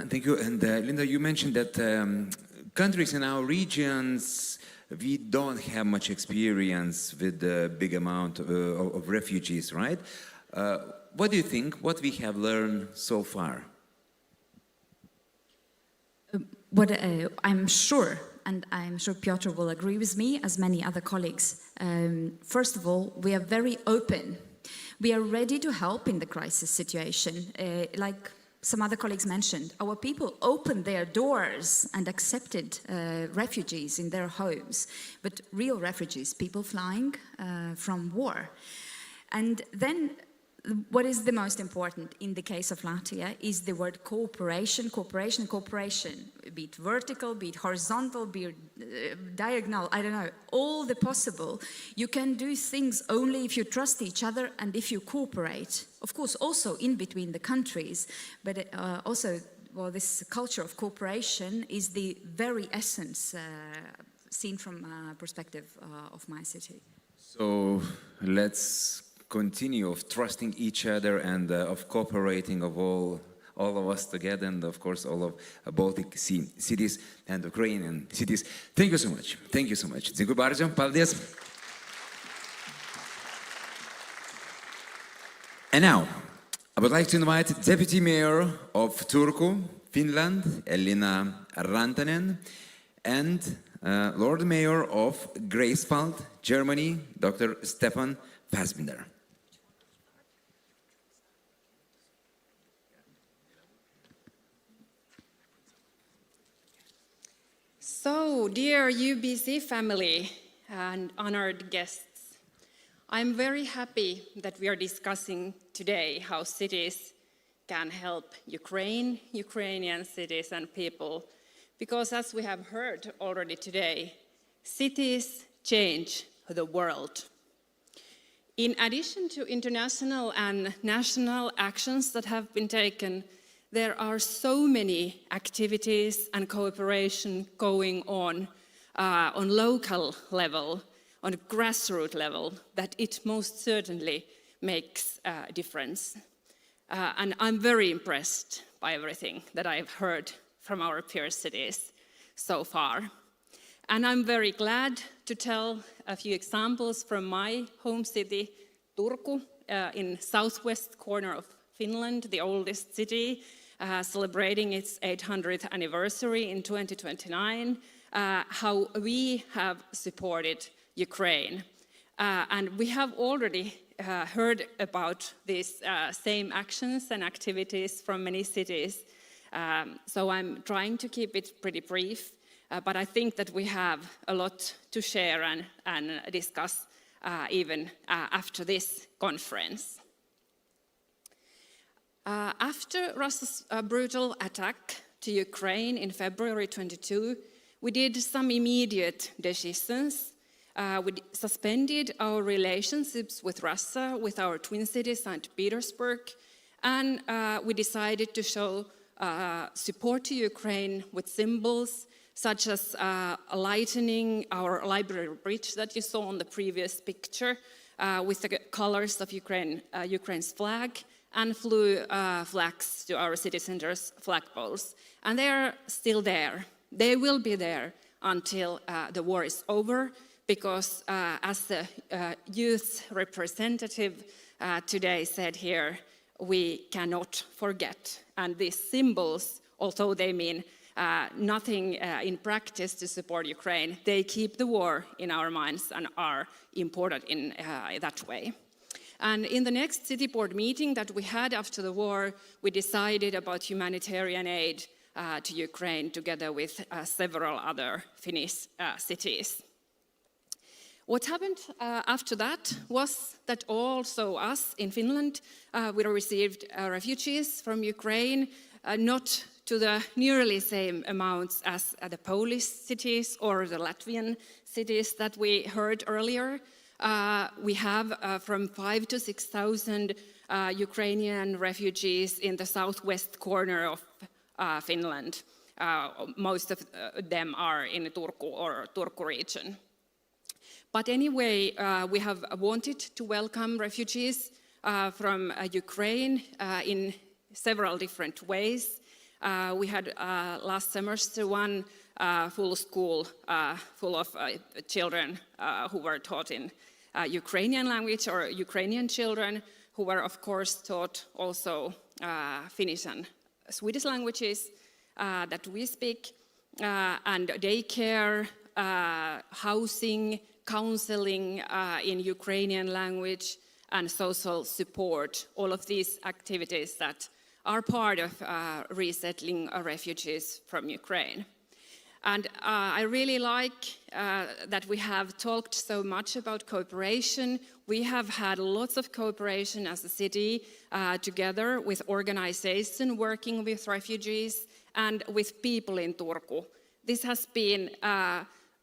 B: Thank you. And Linda, you mentioned that countries in our regions, we don't have much experience with the big amount of refugees, right? What do you think? What we have learned so far?
R: What I'm sure, and I'm sure Piotr will agree with me, as many other colleagues. First of all, we are very open. We are ready to help in the crisis situation. Like some other colleagues mentioned, our people opened their doors and accepted refugees in their homes, but real refugees, people flying from war. And then what is the most important in the case of Latvia is the word cooperation, cooperation, cooperation, be it vertical, be it horizontal, be it diagonal, I don't know, all the possible. You can do things only if you trust each other and if you cooperate. Of course, also in between the countries, but also, well, this culture of cooperation is the very essence seen from a perspective of my city.
B: So let's continue of trusting each other and of cooperating of all of us together, and of course all of Baltic Sea cities and Ukrainian cities. Thank you so much. Thank you so much. Dziękuję bardzo. Paldies. And now, I would like to invite Deputy Mayor of Turku, Finland, Elina Rantanen, and Lord Mayor of Greifswald, Germany, Dr. Stefan Fassbinder.
S: So, dear UBC family and honored guests, I'm very happy that we are discussing today how cities can help Ukraine, Ukrainian cities and people, because as we have heard already today, cities change the world. In addition to international and national actions that have been taken, there are so many activities and cooperation going on local level, on a grassroots level, that it most certainly makes a difference. And I'm very impressed by everything that I've heard from our peer cities so far. And I'm very glad to tell a few examples from my home city, Turku, in southwest corner of Finland, the oldest city, celebrating its 800th anniversary in 2029, how we have supported Ukraine. And we have already heard about these same actions and activities from many cities. So I'm trying to keep it pretty brief, but I think that we have a lot to share and discuss even after this conference. After Russia's brutal attack to Ukraine in February 22, we did some immediate decisions. We suspended our relationships with Russia, with our twin city, St. Petersburg, and we decided to show support to Ukraine with symbols such as lightening our library bridge that you saw on the previous picture with the colors of Ukraine's flag, and flew flags to our city center's flagpoles. And they are still there. They will be there until the war is over, because as the youth representative today said here, we cannot forget. And these symbols, although they mean nothing in practice to support Ukraine, they keep the war in our minds and are important in that way. And in the next city board meeting that we had after the war, we decided about humanitarian aid to Ukraine together with several other Finnish cities. What happened after that was that also us in Finland, we received refugees from Ukraine, not to the nearly same amounts as the Polish cities or the Latvian cities that we heard earlier. We have from 5,000 to 6,000 Ukrainian refugees in the southwest corner of Finland. Most of them are in Turku or Turku region. But anyway, we have wanted to welcome refugees from Ukraine in several different ways. We had last semester one full school full of children who were taught in Ukrainian language, or Ukrainian children who were of course taught also Finnish and Swedish languages that we speak, and daycare, housing, counseling in Ukrainian language, and social support, all of these activities that are part of resettling refugees from Ukraine. And I really like that we have talked so much about cooperation. We have had lots of cooperation as a city together with organizations working with refugees and with people in Turku. This has been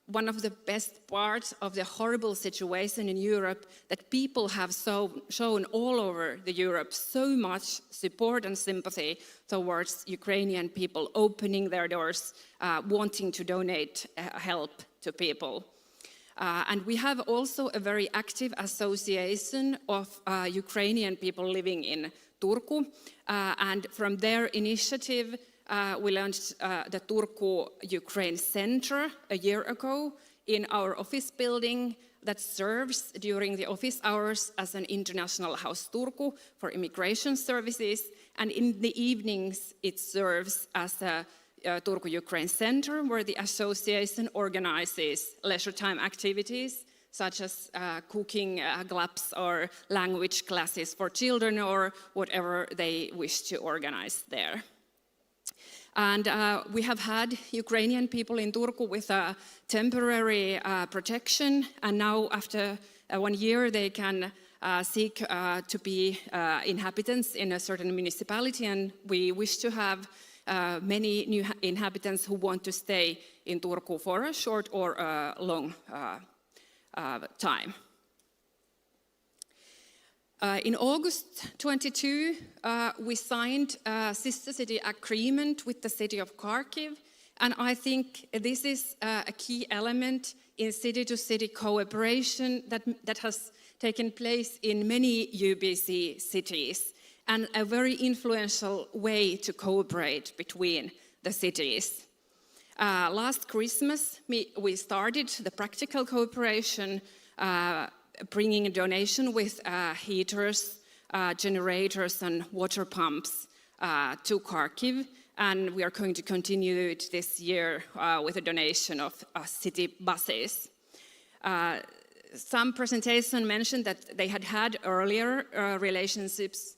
S: one of the best parts of the horrible situation in Europe, that people have shown all over the Europe so much support and sympathy towards Ukrainian people, opening their doors, wanting to donate help to people. And we have also a very active association of Ukrainian people living in Turku, and from their initiative, we launched the Turku Ukraine Center a year ago in our office building that serves during the office hours as an international house Turku for immigration services. And in the evenings, it serves as a Turku Ukraine Center where the association organizes leisure time activities such as cooking clubs or language classes for children or whatever they wish to organize there. And we have had Ukrainian people in Turku with a temporary protection, and now after 1 year they can seek to be inhabitants in a certain municipality, and we wish to have many new inhabitants who want to stay in Turku for a short or a long time. In August 22, we signed a sister city agreement with the city of Kharkiv, and I think this is a key element in city-to-city cooperation that has taken place in many UBC cities, and a very influential way to cooperate between the cities. Last Christmas, we started the practical cooperation bringing a donation with heaters, generators and water pumps to Kharkiv, and we are going to continue it this year with a donation of city buses. Some presentation mentioned that they had had earlier relationships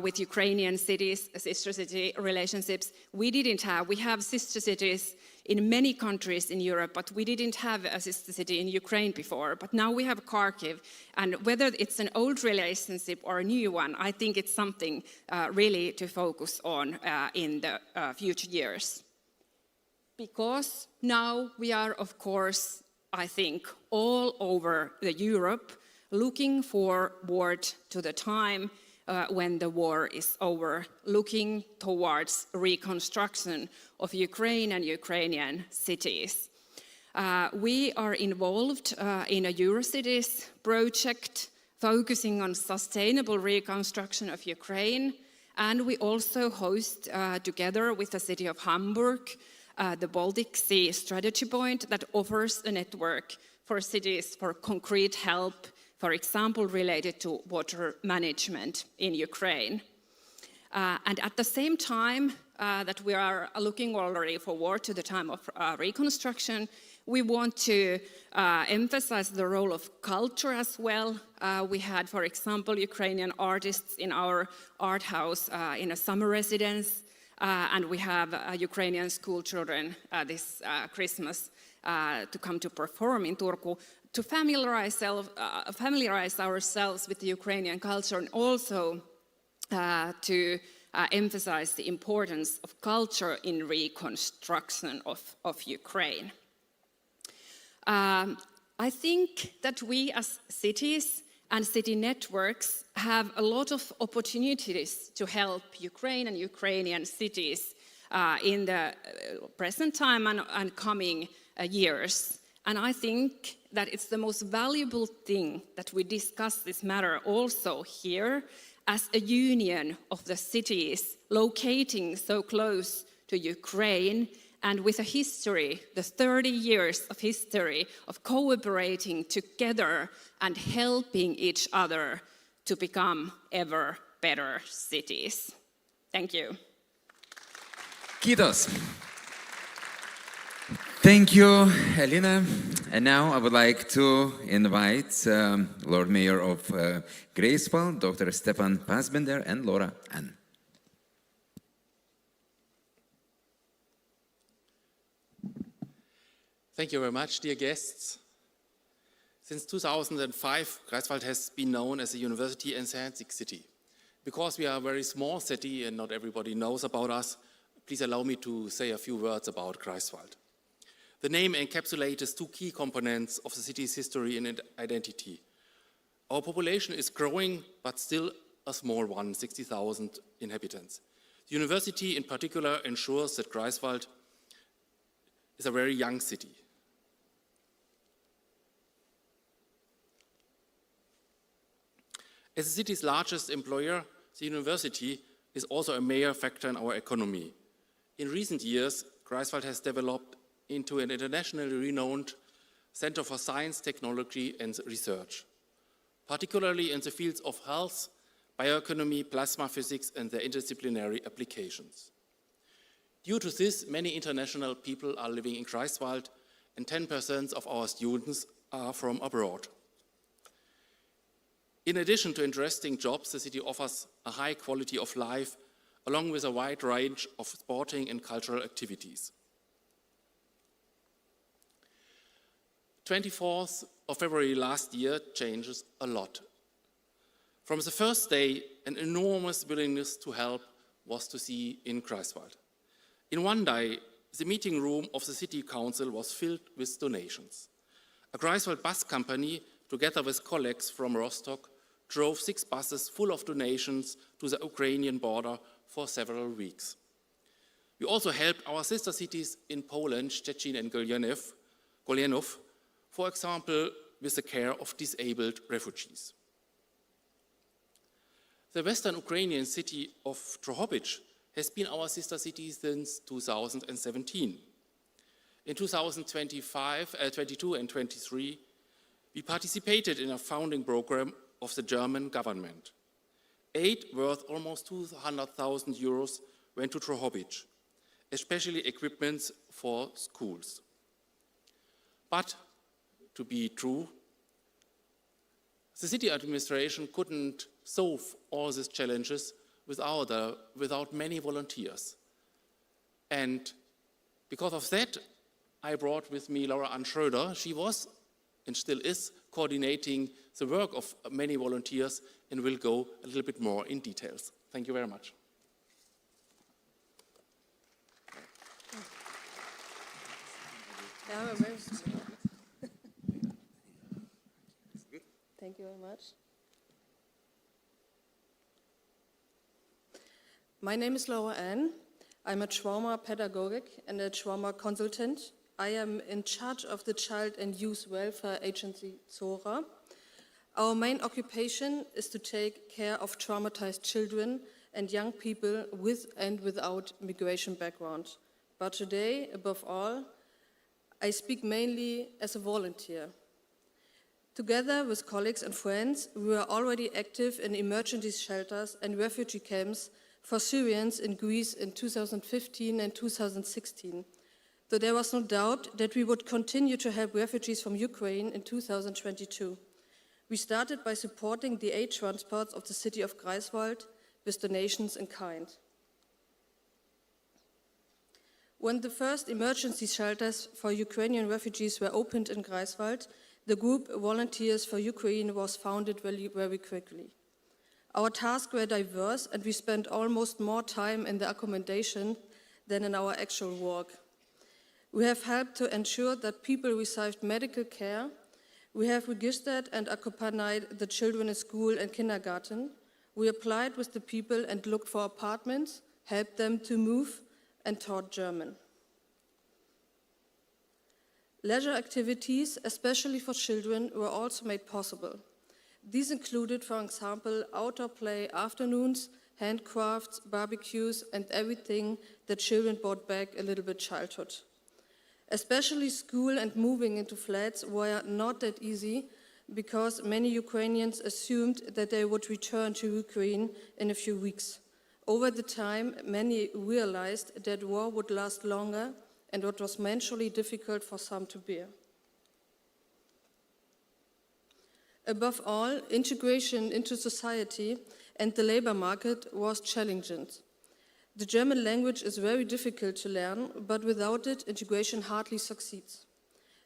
S: with Ukrainian cities, sister city relationships. We didn't have. We have sister cities in many countries in Europe, but we didn't have a sister city in Ukraine before. But now we have Kharkiv, and whether it's an old relationship or a new one, I think it's something really to focus on in the future years. Because now we are, of course, I think, all over Europe looking forward to the time when the war is over, looking towards reconstruction of Ukraine and Ukrainian cities. We are involved in a Eurocities project focusing on sustainable reconstruction of Ukraine, and we also host, together with the city of Hamburg, the Baltic Sea Strategy Point that offers a network for cities for concrete help, for example, related to water management in Ukraine. And at the same time that we are looking already forward to the time of reconstruction, we want to emphasize the role of culture as well. We had, for example, Ukrainian artists in our art house in a summer residence, and we have Ukrainian school children this Christmas to come to perform in Turku, to familiarize ourselves with the Ukrainian culture, and also to emphasize the importance of culture in reconstruction of Ukraine. I think that we as cities and city networks have a lot of opportunities to help Ukraine and Ukrainian cities in the present time and coming years. And I think that it's the most valuable thing that we discuss this matter also here as a union of the cities locating so close to Ukraine, and with a history, the 30 years of history of cooperating together and helping each other to become ever better cities. Thank you.
B: Kiitos. Thank you, Elina. And now I would like to invite Lord Mayor of Greifswald, Dr. Stefan Fassbender, and Laura Ann.
T: Thank you very much, dear guests. Since 2005, Greifswald has been known as a university and scientific city. Because we are a very small city and not everybody knows about us, please allow me to say a few words about Greifswald. The name encapsulates two key components of the city's history and identity. Our population is growing, but still a small one, 60,000 inhabitants. The university in particular ensures that Greifswald is a very young city. As the city's largest employer, the university is also a major factor in our economy. In recent years, Greifswald has developed into an internationally renowned center for science, technology, and research, particularly in the fields of health, bioeconomy, plasma physics, and their interdisciplinary applications. Due to this, many international people are living in Greifswald, and 10% of our students are from abroad. In addition to interesting jobs, the city offers a high quality of life, along with a wide range of sporting and cultural activities. 24th of February last year changes a lot. From the first day, an enormous willingness to help was to see in Greifswald. In one day, the meeting room of the city council was filled with donations. A Greifswald bus company, together with colleagues from Rostock, drove 6 buses full of donations to the Ukrainian border for several weeks. We also helped our sister cities in Poland, Szczecin and Golenów, for example, with the care of disabled refugees. The western Ukrainian city of Drohobych has been our sister city since 2017. In 2022 and 23, we participated in a founding program of the German government. Aid worth almost 200,000 euros went to Drohobych, especially equipment for schools. But to be true, the city administration couldn't solve all these challenges without many volunteers. And because of that, I brought with me Laura Ann Schröder. She was and still is coordinating the work of many volunteers and will go a little bit more in details. Thank you very much.
U: Thank you very much. My name is Laura Ann. I'm a trauma pedagogic and a trauma consultant. I am in charge of the Child and Youth Welfare Agency ZORA. Our main occupation is to take care of traumatized children and young people with and without migration background. But today, above all, I speak mainly as a volunteer. Together with colleagues and friends, we were already active in emergency shelters and refugee camps for Syrians in Greece in 2015 and 2016, though there was no doubt that we would continue to help refugees from Ukraine in 2022. We started by supporting the aid transports of the city of Greifswald with donations in kind. When the first emergency shelters for Ukrainian refugees were opened in Greifswald, the group Volunteers for Ukraine was founded very quickly. Our tasks were diverse and we spent almost more time in the accommodation than in our actual work. We have helped to ensure that people received medical care. We have registered and accompanied the children in school and kindergarten. We applied with the people and looked for apartments, helped them to move, and taught German. Leisure activities, especially for children, were also made possible. These included, for example, outdoor play afternoons, handcrafts, barbecues, and everything that children brought back a little bit childhood. Especially school and moving into flats were not that easy because many Ukrainians assumed that they would return to Ukraine in a few weeks. Over the time, many realized that war would last longer and what was mentally difficult for some to bear. Above all, integration into society and the labor market was challenging. The German language is very difficult to learn, but without it, integration hardly succeeds.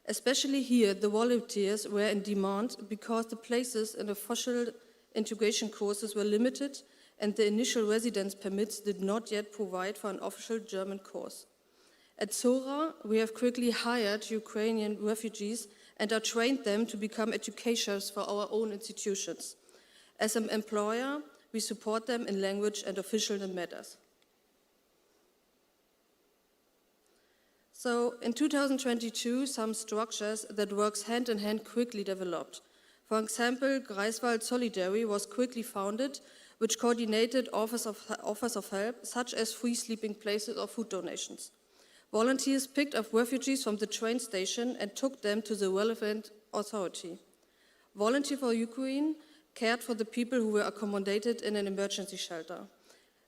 U: Especially here, the volunteers were in demand because the places in official integration courses were limited and the initial residence permits did not yet provide for an official German course. At Zora, we have quickly hired Ukrainian refugees and are trained them to become educators for our own institutions. As an employer, we support them in language and official matters. So in 2022, some structures that works hand in hand quickly developed. For example, Greifswald Solidary was quickly founded, which coordinated offers of help, such as free sleeping places or food donations. Volunteers picked up refugees from the train station and took them to the relevant authority. Volunteer for Ukraine cared for the people who were accommodated in an emergency shelter.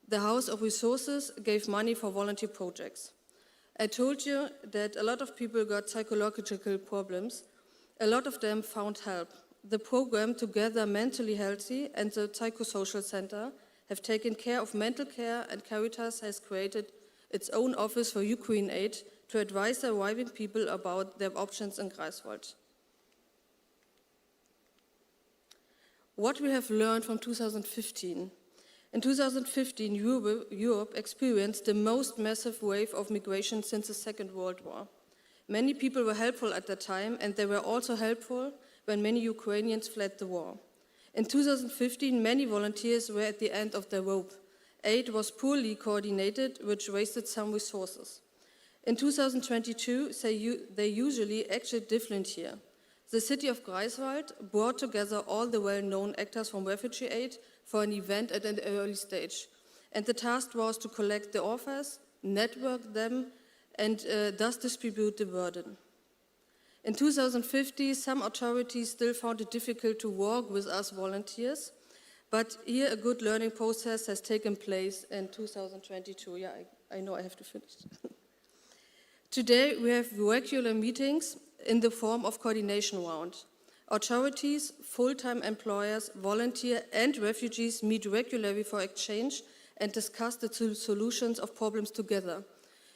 U: The House of Resources gave money for volunteer projects. I told you that a lot of people got psychological problems. A lot of them found help. The program Together Mentally Healthy and the Psychosocial Center have taken care of mental care, and Caritas has created its own office for Ukraine aid to advise the arriving people about their options in Greifswald. What we have learned from 2015. In 2015, Europe experienced the most massive wave of migration since the Second World War. Many people were helpful at that time, and they were also helpful when many Ukrainians fled the war. In 2015, many volunteers were at the end of their rope. Aid was poorly coordinated, which wasted some resources. In 2022, they usually acted different here. The city of Greifswald brought together all the well-known actors from refugee aid for an event at an early stage. And the task was to collect the offers, network them, and thus distribute the burden. In 2015, some authorities still found it difficult to work with us volunteers, but here a good learning process has taken place in 2022. Yeah, I know I have to finish. Today we have regular meetings in the form of coordination round. Authorities, full-time employers, volunteers and refugees meet regularly for exchange and discuss the solutions of problems together.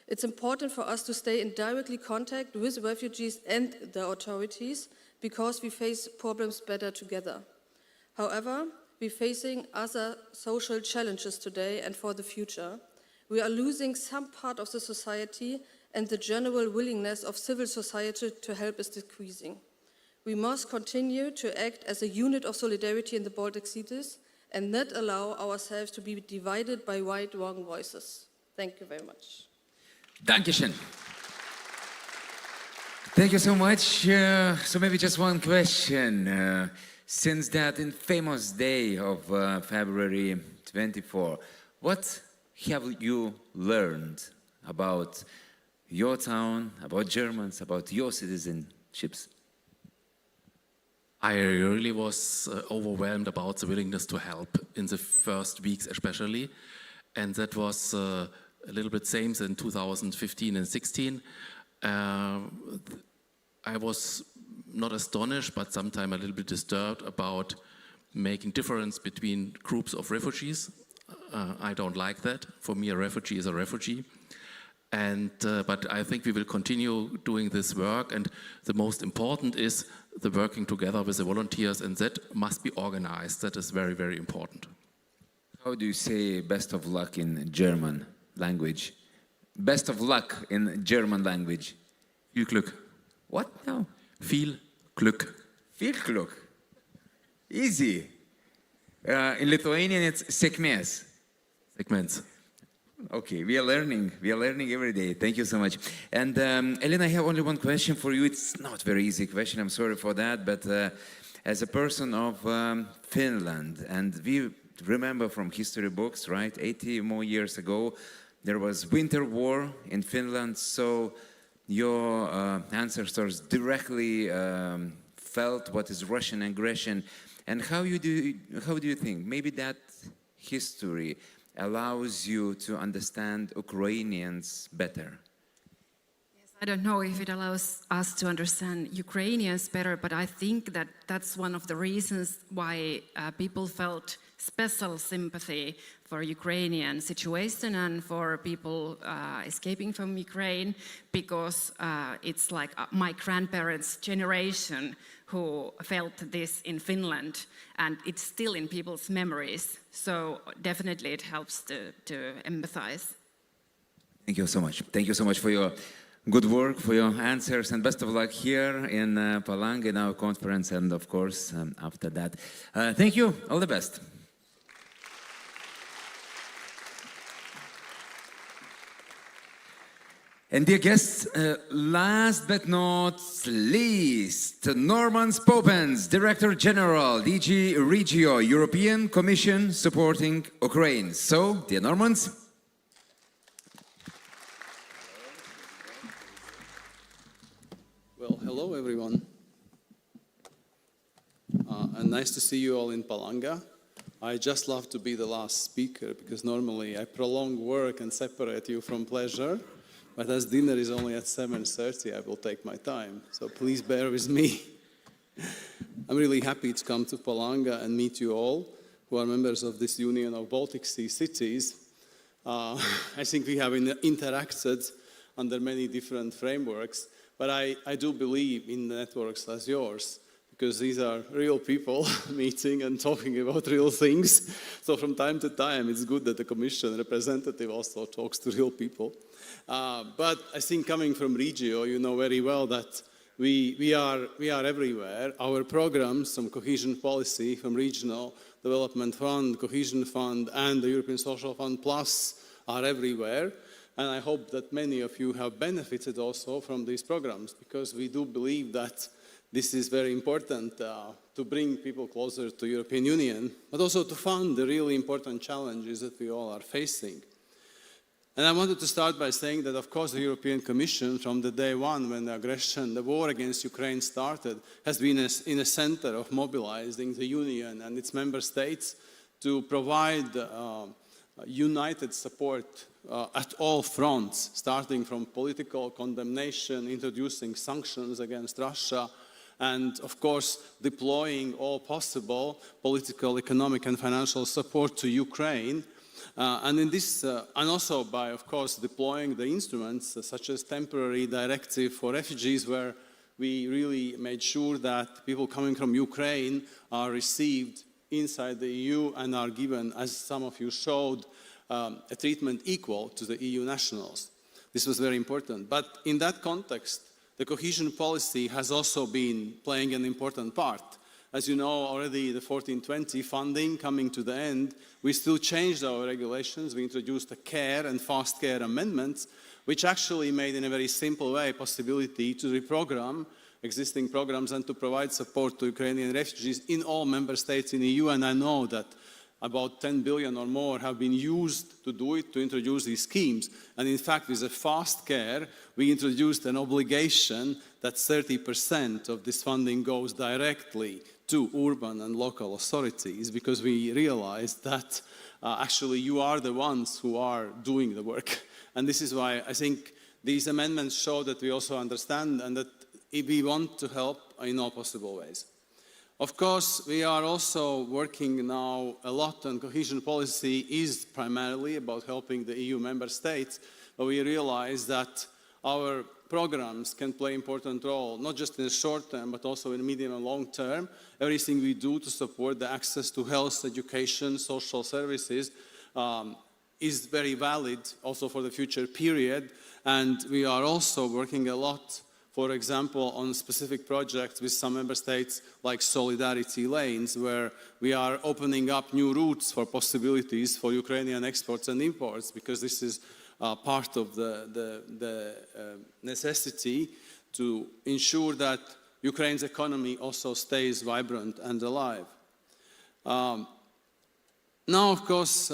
U: It's important for us to stay in direct contact with refugees and the authorities because we face problems better together. However, we're facing other social challenges today and for the future. We are losing some part of the society and the general willingness of civil society to help is decreasing. We must continue to act as a unit of solidarity in the Baltic cities and not allow ourselves to be divided by right-wrong voices. Thank you very much.
B: Dankeschön. Thank you so much. So maybe just one question. Since that infamous day of February 24, what have you learned about your town, about Germans, about your citizenships?
T: I really was overwhelmed about the willingness to help in the first weeks especially, and that was a little bit same in 2015 and 16. I was not astonished, but sometimes a little bit disturbed about making difference between groups of refugees. I don't like that. For me, a refugee is a refugee. And, but I think we will continue doing this work, and the most important is the working together with the volunteers, and that must be organized. That is very, very important.
B: How do you say best of luck in German language? Best of luck in German language.
T: Viel Glück.
B: What? No.
T: Viel Glück.
B: Viel Glück. Easy. In Lithuanian, it's sėkmės.
T: Segments.
B: Okay, we are learning every day. Thank you so much. And Elena, I have only one question for you. It's not a very easy question, I'm sorry for that, but as a person of Finland, and we remember from history books, right, 80 more years ago, there was winter war in Finland, so your ancestors directly felt what is Russian aggression. And how do you think maybe that history allows you to understand Ukrainians better?
A: Yes, I don't know if it allows us to understand Ukrainians better, but I think that that's one of the reasons why people felt special sympathy for Ukrainian situation and for people escaping from Ukraine, because it's like my grandparents' generation who felt this in Finland, and it's still in people's memories. So definitely it helps to empathize.
B: Thank you so much. Thank you so much for your good work, for your answers, and best of luck here in Palanga in our conference, and of course after that. Thank you. All the best. And dear guests, last but not least, Norman Popens, Director General, DG Regio, European Commission supporting Ukraine. So, dear Normans.
V: Well, hello everyone. And nice to see you all in Palanga. I just love to be the last speaker because normally I prolong work and separate you from pleasure. But as dinner is only at 7:30, I will take my time. So please bear with me. I'm really happy to come to Palanga and meet you all who are members of this Union of Baltic Sea Cities. I think we have interacted under many different frameworks, but I do believe in networks as yours, because these are real people meeting and talking about real things. So from time to time, it's good that the Commission representative also talks to real people. But I think coming from Regio, you know very well that we are everywhere. Our programs from Cohesion Policy, from Regional Development Fund, Cohesion Fund, and the European Social Fund Plus are everywhere. And I hope that many of you have benefited also from these programs, because we do believe that this is very important to bring people closer to the European Union, but also to fund the really important challenges that we all are facing. And I wanted to start by saying that, of course, the European Commission, from the day one when the war against Ukraine started, has been in the center of mobilizing the Union and its member states to provide united support at all fronts, starting from political condemnation, introducing sanctions against Russia, and, of course, deploying all possible political, economic, and financial support to Ukraine. And also by, of course, deploying the instruments such as temporary directive for refugees, where we really made sure that people coming from Ukraine are received inside the EU and are given, as some of you showed, a treatment equal to the EU nationals. This was very important. But in that context, the cohesion policy has also been playing an important part. As you know already, the 14-20 funding coming to the end, we still changed our regulations. We introduced a care and fast care amendments, which actually made in a very simple way possibility to reprogram existing programs and to provide support to Ukrainian refugees in all member states in the EU. And I know that about 10 billion or more have been used to do it, to introduce these schemes. And in fact, with the fast care, we introduced an obligation that 30% of this funding goes directly to urban and local authorities, because we realized that actually you are the ones who are doing the work. And this is why I think these amendments show that we also understand and that we want to help in all possible ways. Of course, we are also working now a lot on cohesion policy is primarily about helping the EU member states, but we realize that our programs can play an important role, not just in the short term, but also in the medium and long term. Everything we do to support the access to health, education, social services is very valid also for the future period. And we are also working a lot, for example, on specific projects with some member states like solidarity lanes, where we are opening up new routes for possibilities for Ukrainian exports and imports, because this is part of the necessity to ensure that Ukraine's economy also stays vibrant and alive. Now, of course,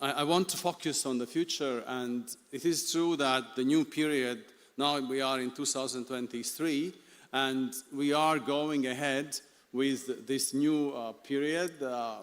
V: I want to focus on the future, and it is true that the new period, now we are in 2023, and we are going ahead with this new period,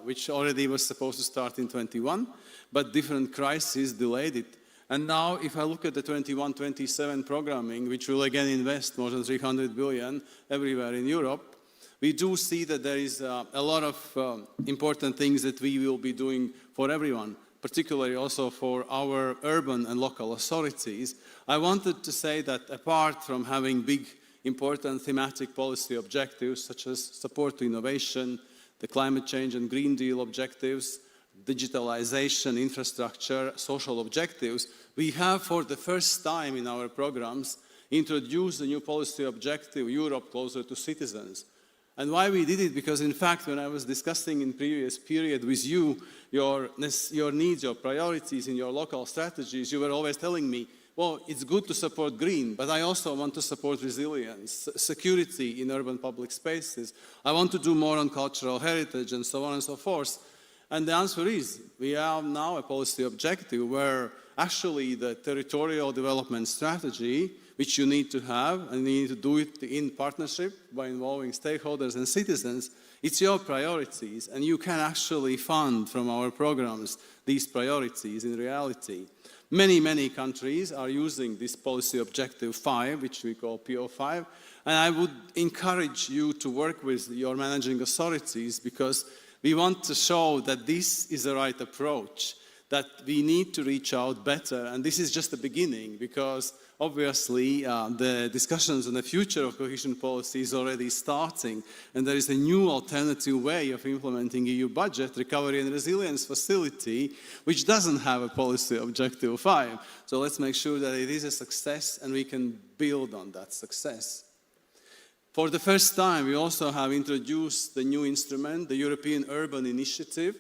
V: which already was supposed to start in 21, but different crises delayed it. And now, if I look at the 21-27 programming, which will again invest more than 300 billion everywhere in Europe, we do see that there is a lot of important things that we will be doing for everyone, particularly also for our urban and local authorities. I wanted to say that apart from having big, important thematic policy objectives, such as support to innovation, the climate change and Green Deal objectives, digitalization, infrastructure, social objectives, we have for the first time in our programs introduced a new policy objective, Europe closer to citizens. And why we did it? Because in fact, when I was discussing in previous period with you, your needs, your priorities in your local strategies, you were always telling me, well, it's good to support green, but I also want to support resilience, security in urban public spaces. I want to do more on cultural heritage and so on and so forth. And the answer is, we have now a policy objective where actually the territorial development strategy, which you need to have, and you need to do it in partnership by involving stakeholders and citizens, it's your priorities, and you can actually fund from our programs these priorities in reality. Many, many countries are using this policy objective 5, which we call PO5, and I would encourage you to work with your managing authorities, because we want to show that this is the right approach, that we need to reach out better. And this is just the beginning, because obviously the discussions on the future of cohesion policy is already starting. And there is a new alternative way of implementing EU budget, Recovery and Resilience Facility, which doesn't have a policy objective 5. So let's make sure that it is a success and we can build on that success. For the first time, we also have introduced the new instrument, the European Urban Initiative.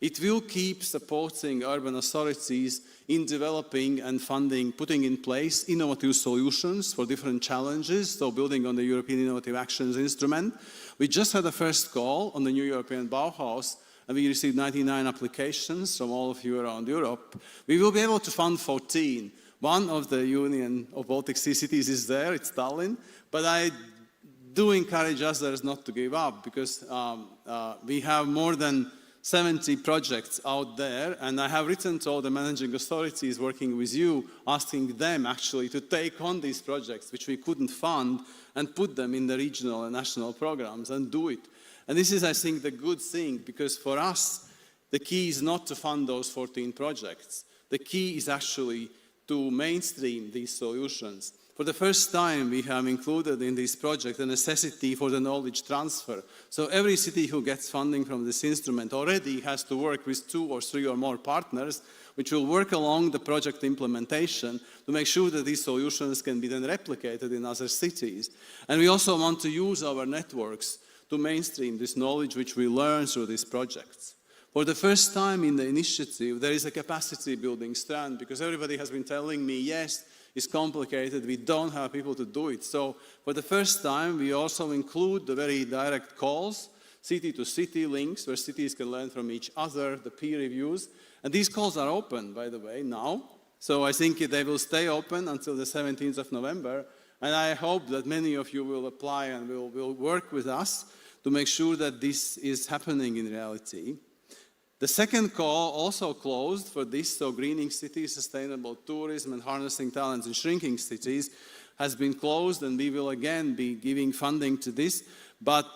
V: It will keep supporting urban authorities in developing and funding, putting in place innovative solutions for different challenges, so building on the European Innovative Actions Instrument. We just had a first call on the new European Bauhaus, and we received 99 applications from all of you around Europe. We will be able to fund 14. One of the Union of Baltic Sea cities is there, it's Tallinn, but I do encourage others not to give up, because we have more than 70 projects out there, and I have written to all the managing authorities working with you, asking them actually to take on these projects which we couldn't fund and put them in the regional and national programs and do it. And this is, I think, the good thing, because for us, the key is not to fund those 14 projects. The key is actually to mainstream these solutions. For the first time, we have included in this project the necessity for the knowledge transfer. So every city who gets funding from this instrument already has to work with 2 or 3 or more partners, which will work along the project implementation to make sure that these solutions can be then replicated in other cities. And we also want to use our networks to mainstream this knowledge which we learn through these projects. For the first time in the initiative, there is a capacity building strand, because everybody has been telling me, yes, it's complicated, we don't have people to do it. So for the first time, we also include the very direct calls, city-to-city links, where cities can learn from each other, the peer reviews. And these calls are open, by the way, now. So I think they will stay open until the 17th of November. And I hope that many of you will apply and will work with us to make sure that this is happening in reality. The second call also closed for this, so greening cities, sustainable tourism, and harnessing talents in shrinking cities has been closed, and we will again be giving funding to this. But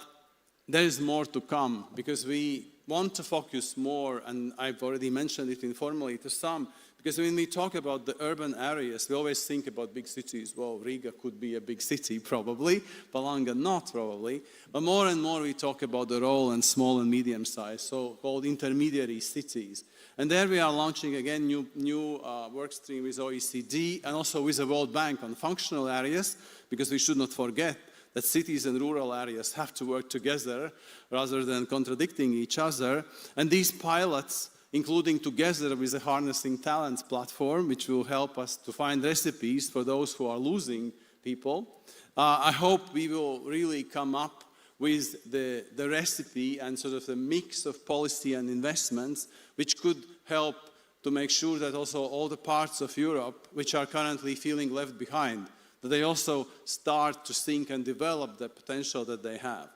V: there is more to come, because we want to focus more, and I've already mentioned it informally to some, because when we talk about the urban areas, we always think about big cities. Well, Riga could be a big city, probably. Palanga, not probably. But more and more we talk about the role in small and medium-sized, so-called intermediary cities. And there we are launching, again, new work stream with OECD and also with the World Bank on functional areas, because we should not forget that cities and rural areas have to work together rather than contradicting each other. And these pilots, including together with the Harnessing Talents platform, which will help us to find recipes for those who are losing people. I hope we will really come up with the recipe and sort of the mix of policy and investments, which could help to make sure that also all the parts of Europe, which are currently feeling left behind, that they also start to think and develop the potential that they have.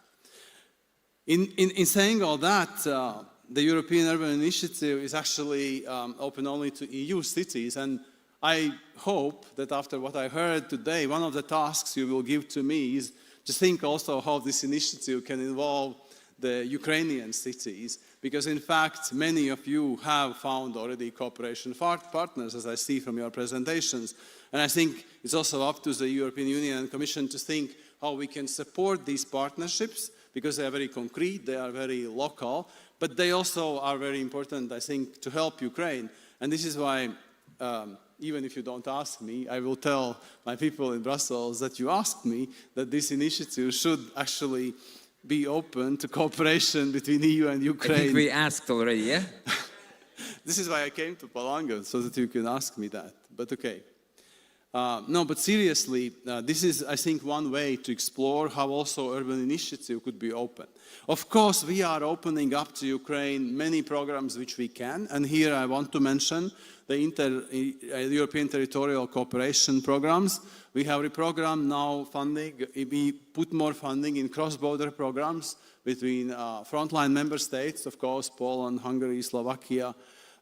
V: In saying all that, the European Urban Initiative is actually open only to EU cities, and I hope that after what I heard today, one of the tasks you will give to me is to think also how this initiative can involve the Ukrainian cities, because in fact many of you have found already cooperation partners, as I see from your presentations, and I think it's also up to the European Union and Commission to think how we can support these partnerships, because they are very concrete, they are very local, but they also are very important, I think, to help Ukraine. And this is why, even if you don't ask me, I will tell my people in Brussels that you asked me, that this initiative should actually be open to cooperation between EU and Ukraine.
B: I think we asked already, yeah?
V: This is why I came to Palanga, so that you can ask me that, but okay. No, but seriously, this is, I think, one way to explore how also urban initiative could be open. Of course, we are opening up to Ukraine many programs which we can, and here I want to mention the European Territorial Cooperation programs. We have reprogrammed now funding, we put more funding in cross-border programs between frontline member states, of course, Poland, Hungary, Slovakia,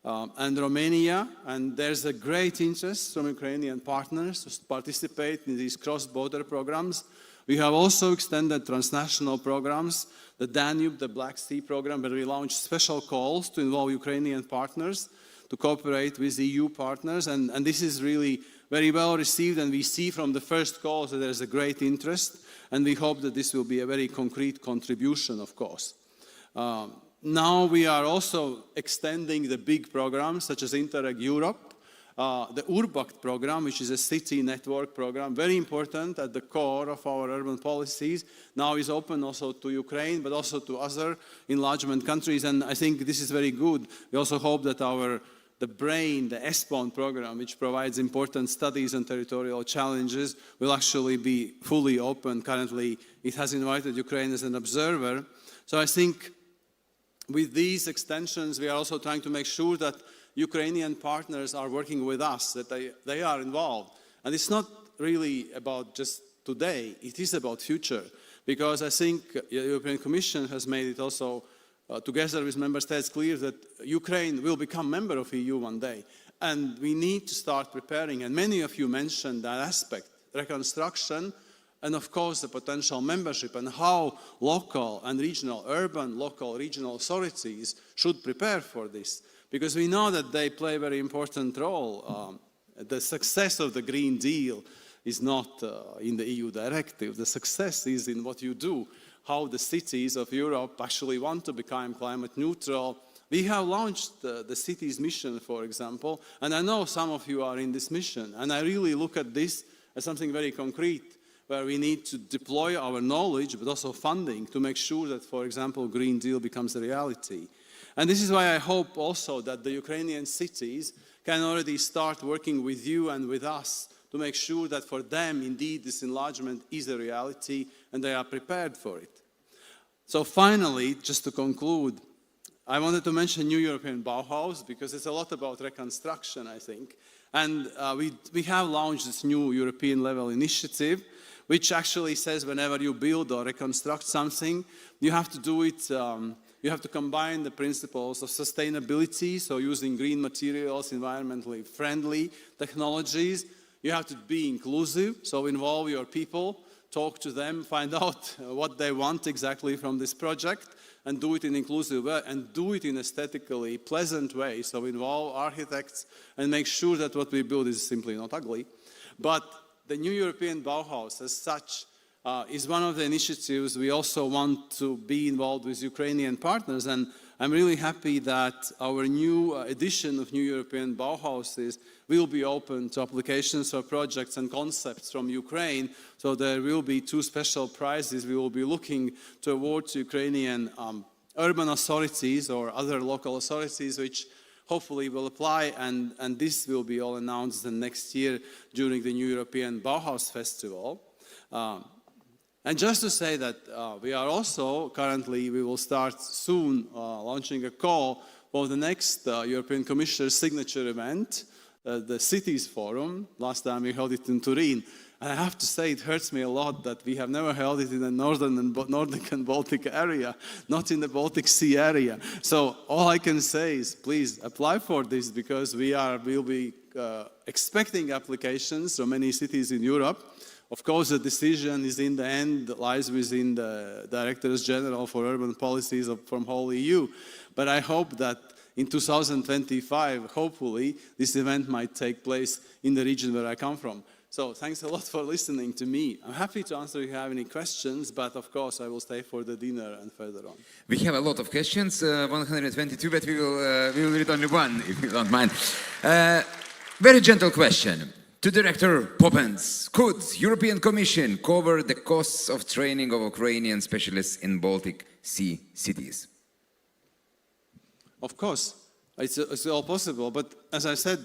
V: and Romania, and there's a great interest from Ukrainian partners to participate in these cross-border programs. We have also extended transnational programs, the Danube, the Black Sea program, where we launched special calls to involve Ukrainian partners to cooperate with EU partners, and this is really very well received, and we see from the first calls that there's a great interest, and we hope that this will be a very concrete contribution, of course. Now we are also extending the big programs such as Interreg Europe, the Urbact program, which is a city network program, very important at the core of our urban policies, now is open also to Ukraine, but also to other enlargement countries, and I think this is very good. We also hope that the BRAIN, the ESPON program, which provides important studies on territorial challenges, will actually be fully open. Currently, it has invited Ukraine as an observer. So I think with these extensions, we are also trying to make sure that Ukrainian partners are working with us, that they are involved. And it's not really about just today, it is about future. Because I think the European Commission has made it also, together with member states, clear that Ukraine will become member of EU one day. And we need to start preparing, and many of you mentioned that aspect, reconstruction, and of course the potential membership, and how local and regional, urban, local, regional authorities should prepare for this. Because we know that they play a very important role. The success of the Green Deal is not in the EU directive. The success is in what you do, how the cities of Europe actually want to become climate neutral. We have launched the cities mission, for example, and I know some of you are in this mission, and I really look at this as something very concrete, where we need to deploy our knowledge, but also funding to make sure that, for example, Green Deal becomes a reality. And this is why I hope also that the Ukrainian cities can already start working with you and with us to make sure that for them, indeed, this enlargement is a reality and they are prepared for it. So finally, just to conclude, I wanted to mention New European Bauhaus because it's a lot about reconstruction, I think. And we have launched this new European level initiative, which actually says whenever you build or reconstruct something, you have to do it, you have to combine the principles of sustainability, so using green materials, environmentally friendly technologies. You have to be inclusive, so involve your people, talk to them, find out what they want exactly from this project, and do it in an inclusive way, and do it in an aesthetically pleasant way. So involve architects and make sure that what we build is simply not ugly. But the new European Bauhaus as such is one of the initiatives we also want to be involved with Ukrainian partners. And I'm really happy that our new edition of New European Bauhauses will be open to applications for projects and concepts from Ukraine. So there will be 2 special prizes we will be looking to award to Ukrainian urban authorities or other local authorities, which hopefully will apply, and this will be all announced the next year during the New European Bauhaus Festival. And just to say that we are also currently, we will start soon launching a call for the next European Commissioner's signature event, the Cities Forum. Last time we held it in Turin. And I have to say, it hurts me a lot that we have never held it in the Nordic and Baltic area, not in the Baltic Sea area. So all I can say is, please apply for this, because we'll be expecting applications from many cities in Europe. Of course, the decision is in the end lies within the Directors General for Urban Policies from whole EU. But I hope that in 2025, hopefully, this event might take place in the region where I come from. So thanks a lot for listening to me. I'm happy to answer if you have any questions, but of course I will stay for the dinner and further on.
B: We have a lot of questions, 122, but we will read only one, if you don't mind. Very gentle question. To Director Poppens, could European Commission cover the costs of training of Ukrainian specialists in Baltic Sea cities?
V: Of course, it's all possible. But as I said,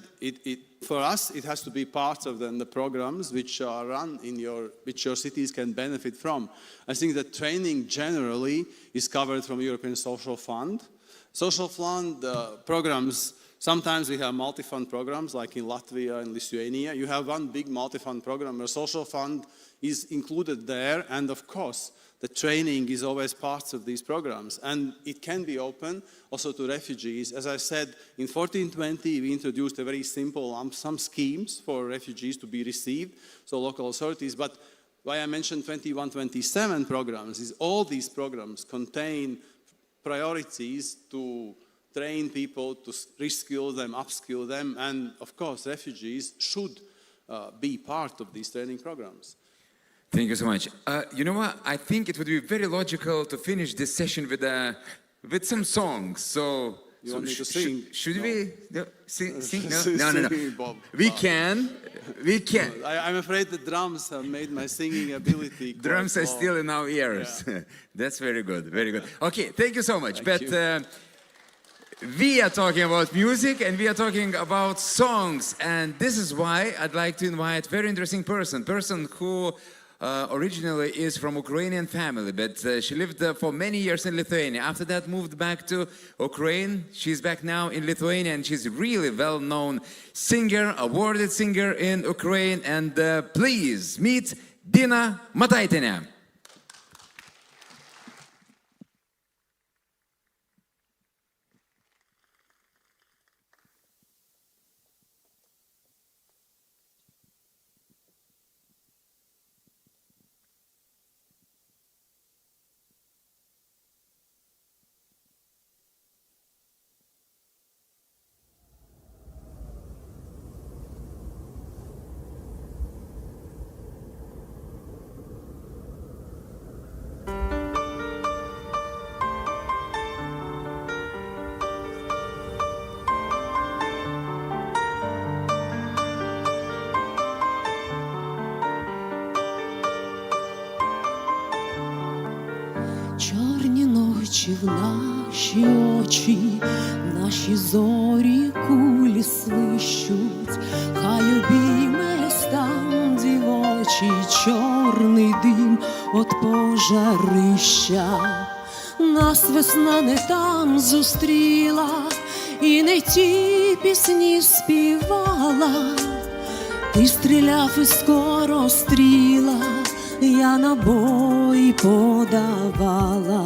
V: for us, it has to be part of the programs which are run which your cities can benefit from. I think that training generally is covered from European Social Fund. Social Fund programs. Sometimes we have multi-fund programs, like in Latvia and Lithuania. You have one big multi-fund program where social fund is included there, and of course, the training is always part of these programs. And it can be open also to refugees. As I said, in 1420, we introduced a very simple some schemes for refugees to be received, so local authorities. But why I mentioned 21-27 programs is all these programs contain priorities to train people, to reskill them, upskill them, and of course refugees should be part of these training programs.
B: Thank you so much. You know what? I think it would be very logical to finish this session with some songs. So,
V: you want me to sing?
B: Should we sing? No.
V: Bob.
B: We can.
V: I'm afraid the drums have made my singing ability quite
B: Drums are
V: low.
B: still in our ears. Yeah. That's very good, very good. Okay, thank you so much.
V: Thank you.
B: We are talking about music and we are talking about songs, and this is why I'd like to invite a very interesting person who originally is from Ukrainian family, but she lived for many years in Lithuania. After that, moved back to Ukraine. She's back now in Lithuania, and she's a really well-known singer, awarded singer in Ukraine. And please meet Dina Mataitienė.
C: Чорні ночі в наші очі, наші зорі кулі свищуть, хай обійме стан дівочий, чорний дим от пожарища. Нас весна не там зустріла, і не ті пісні співала. Ти стріляв і скоро стріла, я набої подавала.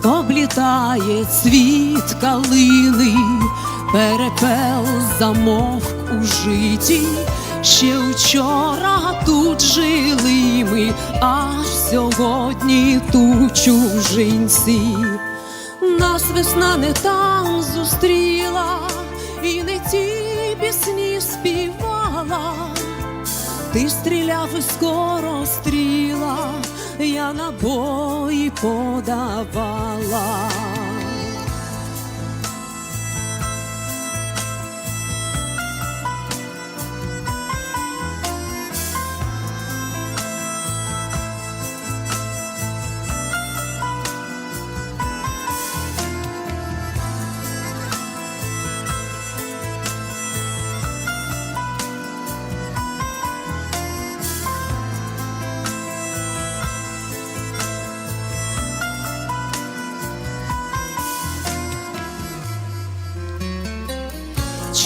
C: Облітає цвіт калини, перепел замовк у житті. Ще вчора тут жили ми, аж сьогодні тут чужинці. Нас весна не там зустріла, і не ті пісні співала. Ти стріляв і скоро стріла, я набої подавала.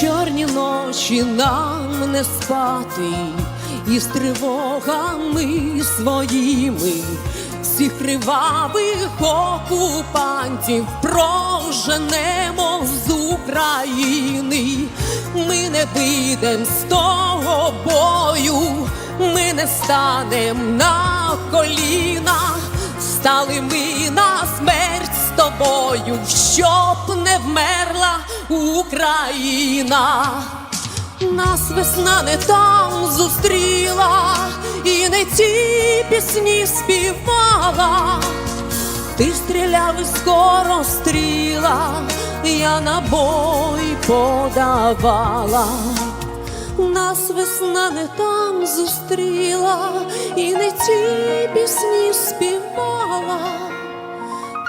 C: Чорні ночі нам не спати, і з тривогами своїми всіх кривавих окупантів проженемо з України. Ми не вийдем з того бою, ми не станем на коліна. Стали ми на смерть з тобою, щоб не вмерла Україна. Нас весна не там зустріла, і не ті пісні співала. Ти стріляв і скоро стріла, я набої подавала. Нас весна не там зустріла, і не ті пісні співала.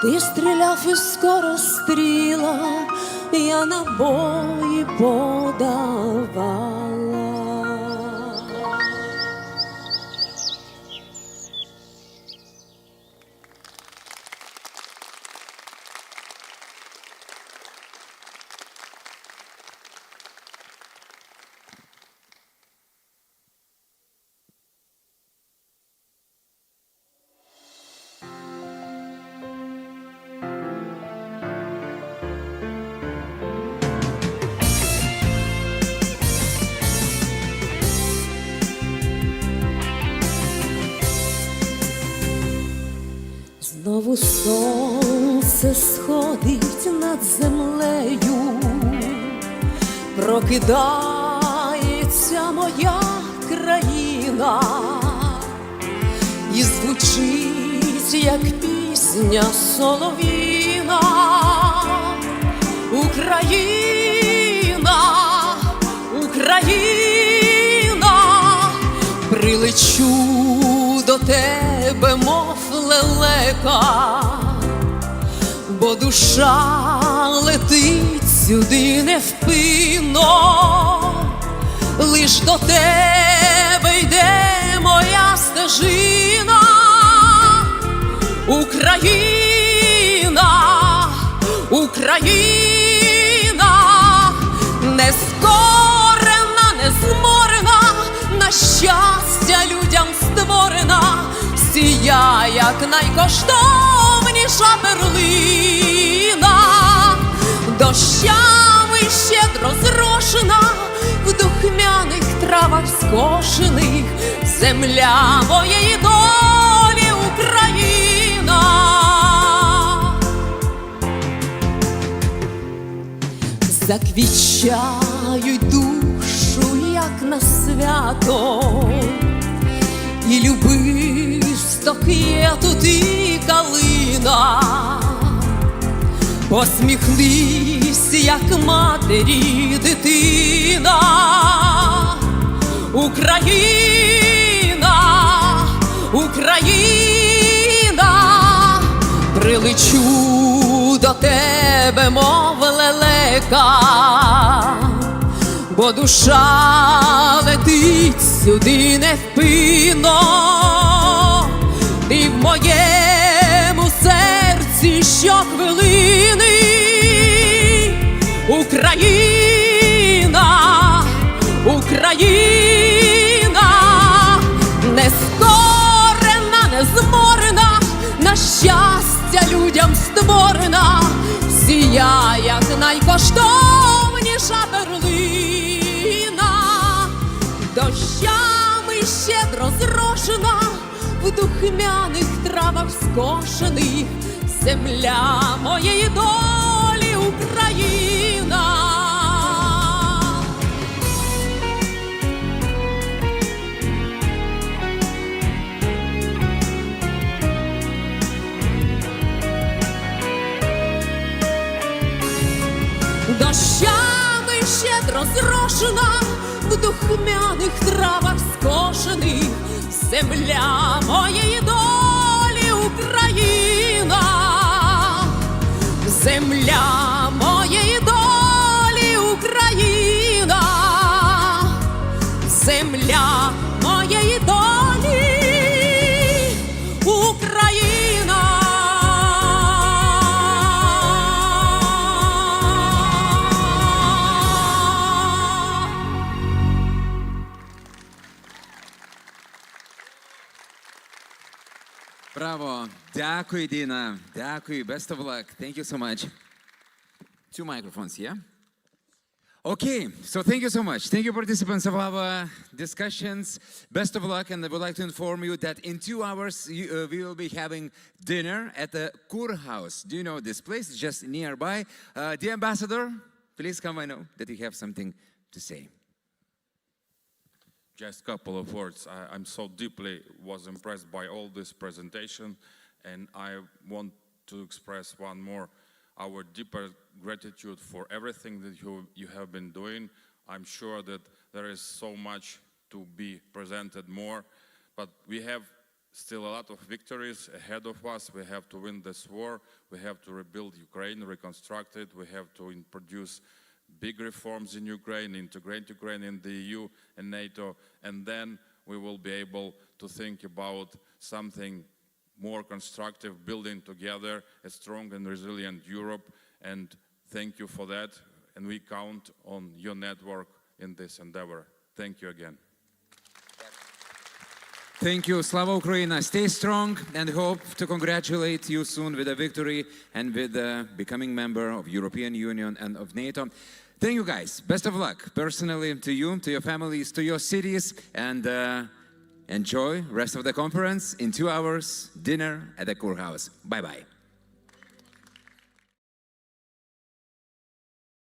C: Ти стріляв і скоро стріла, я набої подавала. Знову сонце сходить над землею, прокидається моя країна, і звучить, як пісня солов'їна. Україна, Україна, прилечу до тебе, мов лелека, бо душа летить сюди невпинно. Лиш до тебе йде моя стежина. Україна, Україна, нескорена, незморена, на щастя людям створена, сія, як найкоштовніша перлина, дощами щедро зрошена, в духмяних травах скошених, земля моєї долі Україна. Заквічають душу, як на свято, і любисток є тут, і калина. Посміхнись, як матері дитина. Україна, Україна, прилечу до тебе, мов лелека, бо душа летить сюди невпинно. І в моєму серці щохвилини розрошена в духмяних травах скошених, земля моєї долі Україна. Дощами щедро зрошена в духмяних травах скошених, земля моєї долі Україна, земля моєї долі Україна, земля моєї долі Україна.
B: Bravo. Дякую, Dina. Дякую. Best of luck. Thank you so much. 2 microphones, yeah? Okay, so thank you so much. Thank you, participants of our discussions. Best of luck, and I would like to inform you that in 2 hours we will be having dinner at the Kurhaus. Do you know this place? It's just nearby. Dear Ambassador, please come. I know that you have something to say.
F: Just a couple of words. I'm so deeply was impressed by all this presentation, and I want to express one more our deeper gratitude for everything that you have been doing. I'm sure that there is so much to be presented more, but we have still a lot of victories ahead of us. We have to win this war. We have to rebuild Ukraine, reconstruct it. We have to introduce big reforms in Ukraine, integrate Ukraine in the EU and NATO, and then we will be able to think about something more constructive, building together a strong and resilient Europe. And thank you for that. And we count on your network in this endeavor. Thank you again.
B: Thank you. Slava Ukraina. Stay strong, and hope to congratulate you soon with a victory and with becoming member of European Union and of NATO. Thank you, guys. Best of luck, personally, to you, to your families, to your cities, and enjoy rest of the conference. In 2 hours, dinner at the Kurhaus. Bye-bye.